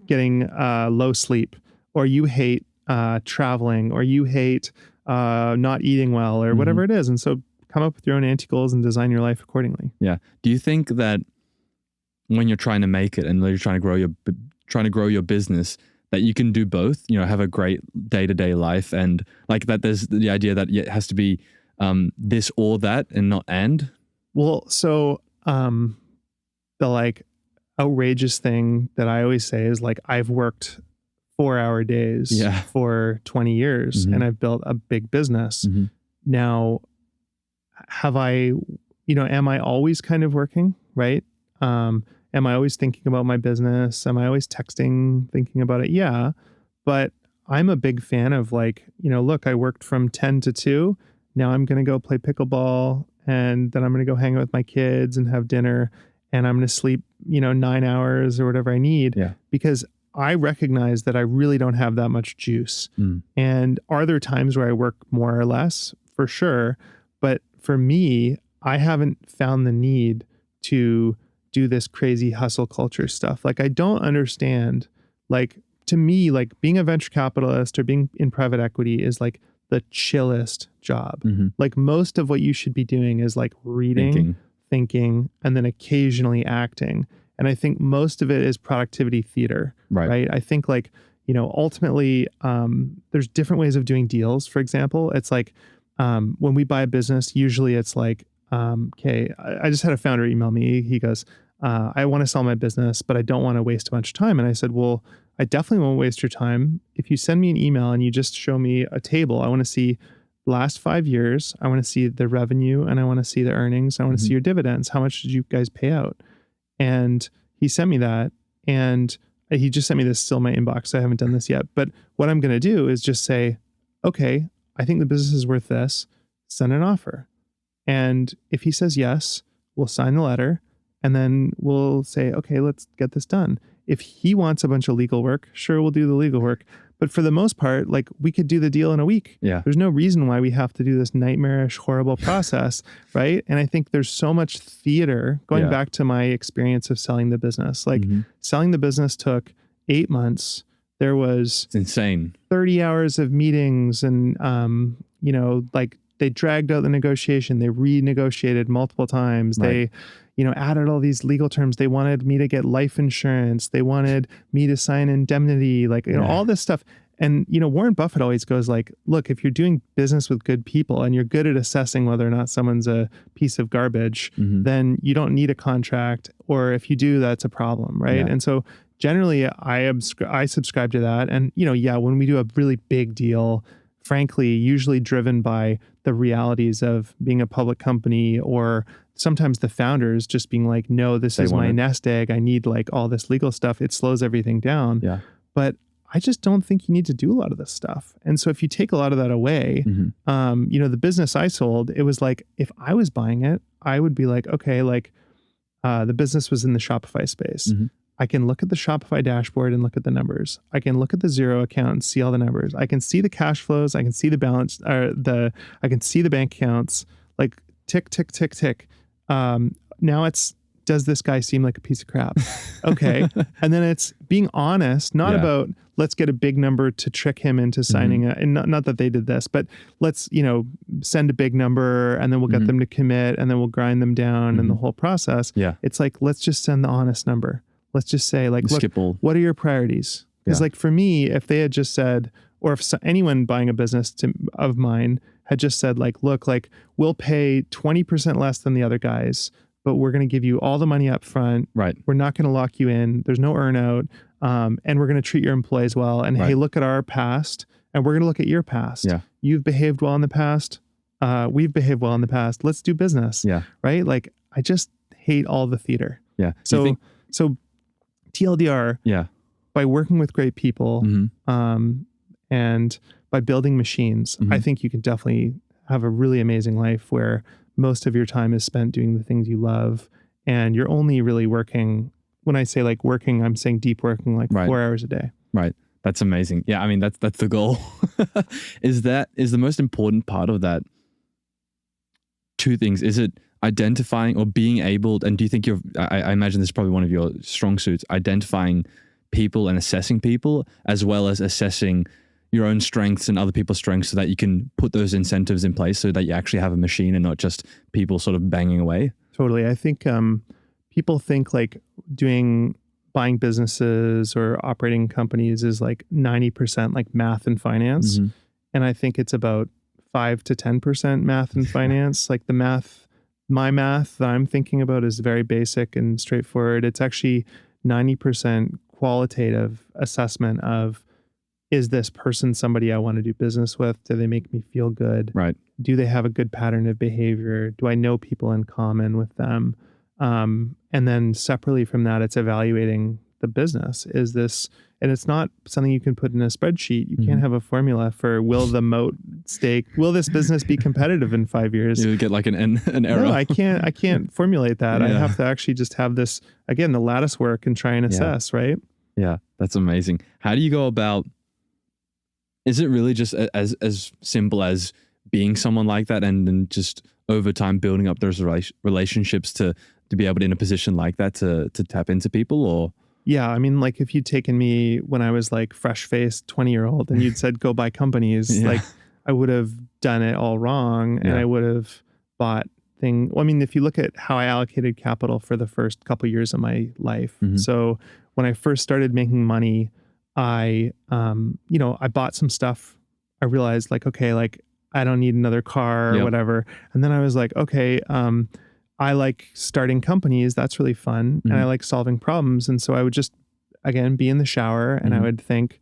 getting low sleep, or you hate traveling, or you hate not eating well, or whatever it is. And so come up with your own anti-goals and design your life accordingly. Yeah. Do you think that when you're trying to make it and you're trying to grow your business, that you can do both, have a great day-to-day life, and like that there's the idea that it has to be this or that and not and? Well, so the like outrageous thing that I always say is like, I've worked 4-hour days for 20 years and I've built a big business. Now, have I, am I always kind of working, right? Am I always thinking about my business? Am I always texting, thinking about it? Yeah. But I'm a big fan of like, look, I worked from 10 to 2. Now I'm going to go play pickleball, and then I'm going to go hang out with my kids and have dinner, and I'm going to sleep, 9 hours or whatever I need, because I recognize that I really don't have that much juice. And are there times where I work more or less? For sure. But for me, I haven't found the need to do this crazy hustle culture stuff. Like, I don't understand, like, to me, like being a venture capitalist or being in private equity is like the chillest job. Like, most of what you should be doing is like reading, thinking, and then occasionally acting. And I think most of it is productivity theater, right? I think like, ultimately, there's different ways of doing deals. For example, it's like, when we buy a business, usually it's like, okay, I just had a founder email me. He goes, I want to sell my business, but I don't want to waste a bunch of time. And I said, well, I definitely won't waste your time. If you send me an email and you just show me a table, I want to see the last 5 years. I want to see the revenue, and I want to see the earnings. I want to see your dividends. How much did you guys pay out? And he sent me that, and he just sent me this, still in my inbox. I haven't done this yet. But what I'm going to do is just say, okay, I think the business is worth this. Send an offer. And if he says yes, we'll sign the letter, and then we'll say, okay, let's get this done. If he wants a bunch of legal work, sure, we'll do the legal work. But for the most part, like, we could do the deal in a week. There's no reason why we have to do this nightmarish, horrible process, right? And I think there's so much theater, going back to my experience of selling the business. Like, selling the business took 8 months. There was... It's insane. 30 hours of meetings, and, like, they dragged out the negotiation. They renegotiated multiple times. They, added all these legal terms. They wanted me to get life insurance. They wanted me to sign indemnity, like, all this stuff. And, Warren Buffett always goes like, look, if you're doing business with good people and you're good at assessing whether or not someone's a piece of garbage, then you don't need a contract. Or if you do, that's a problem, right? And so generally I subscribe to that. And, when we do a really big deal, frankly, usually driven by the realities of being a public company, or sometimes the founders just being like, no, this is my nest egg. I need like all this legal stuff. It slows everything down. But I just don't think you need to do a lot of this stuff. And so if you take a lot of that away, the business I sold, it was like, if I was buying it, I would be like, okay, like the business was in the Shopify space. I can look at the Shopify dashboard and look at the numbers. I can look at the Xero account and see all the numbers. I can see the cash flows. I can see the balance, I can see the bank accounts, like tick, tick, tick, tick. Now it's, does this guy seem like a piece of crap? Okay. And then it's being honest, not about, let's get a big number to trick him into signing it. And not that they did this, but let's, send a big number, and then we'll get them to commit, and then we'll grind them down and the whole process. It's like, let's just send the honest number. Let's just say, like, look, what are your priorities? Because like, for me, if they had just said, or if anyone buying a business of mine had just said like, look, like, we'll pay 20% less than the other guys, but we're going to give you all the money up front. We're not going to lock you in. There's no earnout. And we're going to treat your employees well. And hey, look at our past, and we're going to look at your past. You've behaved well in the past. We've behaved well in the past. Let's do business. Right. Like, I just hate all the theater. So TLDR, by working with great people, and by building machines, I think you can definitely have a really amazing life where most of your time is spent doing the things you love, and you're only really working. When I say like working, I'm saying deep working, like 4 hours a day. Right. That's amazing. Yeah, I mean that's the goal. Is the most important part of that two things? Is it identifying or being able, and do you think I imagine this is probably one of your strong suits, identifying people and assessing people, as well as assessing your own strengths and other people's strengths, so that you can put those incentives in place so that you actually have a machine and not just people sort of banging away? Totally. I think people think like buying businesses or operating companies is like 90% like math and finance. Mm-hmm. And I think it's about 5 to 10% math and finance. Like my math that I'm thinking about is very basic and straightforward. It's actually 90% qualitative assessment of, is this person somebody I want to do business with? Do they make me feel good? Right. Do they have a good pattern of behavior? Do I know people in common with them? And then separately from that, it's evaluating the business. Is this, and it's not something you can put in a spreadsheet. You can't have a formula for will the moat stake, will this business be competitive in 5 years? You get like an error. No, I can't formulate that. I have to actually just have this, again, the lattice work and try and assess, right? Yeah, that's amazing. How do you go about, is it really just as simple as being someone like that, and then just over time building up those relationships to be able to, in a position like that, to tap into people? Or yeah, I mean, like if you'd taken me when I was like fresh-faced 20-year-old and you'd said go buy companies, like I would have done it all wrong, and I would have bought things. Well, I mean, if you look at how I allocated capital for the first couple years of my life, so when I first started making money, I bought some stuff. I realized like, okay, like I don't need another car or whatever. And then I was like, okay, I like starting companies. That's really fun. And I like solving problems. And so I would just, again, be in the shower and I would think,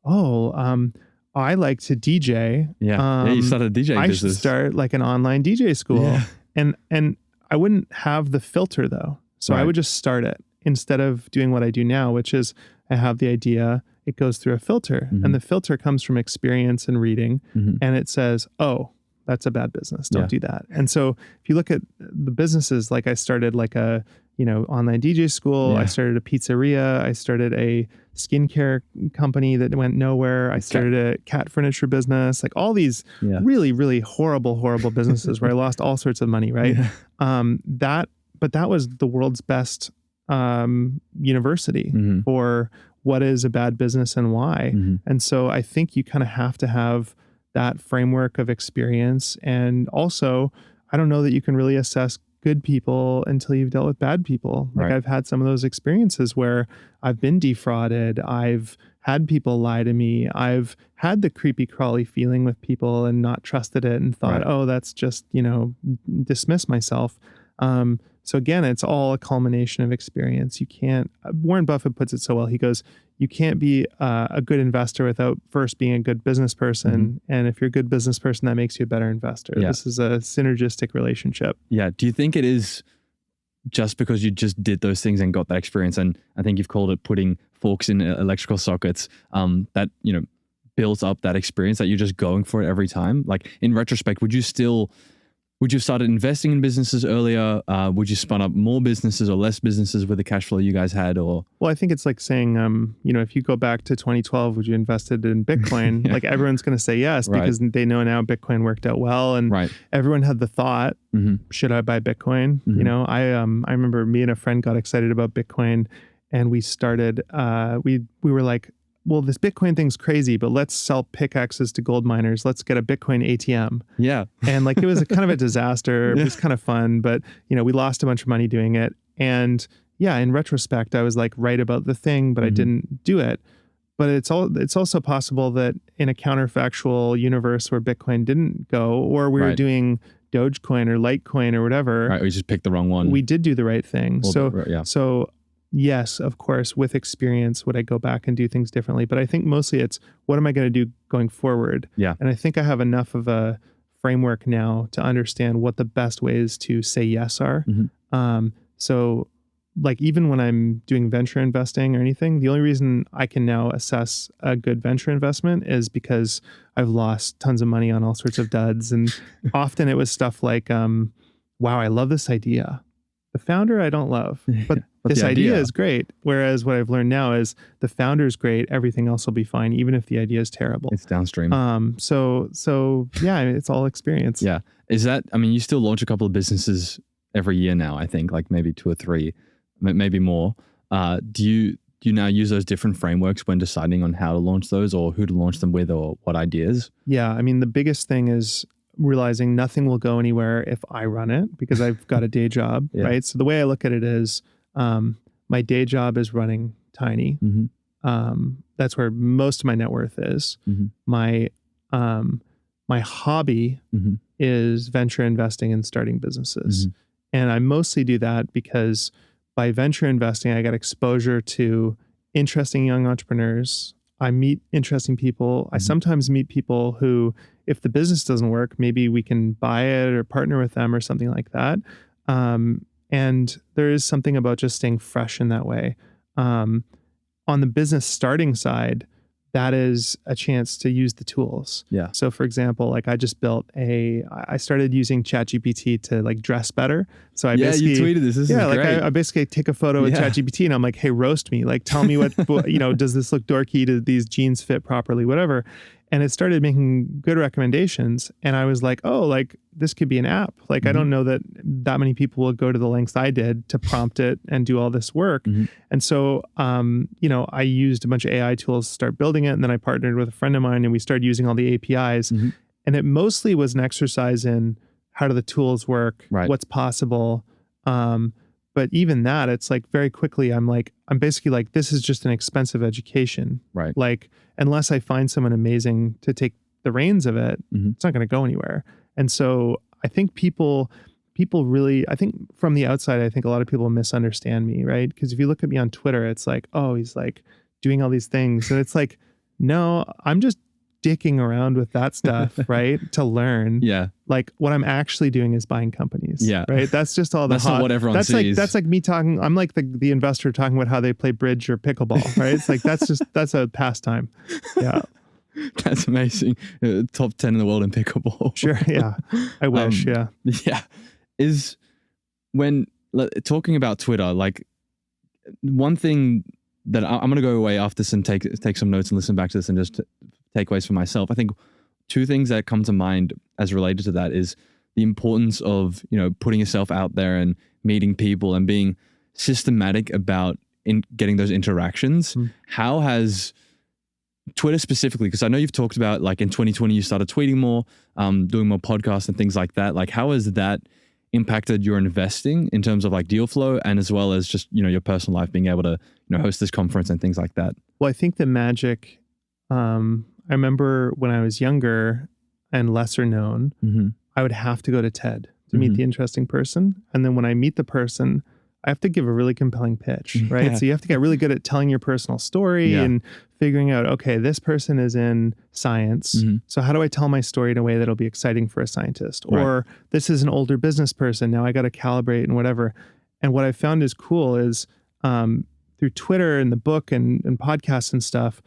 I like to DJ. You started a DJ business. I should start like an online DJ school. Yeah. And I wouldn't have the filter though. So I would just start it instead of doing what I do now, which is I have the idea, it goes through a filter, and the filter comes from experience and reading, and it says, oh, that's a bad business. Don't do that. And so if you look at the businesses, like I started like a, online DJ school. I started a pizzeria. I started a skincare company that went nowhere. I started a cat furniture business, like all these really, really horrible businesses where I lost all sorts of money. Right. But that was the world's best university for what is a bad business and why. And so I think you kind of have to have that framework of experience. And also, I don't know that you can really assess good people until you've dealt with bad people. Like I've had some of those experiences where I've been defrauded. I've had people lie to me. I've had the creepy crawly feeling with people and not trusted it and thought, oh, that's just, dismiss myself. So again, it's all a culmination of experience. You can't, Warren Buffett puts it so well. He goes, you can't be a good investor without first being a good business person. And if you're a good business person, that makes you a better investor. This is a synergistic relationship. Yeah. Do you think it is just because you just did those things and got that experience? And I think you've called it putting forks in electrical sockets, that, builds up that experience that you're just going for it every time. Like in retrospect, would you have started investing in businesses earlier? Would you spun up more businesses or less businesses with the cash flow you guys had? Or well, I think it's like saying, if you go back to 2012, would you invested in Bitcoin? Like everyone's going to say yes, because they know now Bitcoin worked out well, and everyone had the thought, should I buy Bitcoin? I remember me and a friend got excited about Bitcoin, and we started. We were like, well, this Bitcoin thing's crazy, but let's sell pickaxes to gold miners. Let's get a Bitcoin ATM. Yeah. And like, it was a kind of a disaster. It was kind of fun, but we lost a bunch of money doing it. And yeah, in retrospect, I was like right about the thing, but I didn't do it. But it's also possible that in a counterfactual universe where Bitcoin didn't go, or we were doing Dogecoin or Litecoin or whatever. Right. We just picked the wrong one. We did do the right thing. So yes, of course, with experience, would I go back and do things differently? But I think mostly it's, what am I going to do going forward? Yeah. And I think I have enough of a framework now to understand what the best ways to say yes are. So like even when I'm doing venture investing or anything, the only reason I can now assess a good venture investment is because I've lost tons of money on all sorts of duds. And often it was stuff like, wow, I love this idea. The founder I don't love, but this idea is great. Whereas what I've learned now is the founder's great. Everything else will be fine, even if the idea is terrible. It's downstream. So yeah, it's all experience. Yeah. Is that, I mean, you still launch a couple of businesses every year now, I think, like maybe 2 or 3, maybe more. Do you now use those different frameworks when deciding on how to launch those or who to launch them with or what ideas? Yeah. I mean, the biggest thing is realizing nothing will go anywhere if I run it because I've got a day job, right? So the way I look at it is my day job is running Tiny. That's where most of my net worth is. My hobby is venture investing and starting businesses. And I mostly do that because by venture investing, I got exposure to interesting young entrepreneurs. I meet interesting people. I sometimes meet people who, if the business doesn't work, maybe we can buy it or partner with them or something like that. And there is something about just staying fresh in that way. On the business starting side, that is a chance to use the tools. Yeah. So for example, like I started using ChatGPT to like dress better. So I basically, you tweeted this. This is like great. I basically take a photo with ChatGPT and I'm like, hey, roast me. Like, tell me what, does this look dorky? Do these jeans fit properly? Whatever. And it started making good recommendations. And I was like, oh, like this could be an app. Like, I don't know that many people will go to the lengths I did to prompt it and do all this work. And so, I used a bunch of AI tools to start building it. And then I partnered with a friend of mine and we started using all the APIs. And it mostly was an exercise in how do the tools work, what's possible. But even that, it's like very quickly, I'm basically like, this is just an expensive education. Right. Like, unless I find someone amazing to take the reins of it, it's not going to go anywhere. And so I think people really, I think from the outside, I think a lot of people misunderstand me, right? Because if you look at me on Twitter, it's like, oh, he's like doing all these things. And it's like, no, I'm just dicking around with that stuff, right? To learn. Yeah. Like what I'm actually doing is buying companies. Yeah. Right. That's just all the That's not what everyone sees. That's like me talking. I'm like the investor talking about how they play bridge or pickleball, right? It's like, that's a pastime. Yeah. That's amazing. Top 10 in the world in pickleball. Sure. Yeah. I wish. Yeah. Yeah. Is when talking about Twitter, like one thing that I'm going to go away after this and take some notes and listen back to this and just takeaways for myself. I think 2 things that come to mind as related to that is the importance of, putting yourself out there and meeting people and being systematic about getting those interactions. How has Twitter specifically, because I know you've talked about like in 2020, you started tweeting more, doing more podcasts and things like that. Like how has that impacted your investing in terms of like deal flow and as well as just, your personal life, being able to, host this conference and things like that? Well, I think the magic, I remember when I was younger and lesser known, I would have to go to TED to meet the interesting person. And then when I meet the person, I have to give a really compelling pitch, right? So you have to get really good at telling your personal story and figuring out, okay, this person is in science. So how do I tell my story in a way that'll be exciting for a scientist? Or this is an older business person. Now I got to calibrate and whatever. And what I found is cool is through Twitter and the book and podcasts and stuff,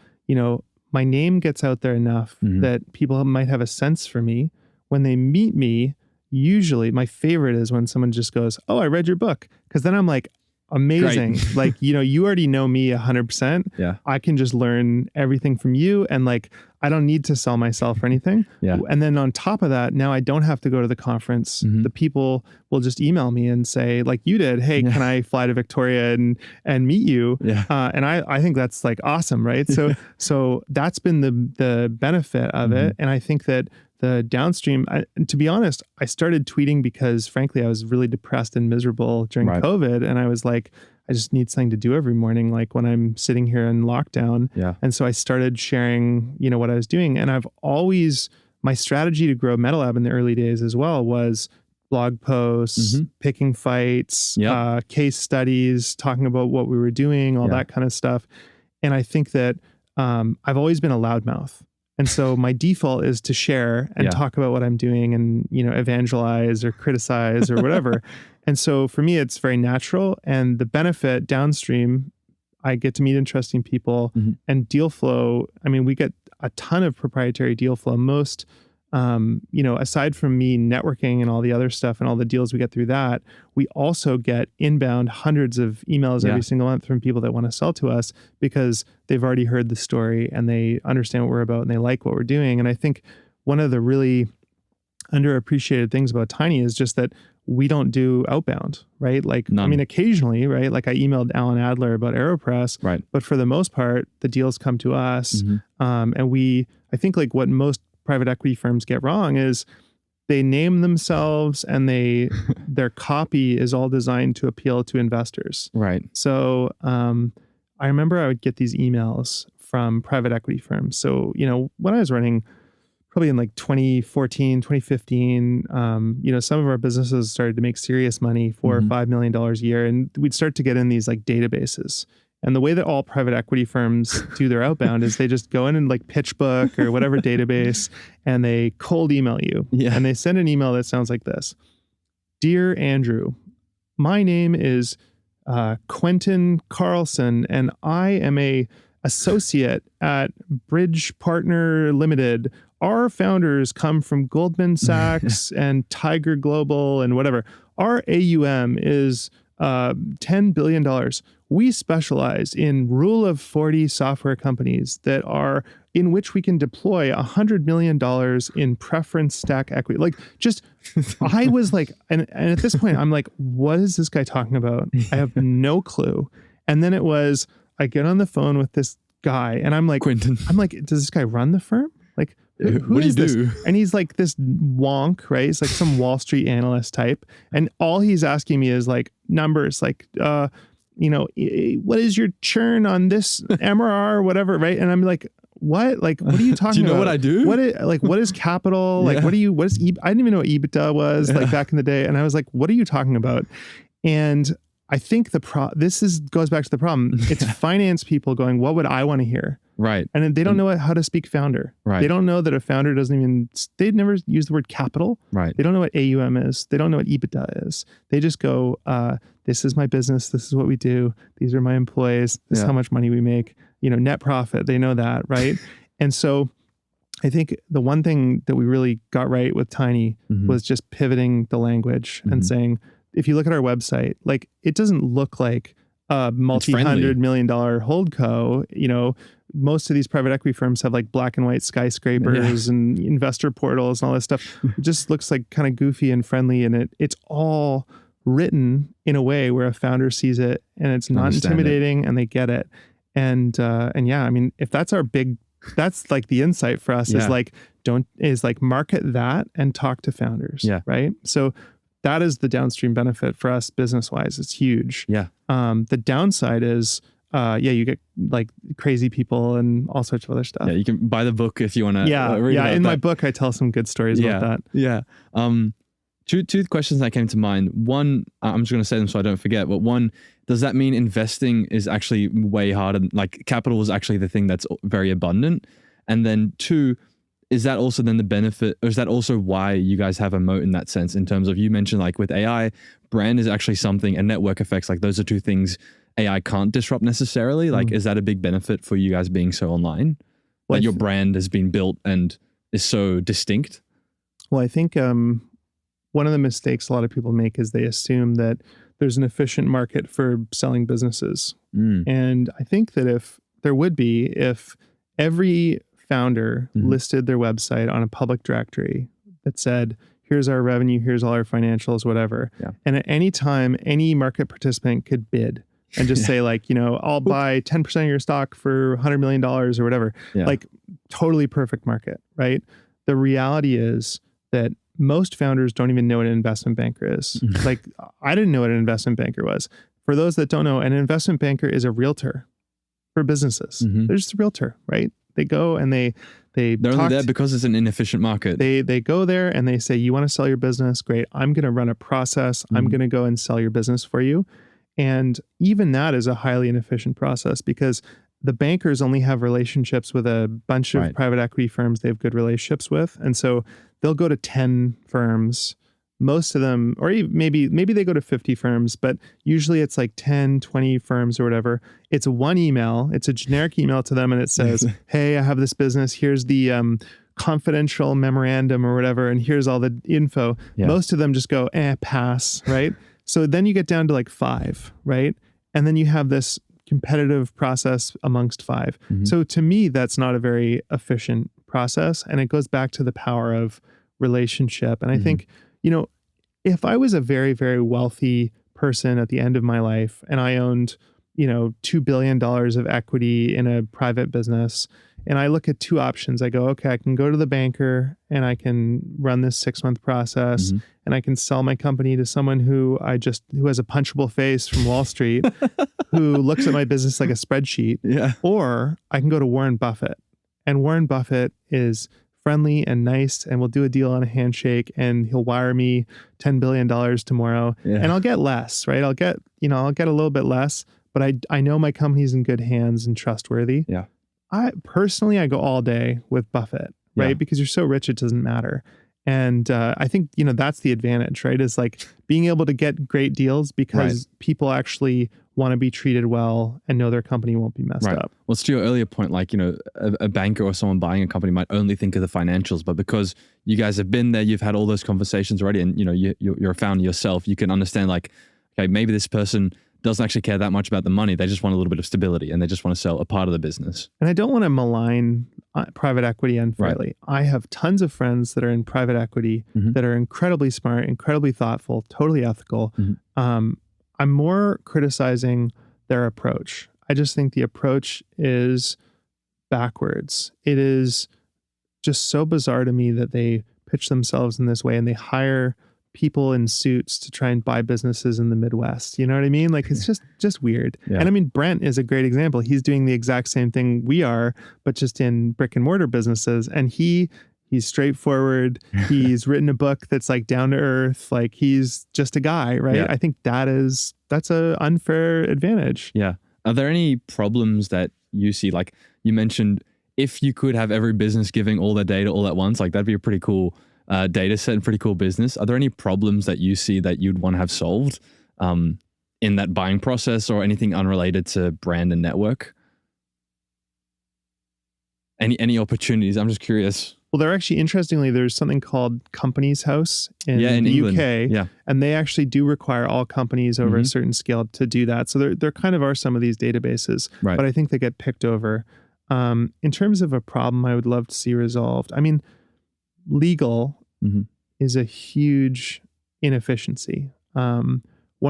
my name gets out there enough that people might have a sense for me. When they meet me, usually my favorite is when someone just goes, oh, I read your book. Because then I'm like, amazing. Great. Like, you already know me 100%. Yeah. I can just learn everything from you. And like, I don't need to sell myself or anything. Yeah. And then on top of that, now I don't have to go to the conference. The people will just email me and say, like you did, hey, can I fly to Victoria and meet you? Yeah. And I think that's like awesome, right? So that's been the benefit of it. And I think that the downstream, to be honest, I started tweeting because frankly, I was really depressed and miserable during COVID. And I was like, I just need something to do every morning, like when I'm sitting here in lockdown. Yeah. And so I started sharing, what I was doing. And I've always, my strategy to grow MetaLab in the early days as well was blog posts, picking fights, case studies, talking about what we were doing, all that kind of stuff. And I think that I've always been a loudmouth. And so my default is to share and talk about what I'm doing and, evangelize or criticize or whatever. And so for me, it's very natural. And the benefit downstream, I get to meet interesting people and deal flow. I mean, we get a ton of proprietary deal flow. Most, aside from me networking and all the other stuff and all the deals we get through that, we also get inbound hundreds of emails every single month from people that want to sell to us because they've already heard the story and they understand what we're about and they like what we're doing. And I think one of the really underappreciated things about Tiny is just that we don't do outbound, right? Like, None. I mean, occasionally, right? Like I emailed Alan Adler about AeroPress, Right. but for the most part, the deals come to us. And I think like what most private equity firms get wrong is they name themselves and their copy is all designed to appeal to investors. Right. So I remember I would get these emails from private equity firms. So, when I was running probably in like 2014, 2015, some of our businesses started to make serious money, $4 or $5 million a year. And we'd start to get in these like databases. And the way that all private equity firms do their outbound is they just go in and like PitchBook or whatever database, and they cold email you. Yeah. And they send an email that sounds like this. Dear Andrew, my name is Quentin Carlson, and I am a associate at Bridge Partner Limited. Our founders come from Goldman Sachs and Tiger Global and whatever. Our AUM is $10 billion. We specialize in rule of 40 software companies in which we can deploy $100 million in preference stack equity. Like I was like, and at this point I'm like, what is this guy talking about? I have no clue. And then I get on the phone with this guy and I'm like, Quentin. I'm like, does this guy run the firm? Like, who is this? And he's like this wonk, right? He's like some Wall Street analyst type. And all he's asking me is like numbers, like, what is your churn on this MRR or whatever, right? And I'm like, what? Like, what are you talking about? Do you know what I do? What is capital? Like, I didn't even know what EBITDA was like back in the day. And I was like, what are you talking about? And I think goes back to the problem. It's finance people going, what would I want to hear? Right. And they don't know how to speak founder. Right. They don't know that a founder they'd never use the word capital. Right. They don't know what AUM is. They don't know what EBITDA is. They just go, this is my business. This is what we do. These are my employees. This is how much money we make. Net profit. They know that. Right. And so I think the one thing that we really got right with Tiny was just pivoting the language and saying, if you look at our website, like it doesn't look like a multi-$100 million holdco. Most of these private equity firms have like black and white skyscrapers and investor portals and all this stuff. It just looks like kind of goofy and friendly, and it's all written in a way where a founder sees it and it's not intimidating and they get it. And I mean, if that's that's like the insight for us is like market that and talk to founders. Yeah. Right. So that is the downstream benefit for us business-wise. It's huge. Yeah. The downside is, you get like crazy people and all sorts of other stuff. Yeah, you can buy the book if you want to. Read about in that. my book, I tell some good stories about that. Yeah. Two questions that came to mind. One, I'm just going to say them so I don't forget. But one, does that mean investing is actually way harder? Like capital is actually the thing that's very abundant. And then two, is that also then the benefit, or is that also why you guys have a moat in that sense, in terms of, you mentioned like with AI, brand is actually something, and network effects, like those are two things AI can't disrupt necessarily. Like, is that a big benefit for you guys being so online? Like your brand has been built and is so distinct? Well, I think one of the mistakes a lot of people make is they assume that there's an efficient market for selling businesses. And I think that if every founder listed their website on a public directory that said, here's our revenue, here's all our financials, whatever. Yeah. And at any time, any market participant could bid and just say like, I'll buy 10% of your stock for $100 million or whatever. Yeah. Like totally perfect market, right? The reality is that most founders don't even know what an investment banker is. Like I didn't know what an investment banker was. For those that don't know, an investment banker is a realtor for businesses. They're just a realtor, right? They go and they're only there because it's an inefficient market. They go there and they say, you want to sell your business? Great. I'm going to run a process. I'm going to go and sell your business for you. And even that is a highly inefficient process because the bankers only have relationships with a bunch of private equity firms they have good relationships with. And so they'll go to 10 firms most of them, or maybe they go to 50 firms, but usually it's like 10, 20 firms or whatever. It's one email. It's a generic email to them, and it says, hey, I have this business. Here's the confidential memorandum or whatever, and here's all the info. Yeah. Most of them just go, pass, right? So then you get down to like 5, right? And then you have this competitive process amongst 5. Mm-hmm. So to me, that's not a very efficient process. And it goes back to the power of relationship. And I think, if I was a very, very wealthy person at the end of my life and I owned, $2 billion of equity in a private business, and I look at 2 options, I go, okay, I can go to the banker and I can run this 6-month process, and I can sell my company to someone who has a punchable face from Wall Street, who looks at my business like a spreadsheet. Yeah. Or I can go to Warren Buffett, and Warren Buffett is friendly and nice, and we'll do a deal on a handshake, and he'll wire me $10 billion tomorrow, and I'll get less, right? I'll get a little bit less, but I know my company's in good hands and trustworthy. Yeah. I go all day with Buffett, right? Because you're so rich, it doesn't matter. And I think, that's the advantage, right? Is like being able to get great deals because people actually want to be treated well and know their company won't be messed up. Well, it's to your earlier point, like, a banker or someone buying a company might only think of the financials, but because you guys have been there, you've had all those conversations already, and, you're a founder yourself, you can understand like, okay, maybe this person doesn't actually care that much about the money. They just want a little bit of stability, and they just want to sell a part of the business. And I don't want to malign private equity unfairly. Right. I have tons of friends that are in private equity that are incredibly smart, incredibly thoughtful, totally ethical. I'm more criticizing their approach. I just think the approach is backwards. It is just so bizarre to me that they pitch themselves in this way, and they hire people in suits to try and buy businesses in the Midwest. You know what I mean? Like, it's just weird. Yeah. And I mean, Brent is a great example. He's doing the exact same thing we are, but just in brick and mortar businesses. And he's straightforward. He's written a book that's like down to earth. Like, he's just a guy, right? Yeah. I think that's an unfair advantage. Yeah. Are there any problems that you see? Like, you mentioned if you could have every business giving all their data all at once, like that'd be a pretty cool data set and pretty cool business. Are there any problems that you see that you'd want to have solved in that buying process, or anything unrelated to brand and network? Any opportunities? I'm just curious. Well, there's something called Companies House in the England. UK. Yeah. And they actually do require all companies over a certain scale to do that. So there kind of are some of these databases, but I think they get picked over. In terms of a problem I would love to see resolved, I mean, legal is a huge inefficiency. One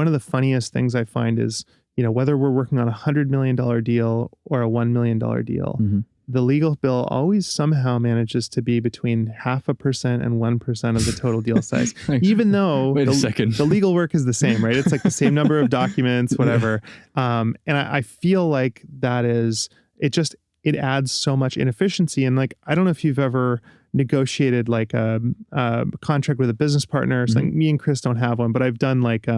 of the funniest things I find is, whether we're working on $100 million deal or a $1 million deal, the legal bill always somehow manages to be between 0.5% and 1% of the total deal size, even though the legal work is the same, right? It's like the same number of documents, whatever. And I feel like it adds so much inefficiency. And like, I don't know if you've ever negotiated like a contract with a business partner or something. Me and Chris don't have one, but I've done like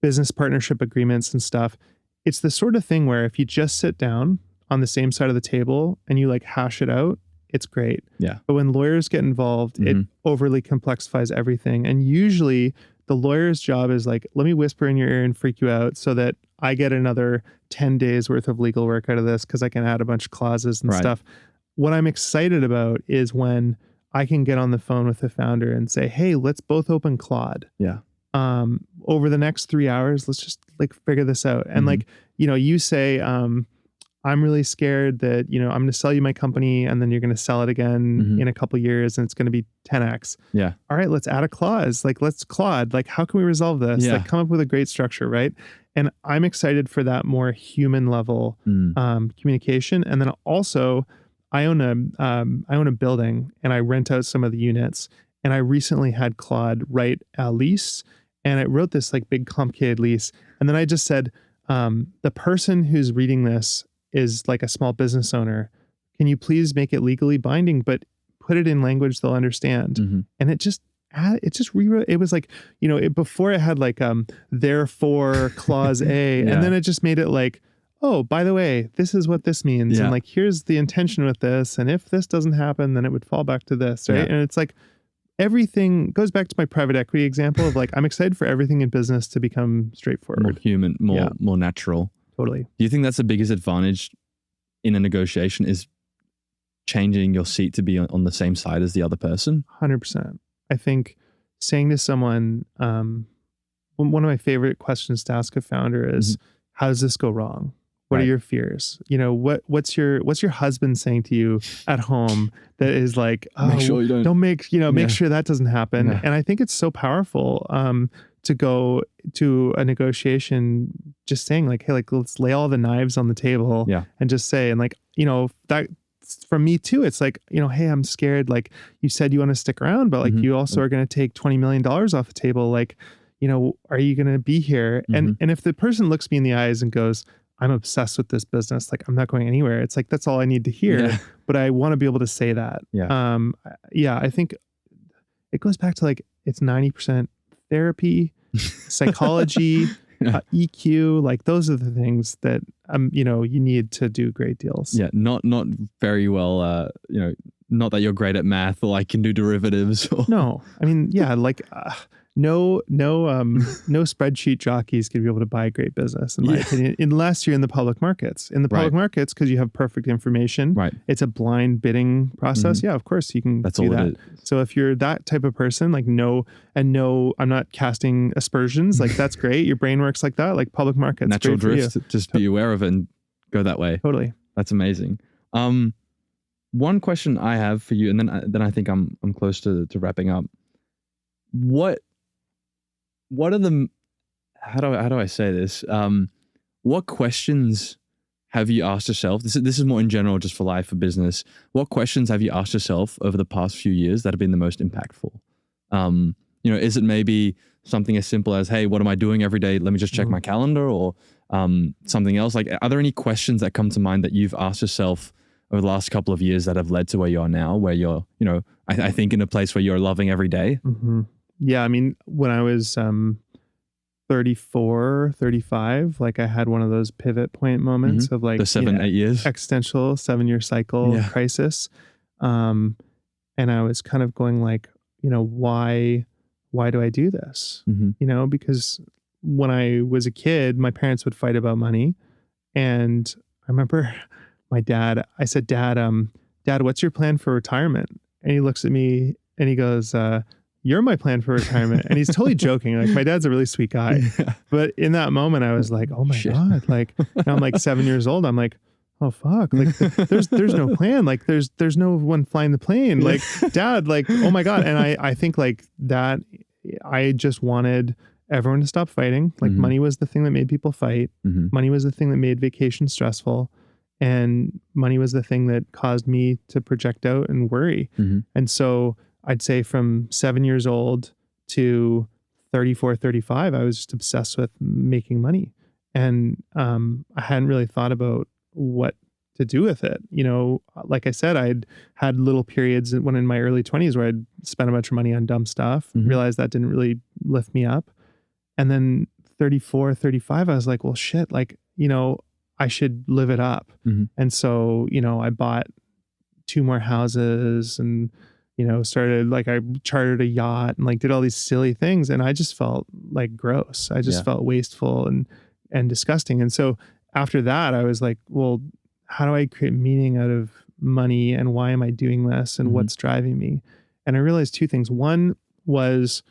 business partnership agreements and stuff. It's the sort of thing where if you just sit down on the same side of the table and you like hash it out, it's great. Yeah. But when lawyers get involved, it overly complexifies everything. And usually the lawyer's job is like, let me whisper in your ear and freak you out so that I get another 10 days worth of legal work out of this because I can add a bunch of clauses and stuff. What I'm excited about is when I can get on the phone with the founder and say, hey, let's both open Claude. Yeah. Over the next 3 hours, let's just like figure this out. And like, you say, I'm really scared that, I'm going to sell you my company and then you're going to sell it again in a couple of years and it's going to be 10x. Yeah. All right, let's add a clause. Like, Claude, like, how can we resolve this? Yeah. Like, come up with a great structure, right? And I'm excited for that more human level communication. And then also, I own a building and I rent out some of the units. And I recently had Claude write a lease, and it wrote this like big complicated lease. And then I just said, the person who's reading this is like a small business owner. Can you please make it legally binding, but put it in language they'll understand? And it just rewrote. It was like, before it had like, therefore clause A, and then it just made it like, oh, by the way, this is what this means. And like, here's the intention with this. And if this doesn't happen, then it would fall back to this. Right. And it's like, everything goes back to my private equity example of like, I'm excited for everything in business to become straightforward. More human, more natural. Totally. Do you think that's the biggest advantage in a negotiation is changing your seat to be on the same side as the other person? 100%. I think saying to someone, one of my favorite questions to ask a founder is, how does this go wrong? What are your fears? You know, what's your husband saying to you at home that is like, oh, make sure you don't make, make sure that doesn't happen. Yeah. And I think it's so powerful to go to a negotiation just saying like, hey, like, let's lay all the knives on the table and just say, and like, that from me too, it's like, hey, I'm scared. Like you said, you want to stick around, but like you also are going to take $20 million off the table. Like, are you going to be here? And if the person looks me in the eyes and goes, I'm obsessed with this business, like I'm not going anywhere, it's like, that's all I need to hear, but I want to be able to say that. I think it goes back to like, it's 90% therapy, psychology, EQ, like those are the things that, you need to do great deals. Yeah. Not very well, not that you're great at math or like can do derivatives. Or... No, I mean, like, no spreadsheet jockeys can be able to buy a great business, in my opinion, unless you're in the public markets. In the public markets, because you have perfect information, it's a blind bidding process. Yeah, of course you can do that. So if you're that type of person, like I'm not casting aspersions, like that's great. Your brain works like that, like public markets. Natural drift, just be aware of it and go that way. Totally. That's amazing. One question I have for you, and then I think I'm close to wrapping up. What are the, how do I say this? What questions have you asked yourself? This is more in general, just for life, for business. What questions have you asked yourself over the past few years that have been the most impactful? Is it maybe something as simple as, hey, what am I doing every day? Let me just check my calendar, or something else. Like, are there any questions that come to mind that you've asked yourself over the last couple of years that have led to where you are now, where you're, I think in a place where you're loving every day? Yeah, I mean, when I was 34, 35, like I had one of those pivot point moments of like the 8 years existential 7-year cycle crisis. And I was kind of going like, why do I do this? Because when I was a kid, my parents would fight about money. And I remember I said, Dad, what's your plan for retirement? And he looks at me and he goes, you're my plan for retirement. And he's totally joking. Like, my dad's a really sweet guy. But in that moment, I was like, oh my God. Like, now I'm like 7 years old. I'm like, oh fuck. Like, there's no plan. Like, there's no one flying the plane. Like, Dad, like, oh my God. And I think like that, I just wanted everyone to stop fighting. Like, money was the thing that made people fight. Money was the thing that made vacation stressful. And money was the thing that caused me to project out and worry. And so I'd say from 7 years old to 34, 35, I was just obsessed with making money. And I hadn't really thought about what to do with it. Like I said, I'd had little periods when in my early 20s where I'd spent a bunch of money on dumb stuff, realized that didn't really lift me up. And then 34, 35, I was like, well, shit, like, I should live it up. And so, I bought 2 more houses and, started like, I chartered a yacht and like did all these silly things. And I just felt like gross. I just felt wasteful and disgusting. And so after that, I was like, well, how do I create meaning out of money, and why am I doing this, and what's driving me? And I realized 2 things. One was,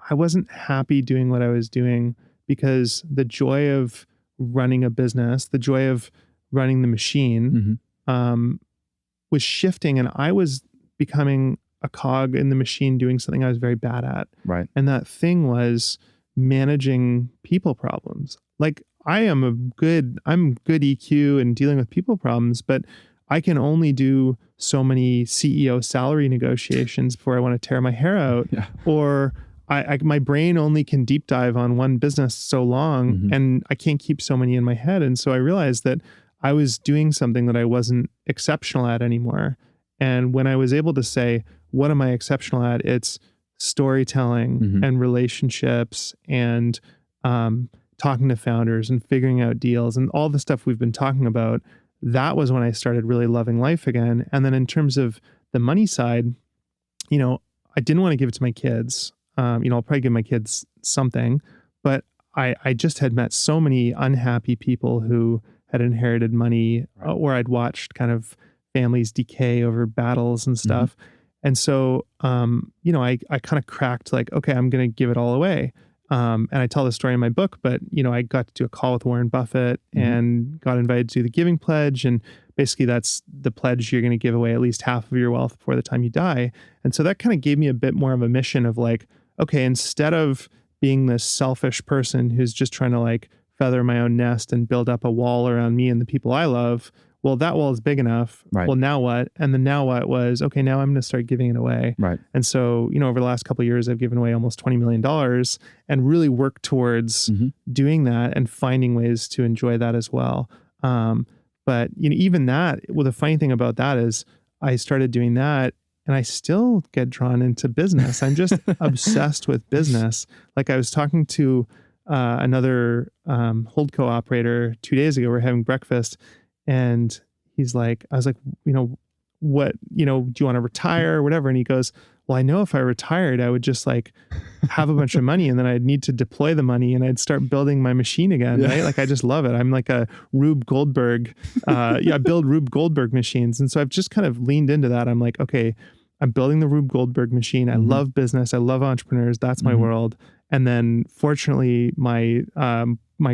I wasn't happy doing what I was doing, because the joy of running a business, the joy of running the machine, was shifting, and I was becoming a cog in the machine doing something I was very bad at. Right. And that thing was managing people problems. Like, I'm good EQ and dealing with people problems, but I can only do so many CEO salary negotiations before I want to tear my hair out. Or my brain only can deep dive on one business so long, and I can't keep so many in my head. And so I realized that I was doing something that I wasn't exceptional at anymore. And when I was able to say, what am I exceptional at? It's storytelling and relationships and talking to founders and figuring out deals and all the stuff we've been talking about. That was when I started really loving life again. And then in terms of the money side, I didn't want to give it to my kids. I'll probably give my kids something, but I just had met so many unhappy people who had inherited money, or I'd watched kind of families decay over battles and stuff. And so, I kind of cracked like, okay, I'm going to give it all away. And I tell the story in my book, but, I got to do a call with Warren Buffett and got invited to the Giving Pledge. And basically that's the pledge you're going to give away at least half of your wealth before the time you die. And so that kind of gave me a bit more of a mission of like, okay, instead of being this selfish person who's just trying to like feather my own nest and build up a wall around me and the people I love, well, that wall is big enough. Right. Well, now what? And the now what was, okay, now I'm going to start giving it away. Right. And so, over the last couple of years, I've given away almost $20 million and really worked towards doing that and finding ways to enjoy that as well. But, even that, well, the funny thing about that is I started doing that and I still get drawn into business. I'm just obsessed with business. Like I was talking to another holdco operator 2 days ago. We're having breakfast. And he's like, I was like, what, do you want to retire or whatever? And he goes, well, I know if I retired, I would just like have a bunch of money and then I'd need to deploy the money and I'd start building my machine again. Yeah. Right. Like, I just love it. I'm like a Rube Goldberg. I build Rube Goldberg machines. And so I've just kind of leaned into that. I'm like, okay, I'm building the Rube Goldberg machine. I love business. I love entrepreneurs. That's my world. And then fortunately, my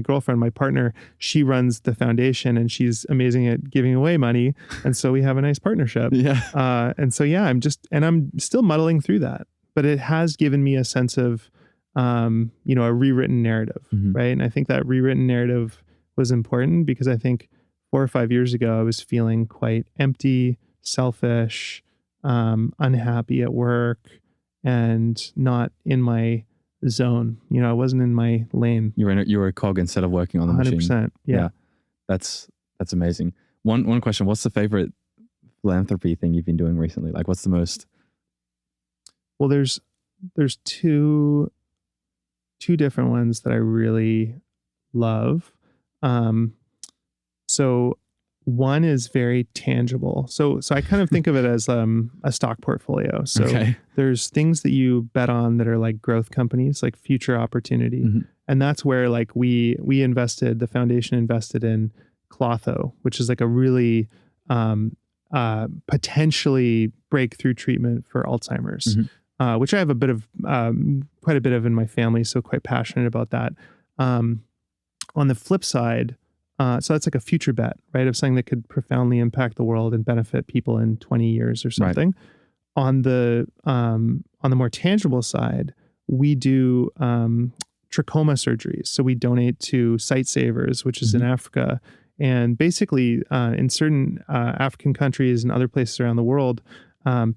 girlfriend, my partner, she runs the foundation and she's amazing at giving away money. And so we have a nice partnership. And so, I'm still muddling through that, but it has given me a sense of, a rewritten narrative. Right. And I think that rewritten narrative was important because I think 4 or 5 years ago, I was feeling quite empty, selfish, unhappy at work and not in my zone. I wasn't in my lane. You were a cog instead of working on the 100%, machine. Yeah. That's amazing. One question, what's the favorite philanthropy thing you've been doing recently? Like what's the most? Well, there's two different ones that I really love. So one is very tangible. So I kind of think of it as a stock portfolio. So there's things that you bet on that are like growth companies, like future opportunity. And that's where like we invested, the foundation invested in Clotho, which is like a really potentially breakthrough treatment for Alzheimer's, which I have quite a bit of in my family. So quite passionate about that. On the flip side, so that's like a future bet, right? Of something that could profoundly impact the world and benefit people in 20 years or something. Right. On the more tangible side, we do trachoma surgeries. So we donate to Sight Savers, which is in Africa. And basically, in certain African countries and other places around the world,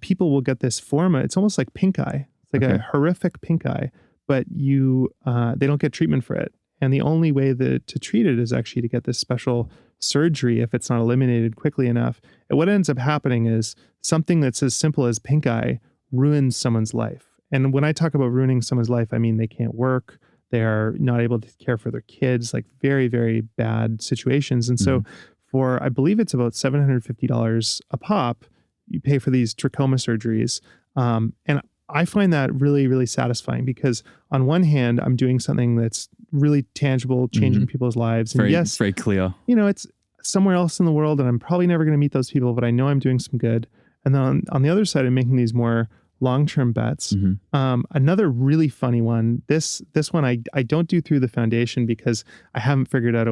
people will get this form. It's almost like pink eye. It's like a horrific pink eye, but they don't get treatment for it. And the only way to treat it is actually to get this special surgery if it's not eliminated quickly enough. And what ends up happening is something that's as simple as pink eye ruins someone's life. And when I talk about ruining someone's life, I mean they can't work, they are not able to care for their kids, like very, very bad situations. And so for, I believe it's about $750 a pop, you pay for these trachoma surgeries. And I find that really, really satisfying because on one hand, I'm doing something that's really tangible, changing people's lives. And yes, very clear. It's somewhere else in the world and I'm probably never going to meet those people, but I know I'm doing some good. And then on the other side, I'm making these more long-term bets. Another really funny one, this one I don't do through the foundation because I haven't figured out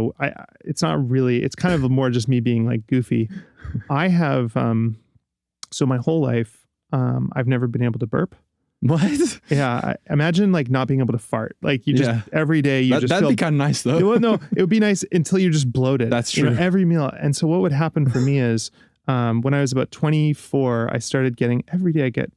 it's not really, it's kind of more just me being like goofy. I have, so my whole life, I've never been able to burp. What? Yeah. Imagine like not being able to fart. Like you just, every day that'd be kind of nice though. Well, no, it would be nice until you're just bloated. That's true. Every meal. And so what would happen for me is, when I was about 24, I started getting, every day I get,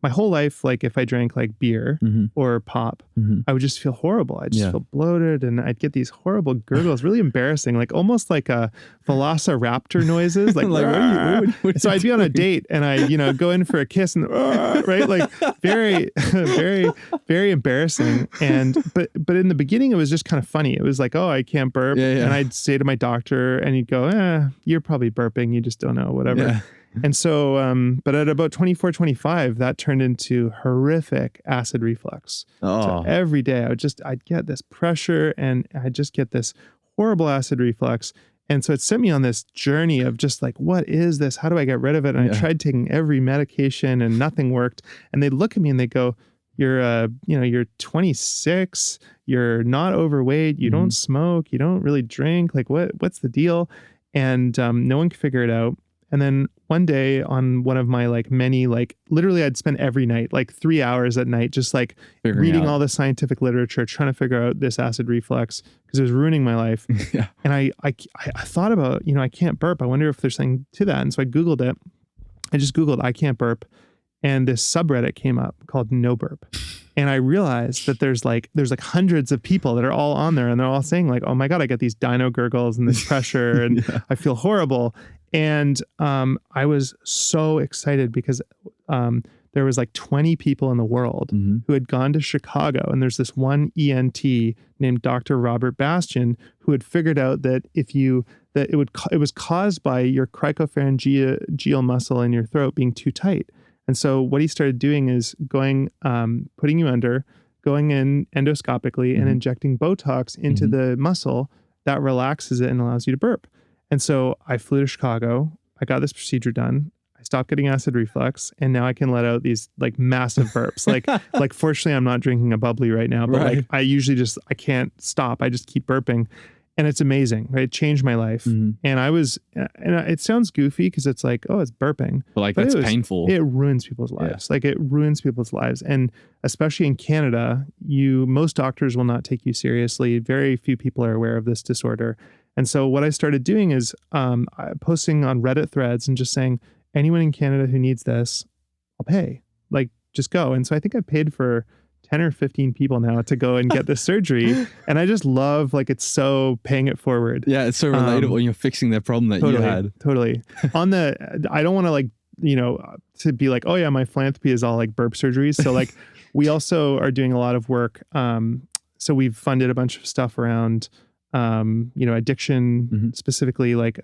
my whole life, like if I drank like beer or pop, I would just feel horrible. I'd just feel bloated and I'd get these horrible gurgles, really embarrassing, like almost like a velociraptor noises. Like, what so I'd be on a date and I, go in for a kiss and right? Like very, very, very embarrassing. And, but in the beginning, it was just kind of funny. It was like, oh, I can't burp. And I'd say to my doctor and he'd go, you're probably burping. You just don't know, whatever. And so, but at about 24, 25, that turned into horrific acid reflux. So every day I'd get this pressure and I'd just get this horrible acid reflux. And so it sent me on this journey of just like, what is this? How do I get rid of it? And I tried taking every medication and nothing worked. And they'd look at me and they go, you're 26, you're not overweight, you don't smoke, you don't really drink. Like what's the deal? And no one could figure it out. And then one day on one of my like many, like literally I'd spend every night, like 3 hours at night, just like reading all the scientific literature, trying to figure out this acid reflux because it was ruining my life. And I thought about, I can't burp. I wonder if there's something to that. And so I Googled it. I just Googled, I can't burp. And this subreddit came up called No Burp. And I realized that there's like hundreds of people that are all on there and they're all saying like, oh my God, I get these dino gurgles and this pressure and I feel horrible. And I was so excited because there was like 20 people in the world who had gone to Chicago. And there's this one ENT named Dr. Robert Bastian who had figured out that it was caused by your cricopharyngeal muscle in your throat being too tight. And so what he started doing is putting you under, going in endoscopically and injecting Botox into the muscle that relaxes it and allows you to burp. And so I flew to Chicago. I got this procedure done. I stopped getting acid reflux, and now I can let out these like massive burps. like fortunately, I'm not drinking a bubbly right now, but like I usually I can't stop. I just keep burping. And it's amazing, right? It changed my life. And it sounds goofy because it's like, oh, it's burping. But that's painful. It ruins people's lives. Like it ruins people's lives. And especially in Canada, most doctors will not take you seriously. Very few people are aware of this disorder. And so what I started doing is posting on Reddit threads and just saying, anyone in Canada who needs this, I'll pay. Like, just go. And so I think I've paid for 10 or 15 people now to go and get this surgery. And I just love, like, it's so paying it forward. Yeah, it's so relatable when you're fixing their problem that you had. Totally. I don't want to like, to be like, oh yeah, my philanthropy is all like burp surgeries. So like, we also are doing a lot of work. So we've funded a bunch of stuff around addiction, specifically like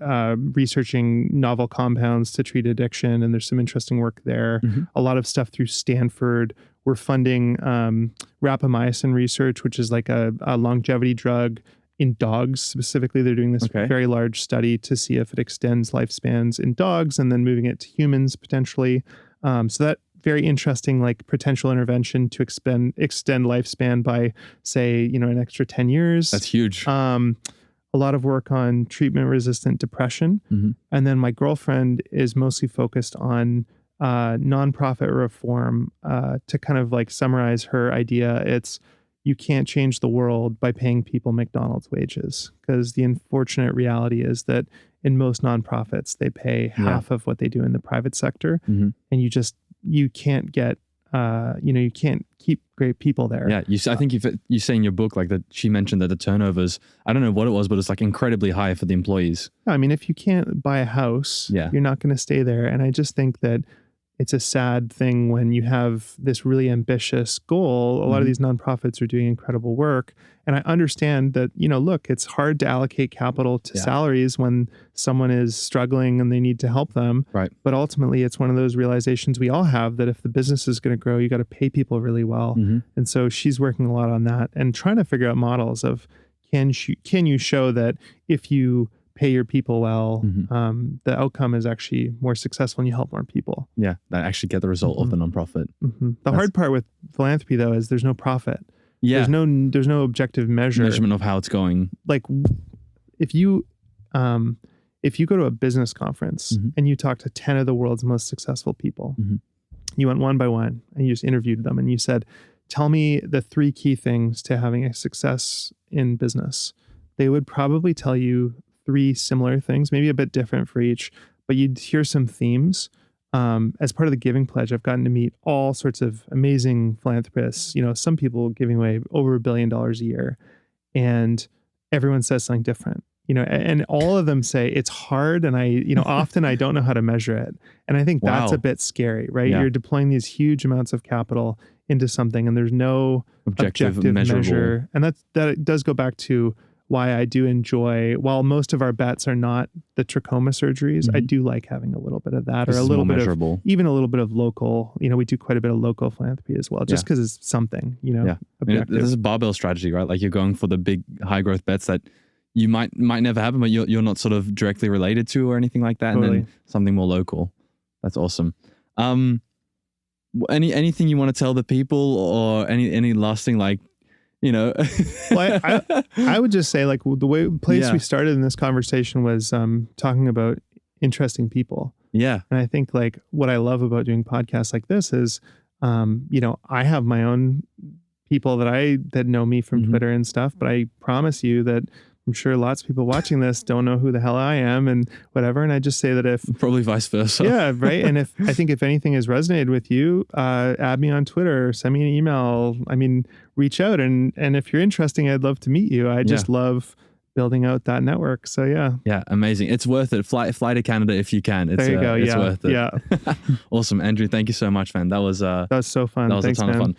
researching novel compounds to treat addiction. And there's some interesting work there. A lot of stuff through Stanford. We're funding rapamycin research, which is like a longevity drug in dogs. Specifically, they're doing this very large study to see if it extends lifespans in dogs and then moving it to humans potentially. So that very interesting, like potential intervention to extend lifespan by, say, an extra 10 years. That's huge. A lot of work on treatment-resistant depression. And then my girlfriend is mostly focused on nonprofit reform. To kind of like summarize her idea, it's you can't change the world by paying people McDonald's wages, because the unfortunate reality is that in most nonprofits, they pay half of what they do in the private sector. And you can't get, you can't keep great people there. Yeah. I think you say in your book, like that she mentioned that the turnovers, I don't know what it was, but it's like incredibly high for the employees. I mean, if you can't buy a house, you're not going to stay there. And I just think that it's a sad thing when you have this really ambitious goal. A lot of these nonprofits are doing incredible work. And I understand that, look, it's hard to allocate capital to salaries when someone is struggling and they need to help them. Right. But ultimately, it's one of those realizations we all have that if the business is going to grow, you got to pay people really well. And so she's working a lot on that and trying to figure out models of can you show that if you pay your people well, the outcome is actually more successful and you help more people. Yeah, that actually get the result of the nonprofit. The hard part with philanthropy, though, is there's no profit. Yeah, there's no objective measurement of how it's going. Like if you go to a business conference and you talk to 10 of the world's most successful people, you went one by one and you just interviewed them and you said, tell me the 3 key things to having a success in business. They would probably tell you 3 similar things, maybe a bit different for each, but you'd hear some themes. As part of the Giving Pledge, I've gotten to meet all sorts of amazing philanthropists, some people giving away over $1 billion a year, and everyone says something different, and all of them say it's hard. And often I don't know how to measure it. And I think that's a bit scary, right? Yeah. You're deploying these huge amounts of capital into something and there's no objective measure. And that does go back to why I do enjoy, while most of our bets are not the trachoma surgeries, I do like having a little bit of that, or a little bit measurable. of, even a little bit of local, we do quite a bit of local philanthropy as well, just because it's something, objective. This is a barbell strategy, right? Like you're going for the big high growth bets that you might never happen, but you're not sort of directly related to or anything like that. Totally. And then something more local. That's awesome. Anything you want to tell the people, or any last thing, like, Well, I would just say, like, the place we started in this conversation was talking about interesting people. Yeah. And I think, like, what I love about doing podcasts like this is, I have my own people that know me from Twitter and stuff, but I promise you that I'm sure lots of people watching this don't know who the hell I am and whatever. And I just say that if probably vice versa. Yeah, right. And if anything has resonated with you, add me on Twitter, send me an email. I mean, reach out, and if you're interesting, I'd love to meet you. I just love building out that network. So yeah, amazing. It's worth it. Fly to Canada if you can. It's, there you go. It's worth it. Yeah. Awesome, Andrew. Thank you so much, man. That was so fun. That was Thanks, a ton man. of fun.